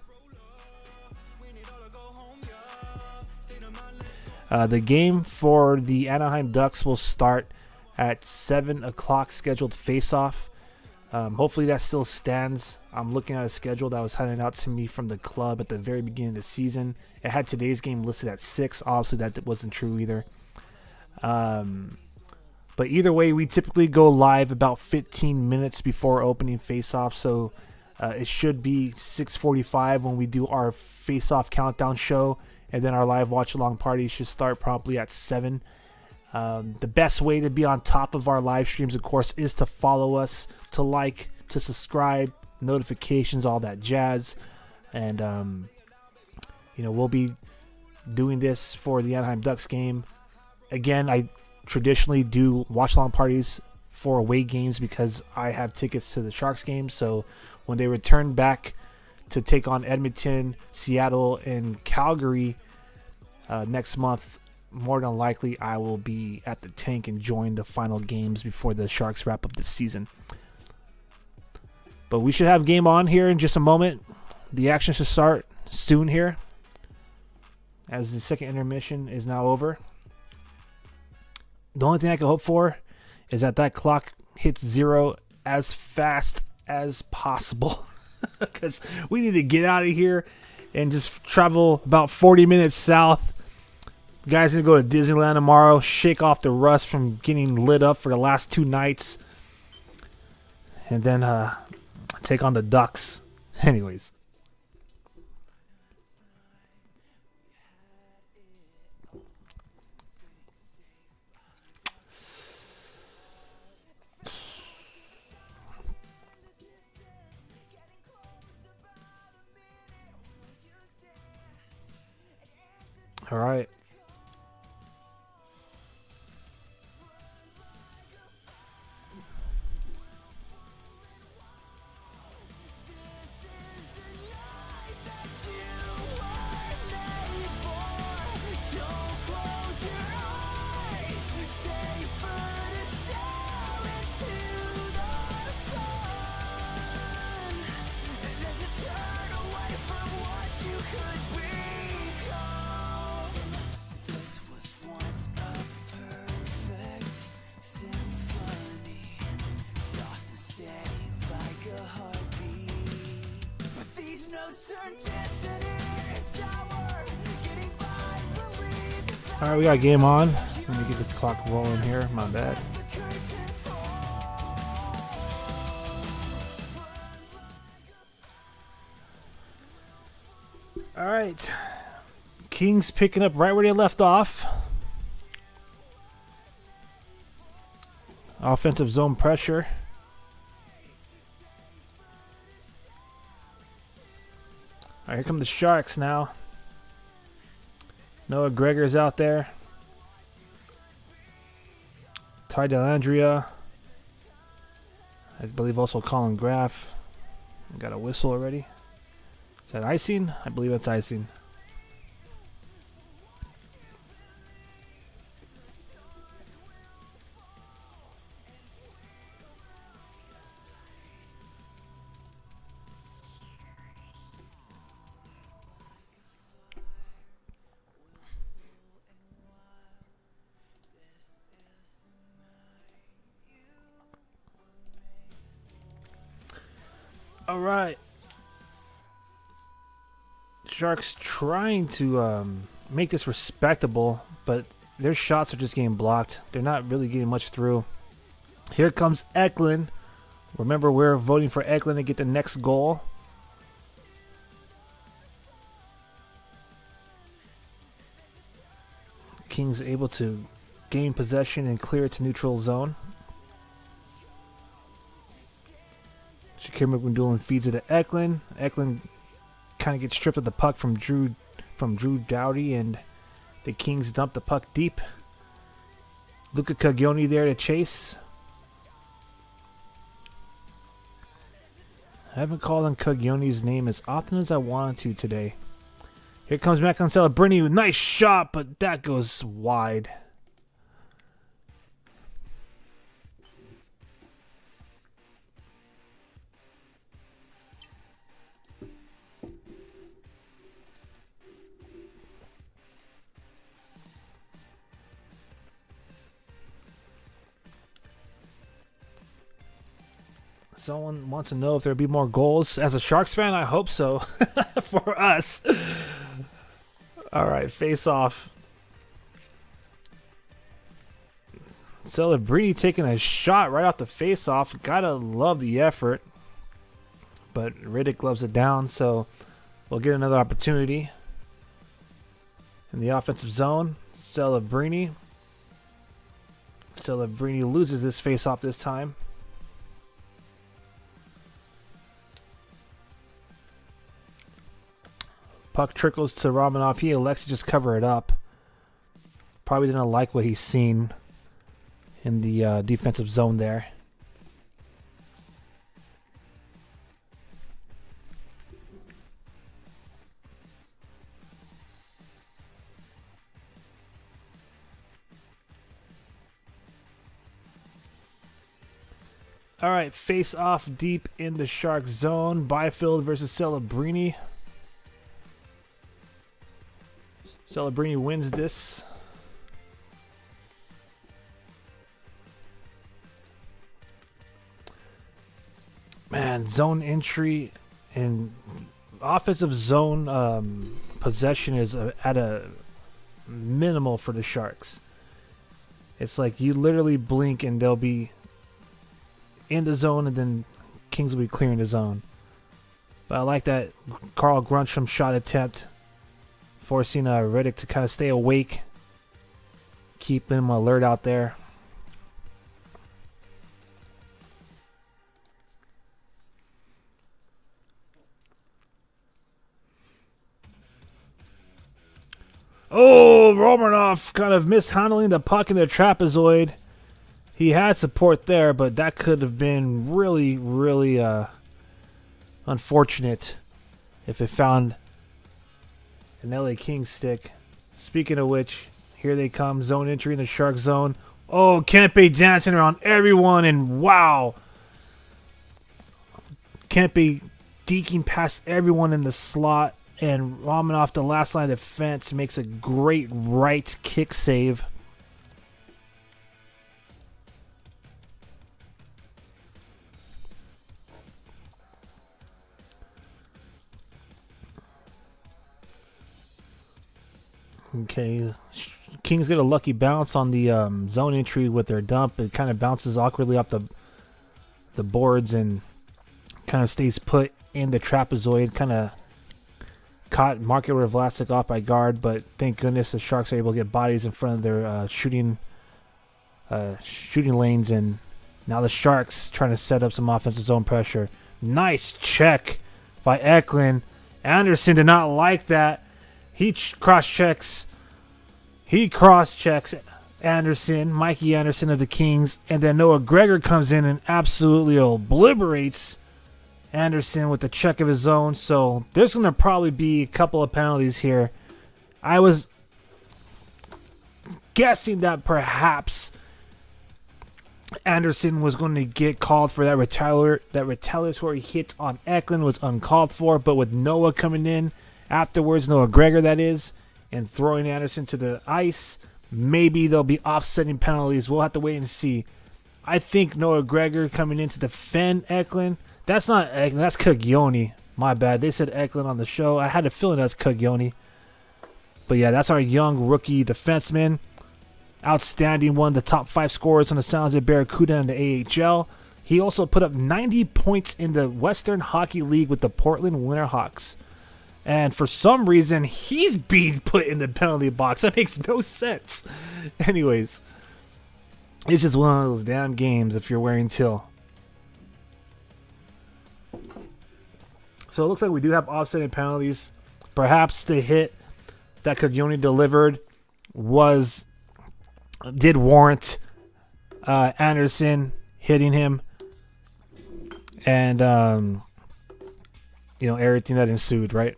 Speaker 1: The game for the Anaheim Ducks will start at 7 o'clock scheduled face-off. Hopefully that still stands. I'm looking at a schedule that was handed out to me from the club at the very beginning of the season. It had today's game listed at 6. Obviously that wasn't true either. But either way, we typically go live about 15 minutes before opening face-off. So it should be 6:45 when we do our face-off countdown show. And then our live watch-along party should start promptly at 7. The best way to be on top of our live streams, of course, is to follow us, to like, to subscribe, notifications, all that jazz. And, we'll be doing this for the Anaheim Ducks game. Again, I traditionally do watch-along parties for away games because I have tickets to the Sharks games. So when they return back to take on Edmonton, Seattle, and Calgary next month, more than likely I will be at the tank and join the final games before the Sharks wrap up this season. But we should have game on here in just a moment. The action should start soon here, as the second intermission is now over. The only thing I can hope for is that clock hits 0 as fast as possible. Because we need to get out of here and just travel about 40 minutes south. Guys going to go to Disneyland tomorrow, shake off the rust from getting lit up for the last 2 nights, and then take on the Ducks. Anyways. All right. All right, we got a game on. Let me get this clock rolling here. My bad. All right. Kings picking up right where they left off. Offensive zone pressure. All right, here come the Sharks now. Noah Gregor's out there. Ty Dellandrea. I believe also Colin Graff. Got a whistle already. Is that icing? I believe that's icing. All right. Sharks trying to make this respectable, but their shots are just getting blocked. They're not really getting much through. Here comes Eklund. Remember, we're voting for Eklund to get the next goal. Kings able to gain possession and clear it to neutral zone. Shakir McGuindulin feeds it to Eklund. Eklund kind of gets stripped of the puck from Drew Doughty, and the Kings dump the puck deep. Luca Caglioni there to chase. I haven't called on Caglioni's name as often as I wanted to today. Here comes Macklin Celebrini with a nice shot, but that goes wide. Someone wants to know if there'll be more goals. As a Sharks fan, I hope so for us. All right, face off. Celebrini taking a shot right off the face off. Gotta love the effort. But Riddick gloves it down, so we'll get another opportunity. In the offensive zone, Celebrini. Celebrini loses this face off this time. Puck trickles to Romanov. He elects to just cover it up. Probably didn't like what he's seen in the defensive zone there. All right, face off deep in the Shark zone. Byfield versus Celebrini. Celebrini wins this. Man, zone entry and offensive zone possession is at a minimal for the Sharks. It's like you literally blink and they'll be in the zone, and then Kings will be clearing the zone. But I like that Carl Grunstrom shot attempt, forcing Riddick to kind of stay awake, keep him alert out there. Oh, Romanov kind of mishandling the puck in the trapezoid. He had support there, but that could have been really, really unfortunate if it found an LA Kings stick. Speaking of which, here they come. Zone entry in the Shark zone. Oh, Kempe dancing around everyone, and wow. Kempe deking past everyone in the slot, and Romanov, the last line of defense, makes a great right kick save. Okay, Kings get a lucky bounce on the zone entry with their dump. It kind of bounces awkwardly off the boards and kind of stays put in the trapezoid. Kind of caught Market Vlasic off by guard, but thank goodness the Sharks are able to get bodies in front of their shooting lanes, and now the Sharks trying to set up some offensive zone pressure. Nice check by Eklund. Anderson did not like that. He cross-checks Anderson, Mikey Anderson of the Kings, and then Noah Gregor comes in and absolutely obliterates Anderson with the check of his own. So there's going to probably be a couple of penalties here. I was guessing that perhaps Anderson was going to get called for that retaliatory hit on Eklund was uncalled for, but with Noah coming in afterwards, Noah Gregor that is, and throwing Anderson to the ice, maybe there'll be offsetting penalties. We'll have to wait and see. I think Noah Gregor coming in to defend Eklund. That's not Eklund, that's Caglione. My bad. They said Eklund on the show. I had a feeling that's Caglione. But yeah, that's our young rookie defenseman. Outstanding, one of the top 5 scorers on the San Jose Barracuda in the AHL. He also put up 90 points in the Western Hockey League with the Portland Winterhawks. And for some reason, he's being put in the penalty box. That makes no sense. Anyways, it's just one of those damn games if you're wearing teal. So it looks like we do have offsetting penalties. Perhaps the hit that Caglione delivered did warrant Anderson hitting him, and everything that ensued, right?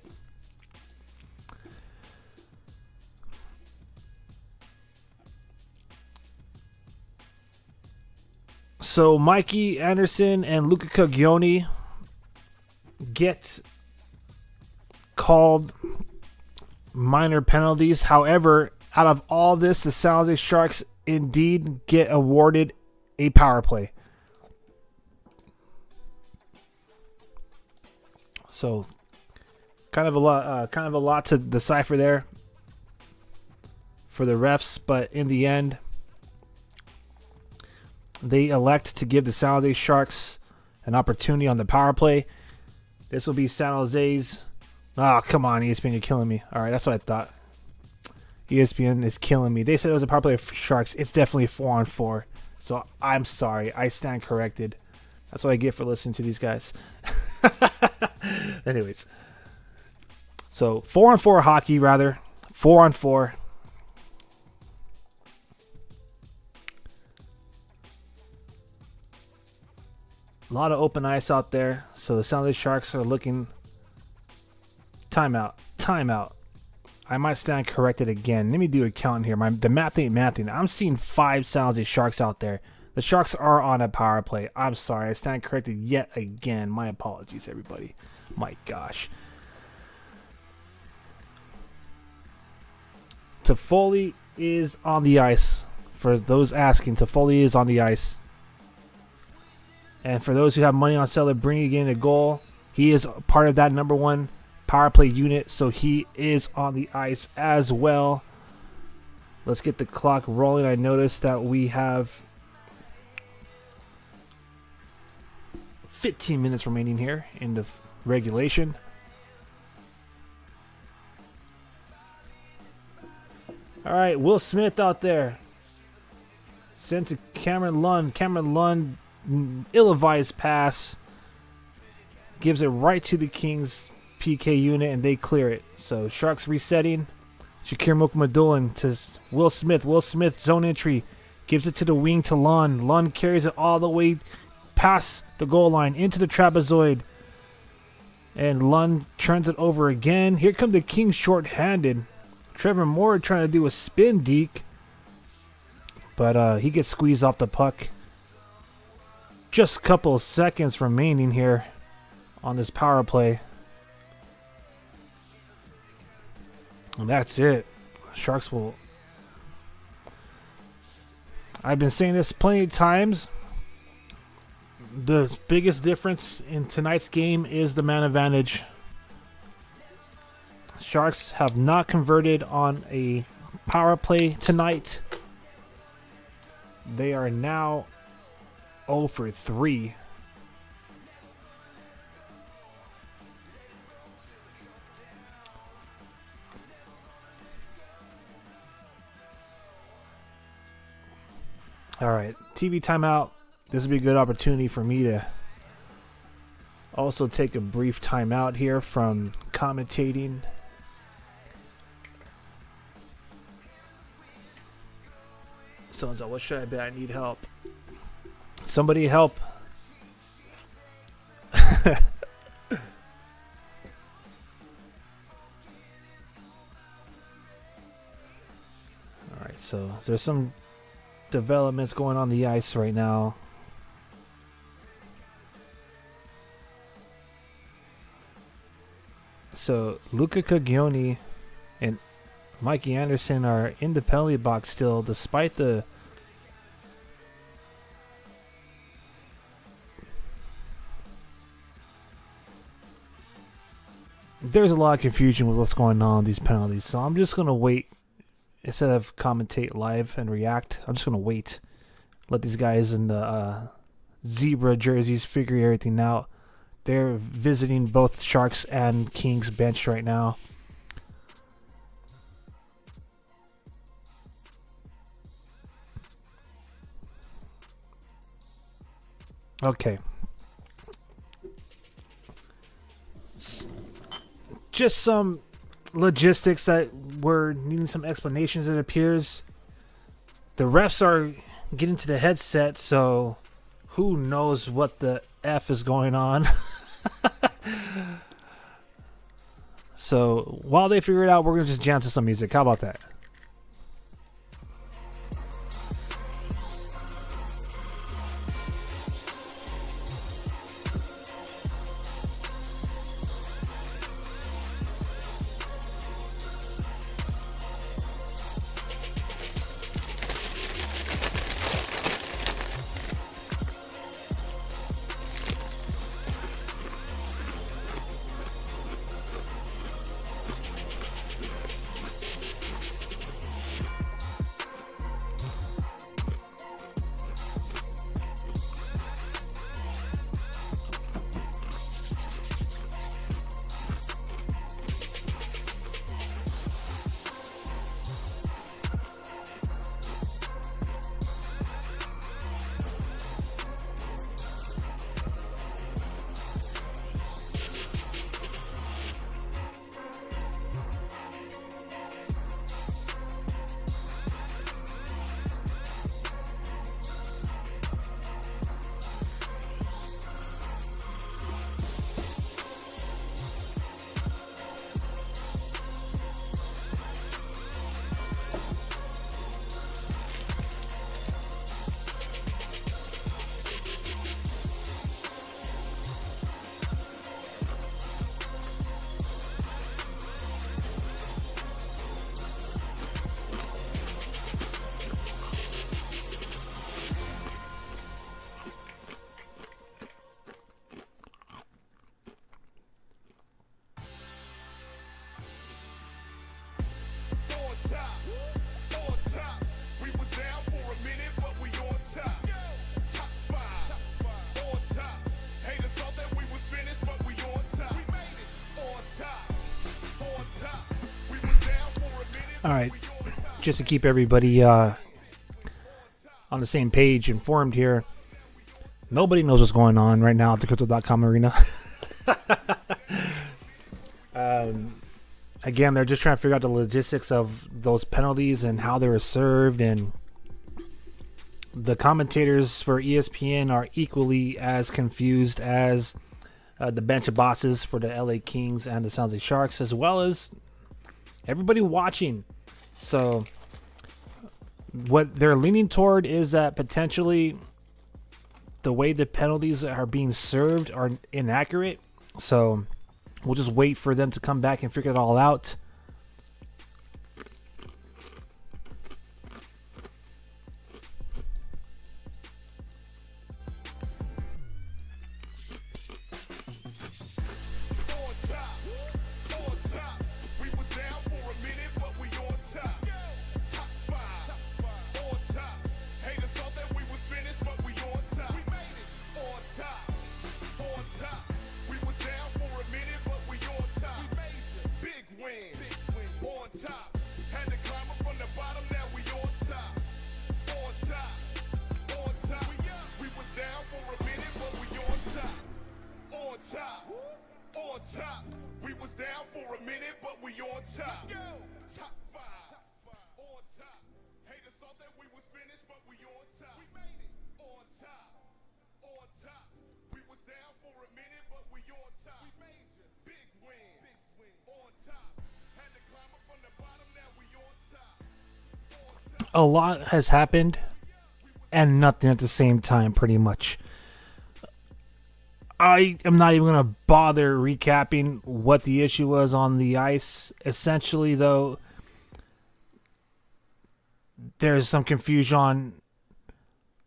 Speaker 1: So Mikey Anderson and Luca Caglione get called minor penalties. However, out of all this, the San Jose Sharks indeed get awarded a power play. So kind of a lot to decipher there for the refs, but in the end, they elect to give the San Jose Sharks an opportunity on the power play. This will be San Jose's. Oh, come on, ESPN, you're killing me. All right, that's what I thought. ESPN is killing me. They said it was a power play for Sharks. It's definitely 4-on-4. So I'm sorry. I stand corrected. That's what I get for listening to these guys. Anyways. So 4-on-4 hockey, rather. 4-on-4. A lot of open ice out there. So the San Jose Sharks are looking. Timeout. I might stand corrected again. Let me do a count here. The math ain't mathing. I'm seeing 5 San Jose Sharks out there. The Sharks are on a power play. I'm sorry. I stand corrected yet again. My apologies, everybody. My gosh. Toffoli is on the ice. For those asking, Toffoli is on the ice. And for those who have money on Celebrini getting a goal, he is part of that number 1 power play unit, so he is on the ice as well. Let's get the clock rolling. I noticed that we have 15 minutes remaining here in the regulation. All right, Will Smith out there. Sent to Cameron Lund. Cameron Lund, ill-advised pass. Gives it right to the Kings PK unit, and they clear it. So Sharks resetting. Shakir Mukhamadullin to Will Smith. Will Smith zone entry. Gives it to the wing to Lund. Lund carries it all the way past the goal line into the trapezoid. And Lund turns it over again. Here come the Kings short-handed. Trevor Moore trying to do a spin deke. But he gets squeezed off the puck. Just a couple of seconds remaining here on this power play. And that's it. Sharks will... I've been saying this plenty of times. The biggest difference in tonight's game is the man advantage. Sharks have not converted on a power play tonight. They are now 0 for 3. All right, TV timeout. This would be a good opportunity for me to also take a brief timeout here from commentating. Someone's like, what should I bet? I need help. Somebody help. All right, so there's some developments going on the ice right now. So Luca Cagioni and Mikey Anderson are in the penalty box still, despite the there's a lot of confusion with what's going on with these penalties. So I'm just gonna wait. Instead of commentate live and react, I'm just going to wait. Let these guys in the zebra jerseys figure everything out. They're visiting both Sharks and Kings bench right now. Okay. Just some logistics that we're needing some explanations, it appears. The refs are getting to the headset, so who knows what the F is going on. So while they figure it out, we're going to just jam to some music. How about that? All right, just to keep everybody on the same page, informed here. Nobody knows what's going on right now at the Crypto.com arena. Again, they're just trying to figure out the logistics of those penalties and how they were served, and the commentators for ESPN are equally as confused as the bench bosses for the LA Kings and the San Jose Sharks, as well as everybody watching. So what they're leaning toward is that potentially the way the penalties are being served are inaccurate. So we'll just wait for them to come back and figure it all out.
Speaker 3: Top. We was down for a minute, but we on top. Let's go. Top five. On top. Haters thought that we was finished, but we on top. We made it. On top. On top. We was down for a minute, but we on top. We major. Big win. On top. Had to climb up from the bottom, now we on top.
Speaker 1: A lot has happened and nothing at the same time, pretty much. I am not even going to bother recapping what the issue was on the ice. Essentially, though, there's some confusion on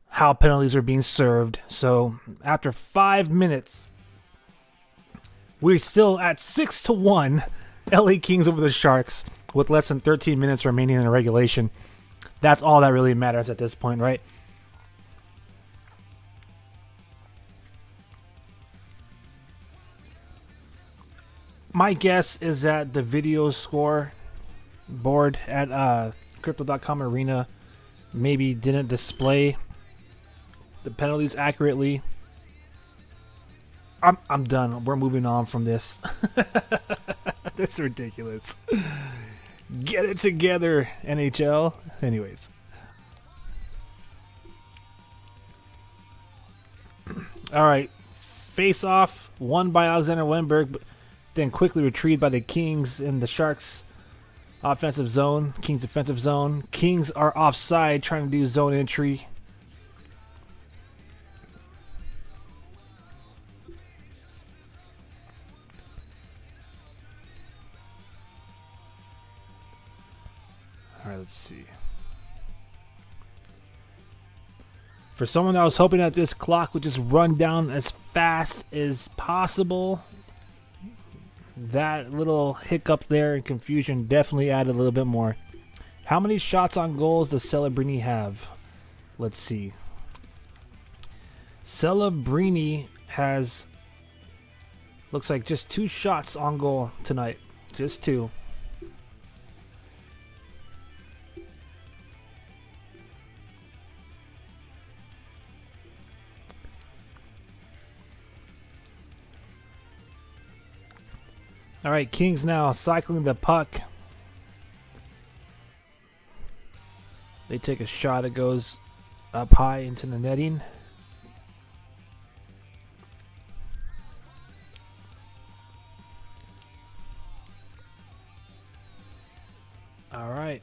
Speaker 1: how penalties are being served. So, after 5 minutes, we're still at 6-1 LA Kings over the Sharks with less than 13 minutes remaining in the regulation. That's all that really matters at this point, right? My guess is that the video score board at Crypto.com Arena maybe didn't display the penalties accurately. I'm done. We're moving on from this. That's ridiculous. Get it together, NHL. Anyways. All right. Face off won by Alexander Wenberg, but then quickly retrieved by the Kings in the Sharks' offensive zone. Kings' defensive zone. Kings are offside trying to do zone entry. All right, let's see. For someone that was hoping that this clock would just run down as fast as possible, that little hiccup there and confusion definitely added a little bit more. How many shots on goals does Celebrini have? Let's see. Celebrini has, looks like just 2 shots on goal tonight. Just 2. All right, Kings now cycling the puck. They take a shot. It goes up high into the netting. All right.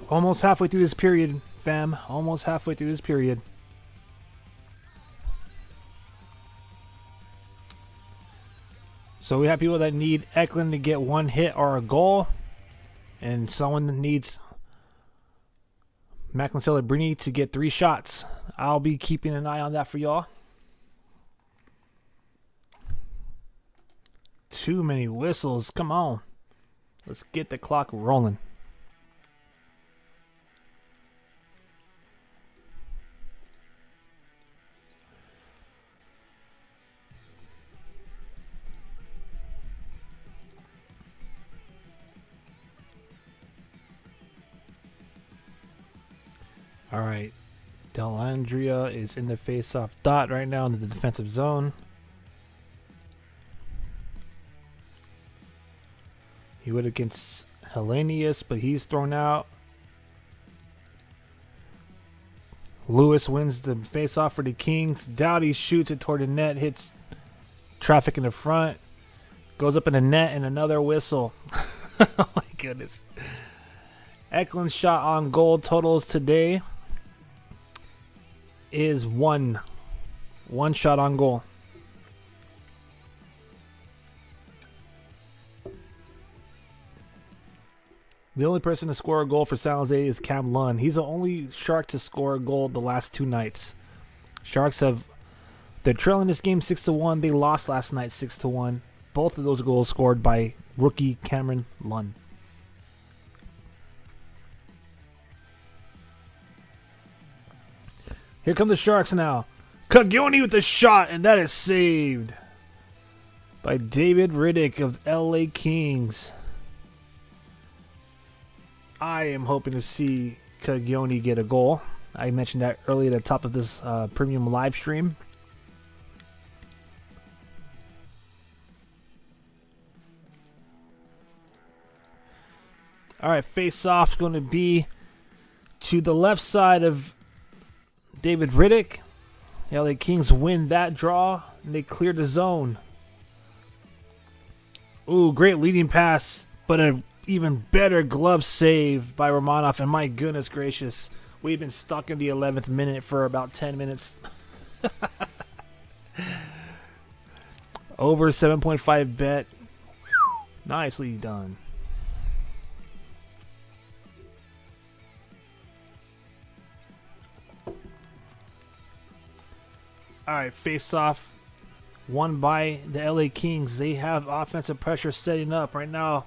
Speaker 1: Almost halfway through this period, fam. Almost halfway through this period. So we have people that need Eklund to get 1 hit or a goal, and someone that needs Macklin Celebrini to get 3 shots. I'll be keeping an eye on that for y'all. Too many whistles. Come on. Let's get the clock rolling. All right. Delandria is in the face-off dot right now in the defensive zone. He would against Hellenius, but he's thrown out. Lewis wins the face-off for the Kings. Doughty shoots it toward the net, hits traffic in the front, goes up in the net, and another whistle. Oh my goodness. Eklund's shot on goal totals today is one shot on goal. The only person to score a goal for San Jose is Cam Lund. He's the only Shark to score a goal the last 2 nights. They're trailing this game 6-1. They lost last night 6-1. Both of those goals scored by rookie Cameron Lund. Here come the Sharks now. Caglioni with the shot, and that is saved by David Riddick of LA Kings. I am hoping to see Caglioni get a goal. I mentioned that earlier at the top of this premium live stream. All right, face-off going to be to the left side of David Riddick. The LA Kings win that draw, and they clear the zone. Ooh, great leading pass, but an even better glove save by Romanov. And my goodness gracious, we've been stuck in the 11th minute for about 10 minutes. Over 7.5 bet. Whew, nicely done. All right, face-off won by the LA Kings. They have offensive pressure setting up right now.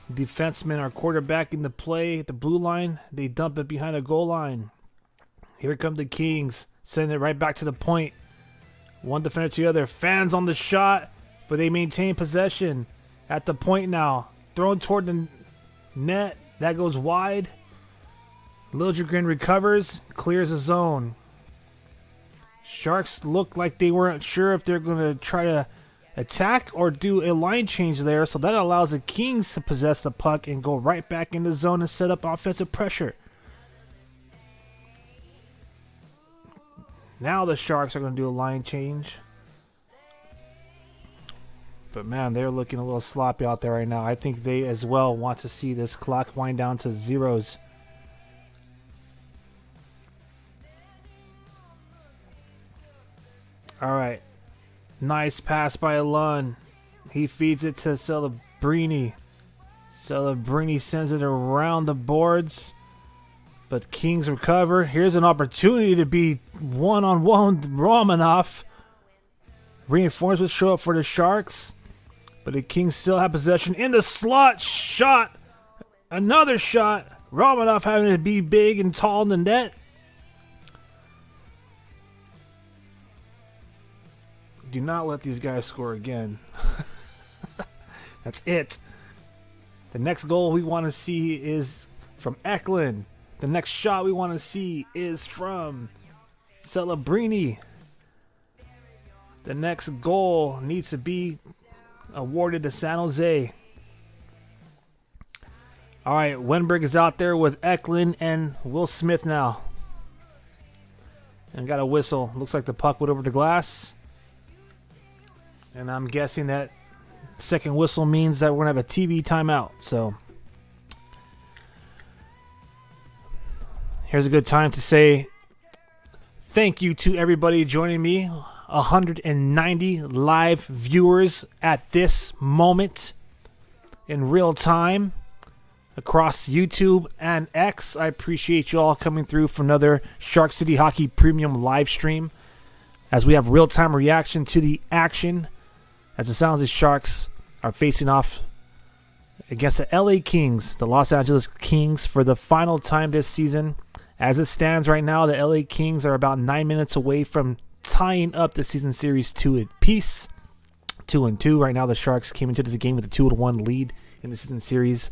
Speaker 1: Defensemen are quarterbacking the play at the blue line. They dump it behind the goal line. Here come the Kings. Send it right back to the point. One defender to the other. Fans on the shot, but they maintain possession at the point now. Thrown toward the net. That goes wide. Liljegren recovers. Clears the zone. Sharks look like they weren't sure if they're going to try to attack or do a line change there, so that allows the Kings to possess the puck and go right back in the zone and set up offensive pressure. Now the Sharks are going to do a line change. But man, they're looking a little sloppy out there right now. I think they as well want to see this clock wind down to zeros. All right. Nice pass by Lund. He feeds it to Celebrini. Celebrini sends it around the boards. But Kings recover. Here's an opportunity to be one-on-one with Romanov. Reinforcements show up for the Sharks. But the Kings still have possession. In the slot. Shot. Another shot. Romanov having to be big and tall in the net. Do not let these guys score again. That's it. The next goal we want to see is from Eklund. The next shot we want to see is from Celebrini. The next goal needs to be awarded to San Jose. All right, Wenberg is out there with Eklund and Will Smith now. And got a whistle. Looks like the puck went over the glass. And I'm guessing that second whistle means that we're going to have a TV timeout. So here's a good time to say thank you to everybody joining me. 190 live viewers at this moment in real time across YouTube and X. I appreciate you all coming through for another Shark City Hockey Premium live stream as we have real-time reaction to the action as the San Jose Sharks are facing off against the LA Kings, the Los Angeles Kings, for the final time this season. As it stands right now, the LA Kings are about 9 minutes away from tying up the season series 2-apiece. 2-2. Right now, the Sharks came into this game with a 2-1 lead in the season series.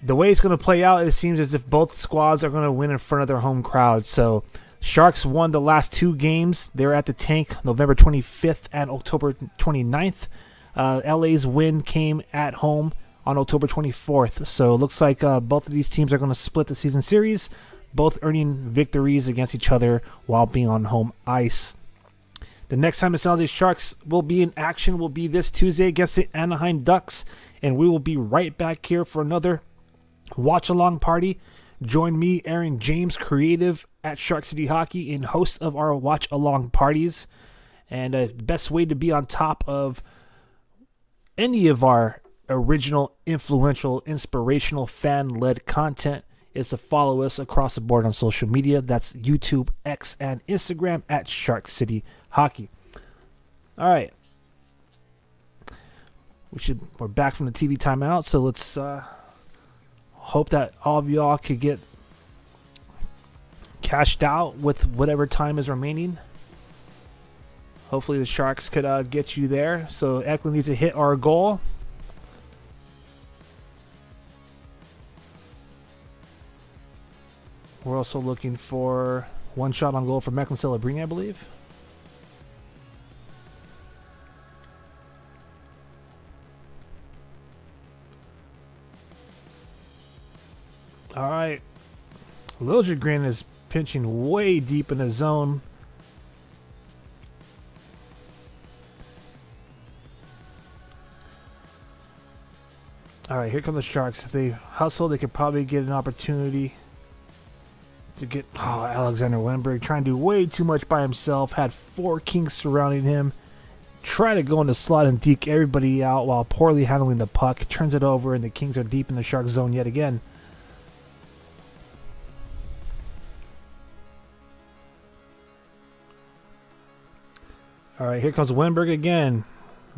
Speaker 1: the way it's going to play out, it seems as if both squads are going to win in front of their home crowd. So Sharks won the last 2 games. They're at the Tank November 25th and October 29th. LA's win came at home on October 24th. So it looks like both of these teams are going to split the season series, both earning victories against each other while being on home ice. The next time the San Jose Sharks will be in action will be this Tuesday against the Anaheim Ducks, and we will be right back here for another watch-along party. Join me, Aaron James, creative at Shark City Hockey, and host of our watch-along parties. And the best way to be on top of any of our original, influential, inspirational, fan-led content is to follow us across the board on social media. That's YouTube, X, and Instagram at Shark City Hockey. All right. We're back from the TV timeout, so let's hope that all of y'all could get cashed out with whatever time is remaining. Hopefully the Sharks could get you there. So Eklund needs to hit our goal. We're also looking for one shot on goal for Macklin Celebrini, I believe. All right. Liljegren is pinching way deep in the zone. All right, here come the Sharks. If they hustle, they could probably get an opportunity to get... Oh, Alexander Wenberg trying to do way too much by himself. Had 4 Kings surrounding him. Try to go in the slot and deke everybody out while poorly handling the puck. Turns it over, and the Kings are deep in the Sharks zone yet again. All right, here comes Wenberg again.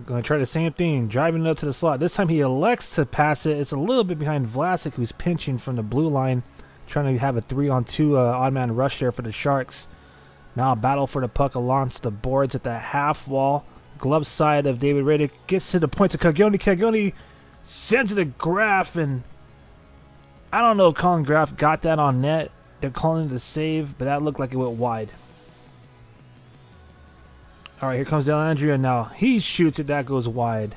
Speaker 1: Going to try the same thing, driving it up to the slot. This time he elects to pass it. It's a little bit behind Vlasic, who's pinching from the blue line, trying to have a 3-on-2 odd-man rush there for the Sharks. Now a battle for the puck along the boards at the half wall. Glove side of David Redick gets to the point to Caglione. Caglione sends it to Graff, and I don't know if Colin Graff got that on net. They're calling it a save, but that looked like it went wide. All right, here comes Dellandrea now. He shoots it. That goes wide.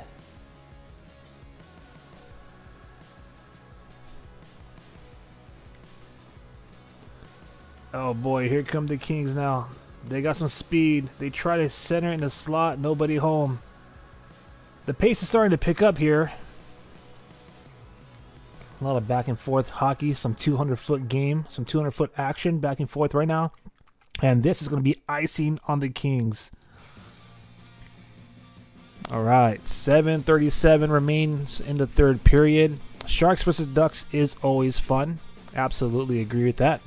Speaker 1: Oh, boy. Here come the Kings now. They got some speed. They try to center in the slot. Nobody home. The pace is starting to pick up here. A lot of back and forth hockey. Some 200-foot game. Some 200-foot action back and forth right now. And this is going to be icing on the Kings. All right, 7:37 remains in the third period. Sharks versus Ducks is always fun. Absolutely agree with that.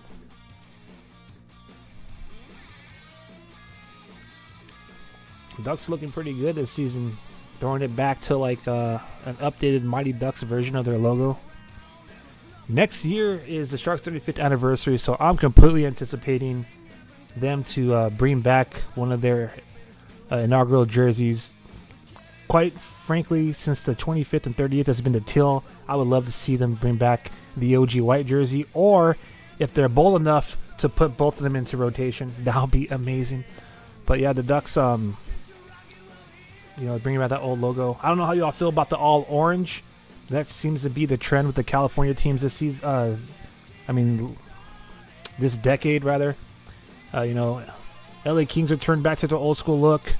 Speaker 1: Ducks looking pretty good this season. Throwing it back to like an updated Mighty Ducks version of their logo. Next year is the Sharks' 35th anniversary, so I'm completely anticipating them to bring back one of their inaugural jerseys. Quite frankly, since the 25th and 30th has been the Teal, I would love to see them bring back the OG white jersey, or if they're bold enough to put both of them into rotation, that would be amazing. But yeah, the Ducks, bringing back that old logo. I don't know how you all feel about the all orange. That seems to be the trend with the California teams this season. This decade rather. LA Kings returned back to their old school look.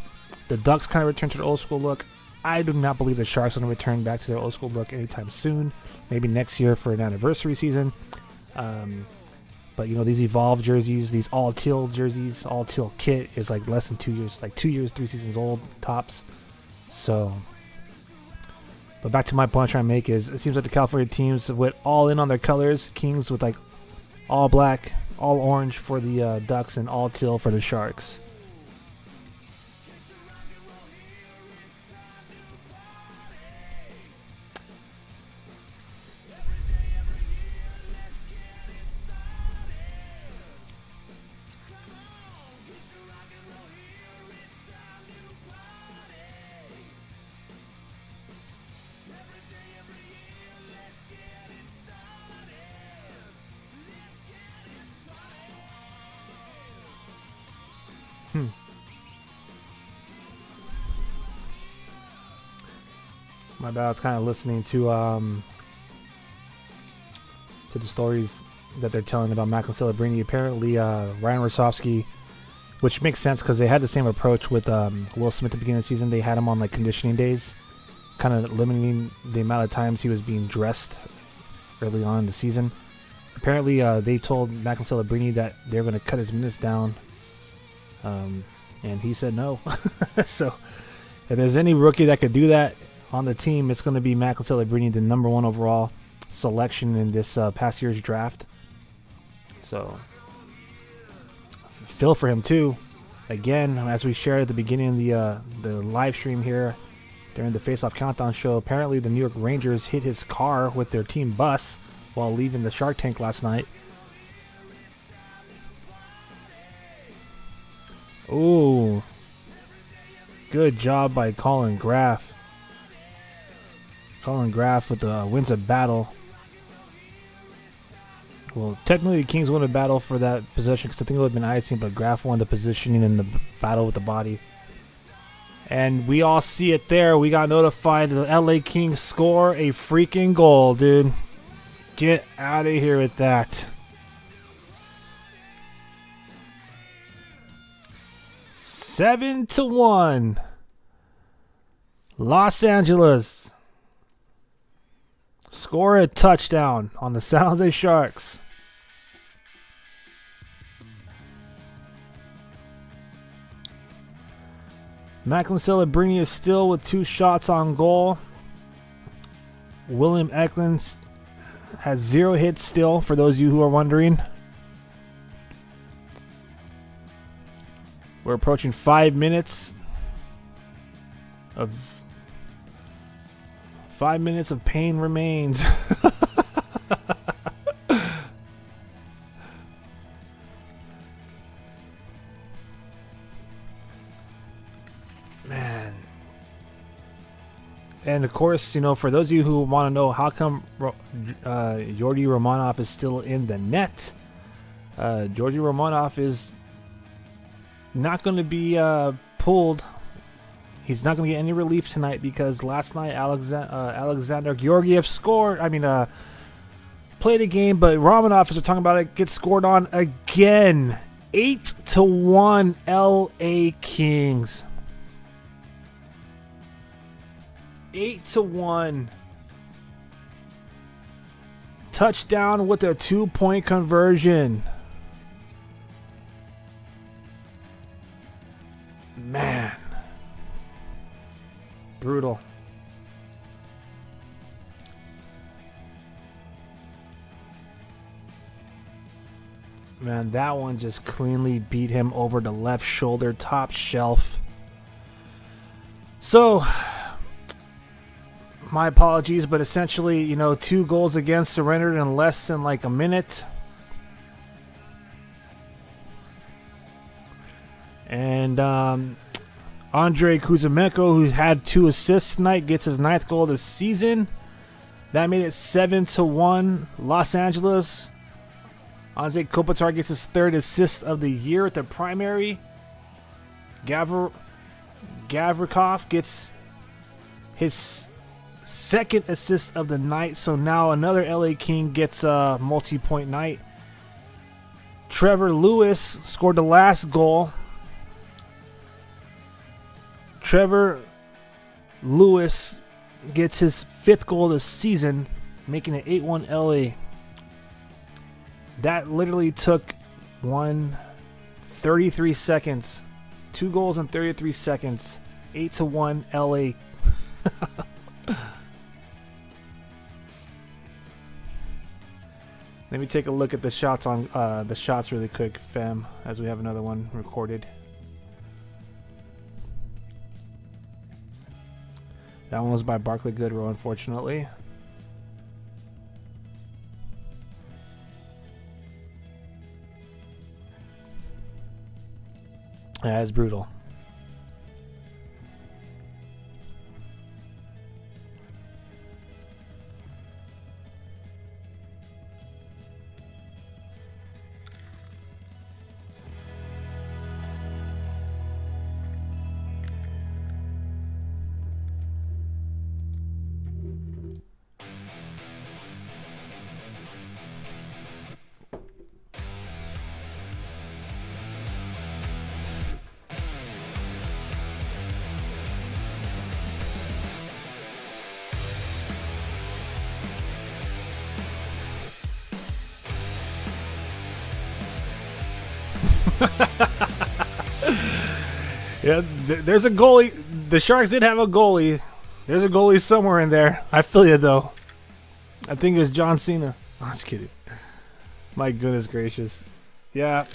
Speaker 1: The Ducks kind of returned to their old school look. I do not believe the Sharks are going to return back to their old school look anytime soon. Maybe next year for an anniversary season. But these evolved jerseys, these all teal jerseys, all teal kit is like less than 2 years, like 2 years, 3 seasons old tops. So, but back to my point I'm trying to make is it seems like the California teams went all in on their colors. Kings with like all black, all orange for the Ducks, and all teal for the Sharks. My bad. I was kind of listening to the stories that they're telling about Macklin Celebrini. Apparently, Ryan Rosofsky, which makes sense because they had the same approach with Will Smith at the beginning of the season. They had him on like conditioning days, kind of limiting the amount of times he was being dressed early on in the season. Apparently, they told Macklin Celebrini that they're going to cut his minutes down, and he said no. So, if there's any rookie that could do that on the team, it's going to be Macklin Celebrini, the number 1 overall selection in this past year's draft. So, feel for him too. Again, as we shared at the beginning of the live stream here during the Face Off Countdown show, apparently the New York Rangers hit his car with their team bus while leaving the Shark Tank last night. Ooh. Good job by Colin Graff. Colin Graff with the wins a battle. Well, technically the Kings won a battle for that possession because I think it would have been icing, but Graff won the positioning and the battle with the body. And we all see it there. We got notified the LA Kings score a freaking goal, dude. Get out of here with that. 7-1. Los Angeles score a touchdown on the San Jose Sharks. Macklin Celebrini is still with 2 shots on goal. William Eklund has 0 hits still, for those of you who are wondering. We're approaching 5 minutes of pain remains. Man. And of course, you know, for those of you who want to know how come Georgi Romanov is still in the net, Georgi Romanov is not going to be pulled. He's not going to get any relief tonight because last night Alexander Georgiev played a game, but Romanov, as we're talking about it, gets scored on again. 8-1 LA Kings. 8-1. Touchdown with a 2-point conversion. Man. Brutal. Man, that one just cleanly beat him over the left shoulder, top shelf. So, my apologies, but essentially, you know, 2 goals against surrendered in less than like a minute. And Andrei Kuzmenko, who had 2 assists tonight, gets his 9th goal of the season. That made it 7-1 Los Angeles. Anze Kopitar gets his 3rd assist of the year at the primary. Gavrikov gets his 2nd assist of the night. So now another LA King gets a multi-point night. Trevor Lewis scored the last goal. Trevor Lewis gets his 5th goal of the season, making it 8-1 LA. That literally took 33 seconds. 2 goals in 33 seconds. 8-1 LA. Let me take a look at the shots on the shots really quick, fam, as we have another one recorded. That one was by Barclay Goodrow, unfortunately. Yeah, it's brutal. Yeah, there's a goalie. The Sharks did have a goalie. There's a goalie somewhere in there. I feel you, though. I think it was John Cena. I'm just kidding. My goodness gracious. Yeah,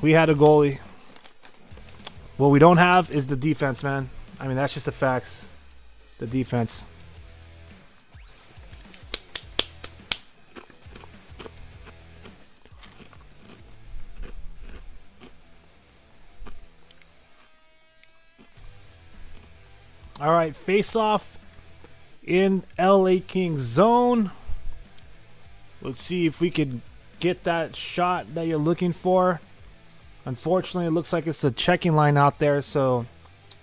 Speaker 1: we had a goalie. What we don't have is the defense, man. I mean, that's just the facts. The defense. All right, face off in LA Kings zone. Let's see if we could get that shot that you're looking for. Unfortunately, it looks like it's a checking line out there, so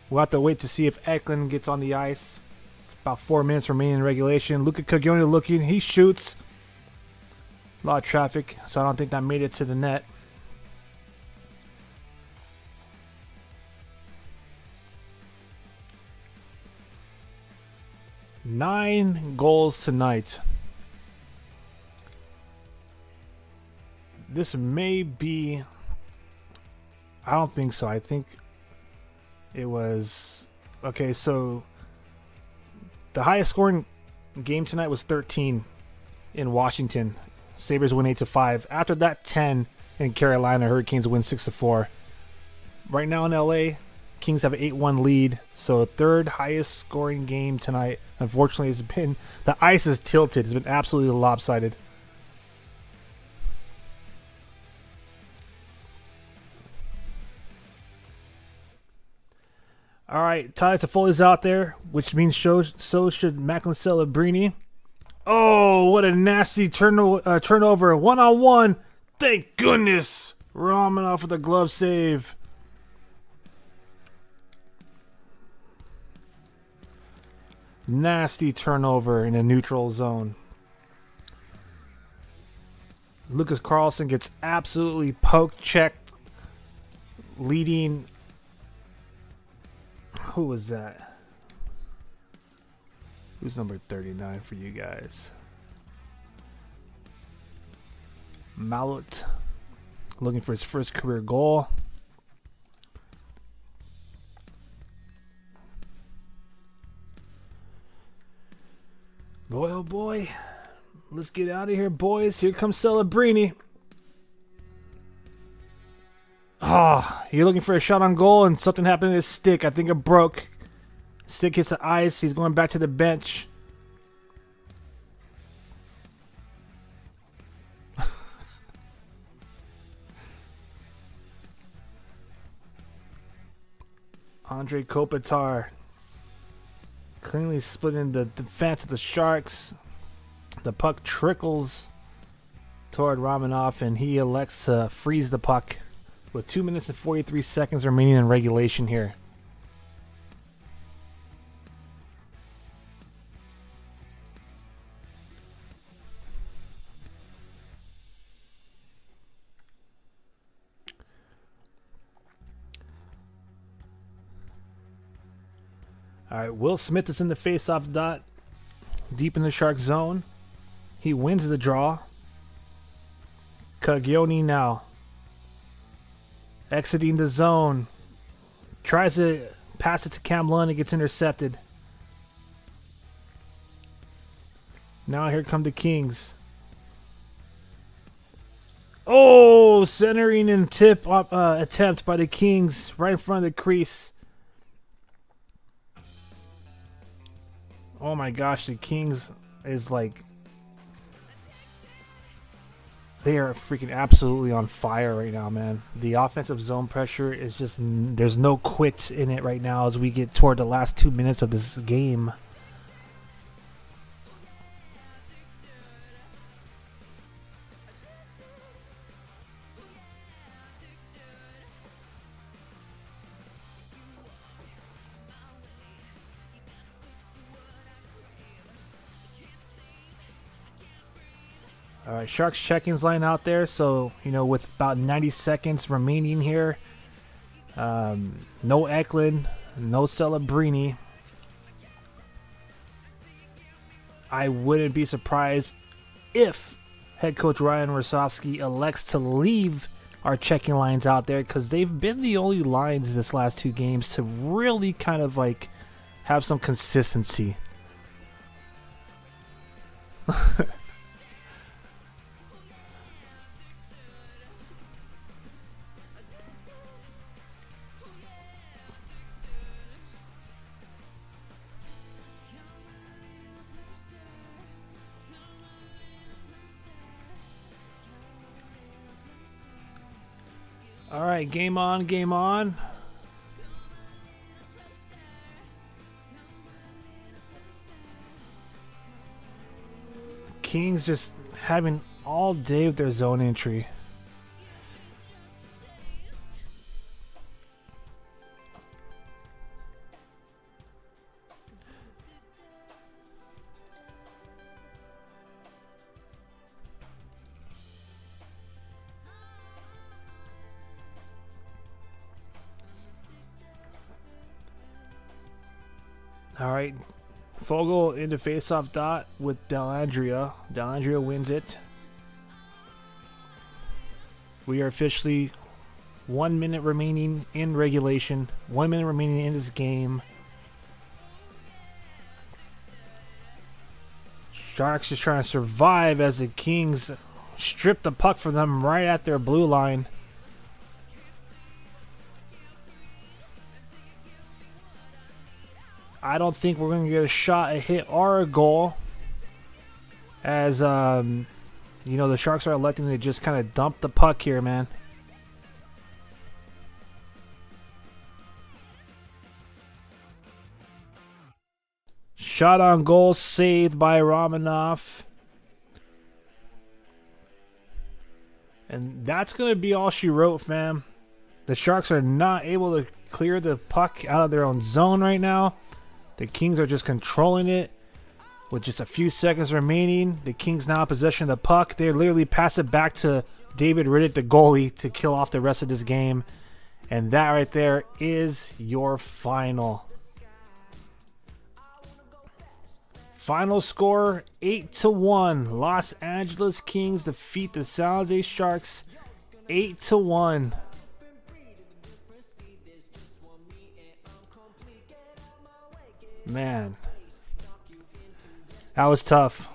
Speaker 1: we'll have to wait to see if Eklund gets on the ice. About 4 minutes remaining in regulation. Luka Coglione looking. He shoots. A lot of traffic, so I don't think that made it to the net. Nine goals tonight. This may be... I don't think so. I think it was... Okay, so the highest scoring game tonight was 13 in Washington. Sabres win 8-5. After that, 10 in Carolina. Hurricanes win 6-4. Right now in LA, Kings have an 8-1 lead. So third highest scoring game tonight. Unfortunately, it's been... The ice is tilted. It's been absolutely lopsided. All right, Tyler Toffoli's out there, which means so should Macklin Celebrini. Oh, what a nasty turnover. One-on-one. Thank goodness. Romanov with a glove save. Nasty turnover in a neutral zone. Lucas Carlson gets absolutely poke-checked, leading... Who was that? Who's number 39 for you guys? Mallet looking for his first career goal. Boy, oh boy. Let's get out of here, boys. Here comes Celebrini. Oh, you're looking for a shot on goal and something happened to his stick. I think it broke. Stick hits the ice. He's going back to the bench. Andre Kopitar cleanly splitting the defense of the Sharks. The puck trickles toward Romanov, and he elects to freeze the puck with 2 minutes and 43 seconds remaining in regulation here. All right, Will Smith is in the face-off dot, deep in the Shark zone. He wins the draw. Coglione now exiting the zone. Tries to pass it to Cam Lund and gets intercepted. Now here come the Kings. Oh, centering and tip attempt by the Kings right in front of the crease. Oh my gosh, the Kings is like... They are freaking absolutely on fire right now, man. The offensive zone pressure is just... There's no quit in it right now as we get toward the last 2 minutes of this game. All right, Sharks check-ins line out there. So, you know, with about 90 seconds remaining here, no Eklund, no Celebrini. I wouldn't be surprised if head coach Ryan Rosofsky elects to leave our checking lines out there, because they've been the only lines this last 2 games to really kind of like have some consistency. All right, game on, game on. Kings just having all day with their zone entry. All right, Fogle into faceoff dot with Dellandrea. Dellandrea wins it. We are officially 1 minute remaining in regulation. 1 minute remaining in this game. Sharks just trying to survive as the Kings strip the puck from them right at their blue line. I don't think we're going to get a shot, a hit, or a goal. As, you know, the Sharks are electing to just kind of dump the puck here, man. Shot on goal saved by Romanov. And that's going to be all she wrote, fam. The Sharks are not able to clear the puck out of their own zone right now. The Kings are just controlling it with just a few seconds remaining. The Kings now in possession of the puck. They literally pass it back to David Riddick, the goalie, to kill off the rest of this game. And that right there is your final. Final score 8-1. Los Angeles Kings defeat the San Jose Sharks 8-1. Man, that was tough.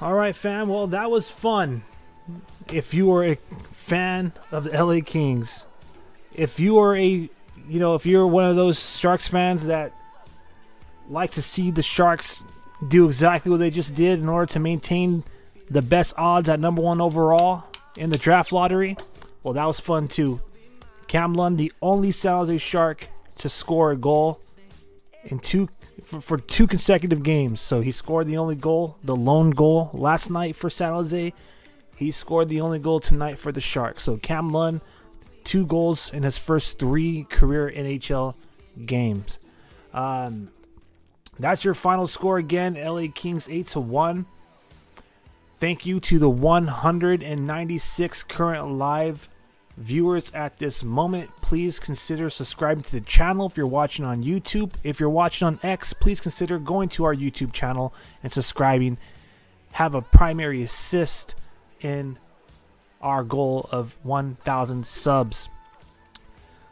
Speaker 1: All right, fam. Well, that was fun. If you were a fan of the LA Kings, if you are if you're one of those Sharks fans that like to see the Sharks do exactly what they just did in order to maintain the best odds at #1 overall in the draft lottery, well, that was fun too. Cam Lund, the only San Jose Shark to score a goal for 2 consecutive games. So he scored the only goal, the lone goal last night for San Jose. He scored the only goal tonight for the Sharks. So Cam Lund, 2 goals in his first 3 career NHL games. That's your final score again. LA Kings 8-1. Thank you to the 196 current live viewers at this moment. Please consider subscribing to the channel if you're watching on YouTube. If you're watching on X, please consider going to our YouTube channel and subscribing. Have a primary assist in our goal of 1,000 subs.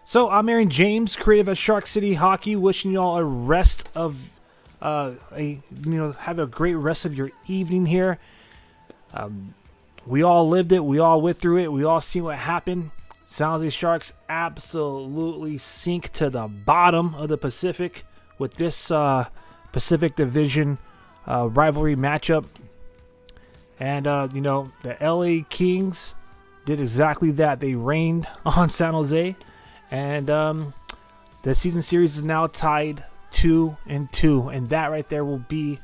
Speaker 1: So I'm Aaron James, creative at Shark City Hockey, wishing you all a rest of have a great rest of your evening here. We all lived it. We all went through it. We all seen what happened. San Jose Sharks absolutely sink to the bottom of the Pacific with this Pacific Division rivalry matchup. And, the LA Kings did exactly that. They rained on San Jose. And the season series is now tied 2-2. And that right there will be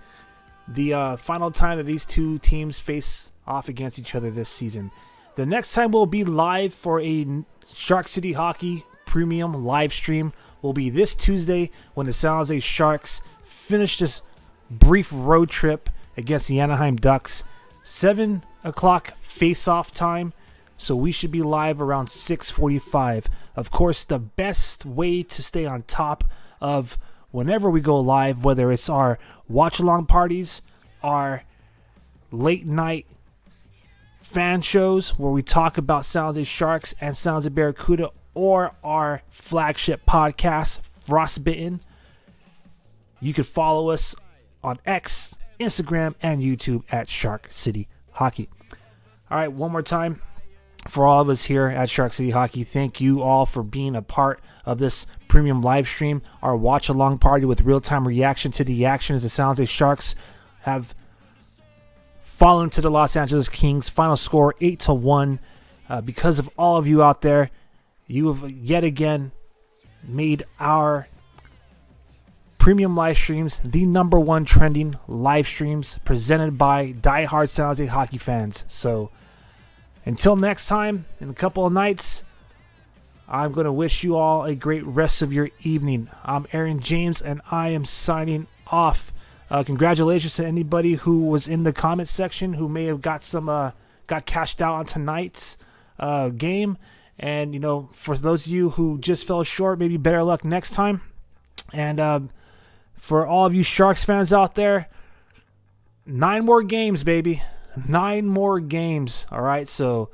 Speaker 1: the final time that these 2 teams face off against each other this season. The next time we'll be live for a Shark City Hockey premium live stream will be this Tuesday when the San Jose Sharks finish this brief road trip against the Anaheim Ducks. 7 o'clock face-off time, so we should be live around 6:45. Of course, the best way to stay on top of whenever we go live, whether it's our watch-along parties, our late night fan shows where we talk about San Jose Sharks and San Jose Barracuda, or our flagship podcast, Frostbitten. You can follow us on X, Instagram, and YouTube at Shark City Hockey. All right, one more time for all of us here at Shark City Hockey, thank you all for being a part of this premium live stream, our watch-along party with real-time reaction to the action as the San Jose Sharks have fallen to the Los Angeles Kings. Final score 8-1. Because of all of you out there, you have yet again made our premium live streams the number one trending live streams presented by diehard San Jose hockey fans. So until next time, in a couple of nights, I'm going to wish you all a great rest of your evening. I'm Aaron James, and I am signing off. Congratulations to anybody who was in the comments section who may have got cashed out on tonight's game. And, you know, for those of you who just fell short, maybe better luck next time. And for all of you Sharks fans out there, 9 more games, baby. 9 more games. All right, so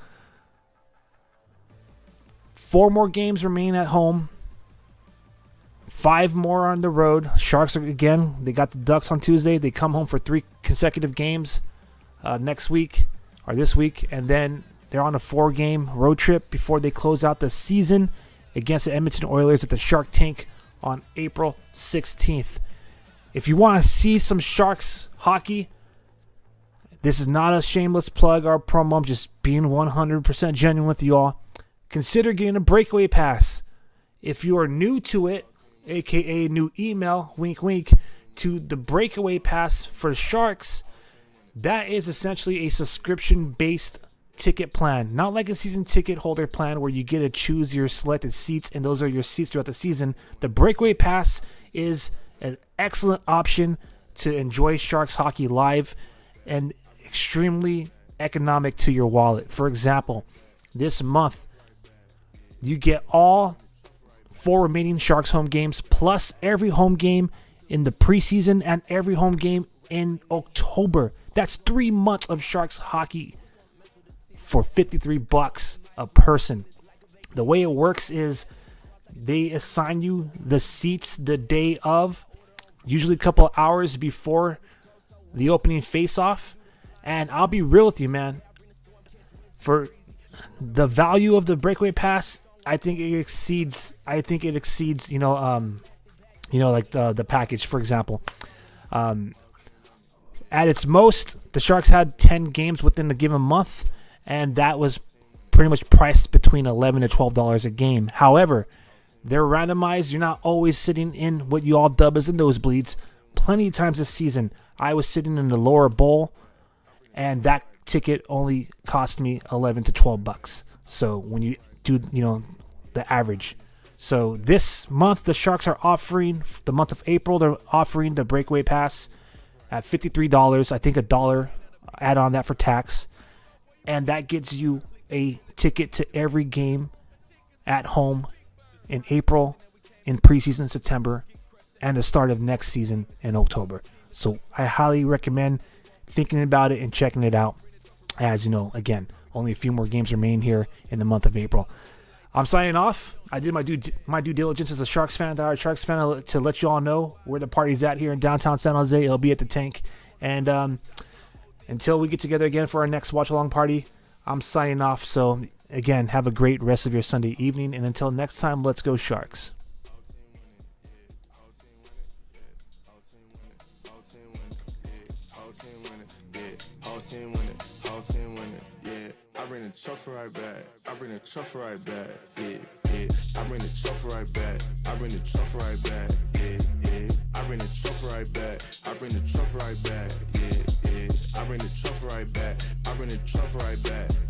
Speaker 1: 4 more games remain at home. 5 more on the road. Sharks are, again, they got the Ducks on Tuesday. They come home for 3 consecutive games next week or this week. And then they're on a 4-game road trip before they close out the season against the Edmonton Oilers at the Shark Tank on April 16th. If you want to see some Sharks hockey, this is not a shameless plug or promo. I'm just being 100% genuine with you all. Consider getting a breakaway pass. If you are new to it, aka new email, wink wink, to the breakaway pass for the Sharks, that is essentially a subscription-based ticket plan. Not like a season ticket holder plan where you get to choose your selected seats and those are your seats throughout the season. The breakaway pass is an excellent option to enjoy Sharks hockey live and extremely economic to your wallet. For example, this month you get all 4 remaining Sharks home games plus every home game in the preseason and every home game in October. That's 3 months of Sharks hockey for $53 a person. The way it works is they assign you the seats the day of, usually a couple of hours before the opening face-off. And I'll be real with you, man. For the value of the breakaway pass, I think it exceeds. You know, like the package, for example. At its most, the Sharks had 10 games within a given month, and that was pretty much priced between $11 to $12 a game. However, they're randomized. You're not always sitting in what you all dub as the nosebleeds. Plenty of times this season, I was sitting in the lower bowl, and that ticket only cost me $11 to $12. So when you do, you know, the average. So this month, the Sharks are offering, the month of April, they're offering the breakaway pass at $53. I think $1 add on that for tax. And that gets you a ticket to every game at home in April, in preseason September, and the start of next season in October. So I highly recommend thinking about it and checking it out. As you know, again, only a few more games remain here in the month of April. I'm signing off. I did my due diligence as a Sharks fan, to let you all know where the party's at here in downtown San Jose. It'll be at the Tank. And until we get together again for our next watch-along party, I'm signing off. So, again, have a great rest of your Sunday evening. And until next time, let's go Sharks.
Speaker 3: I bring the truffle right back. I bring the truffle right back. Yeah, yeah. I bring the truffle right back. I bring the truffle right back. Yeah, yeah. I bring the truffle right back. I bring the truffle right back. Yeah, yeah. I bring the truffle right back. I bring the truffle right back.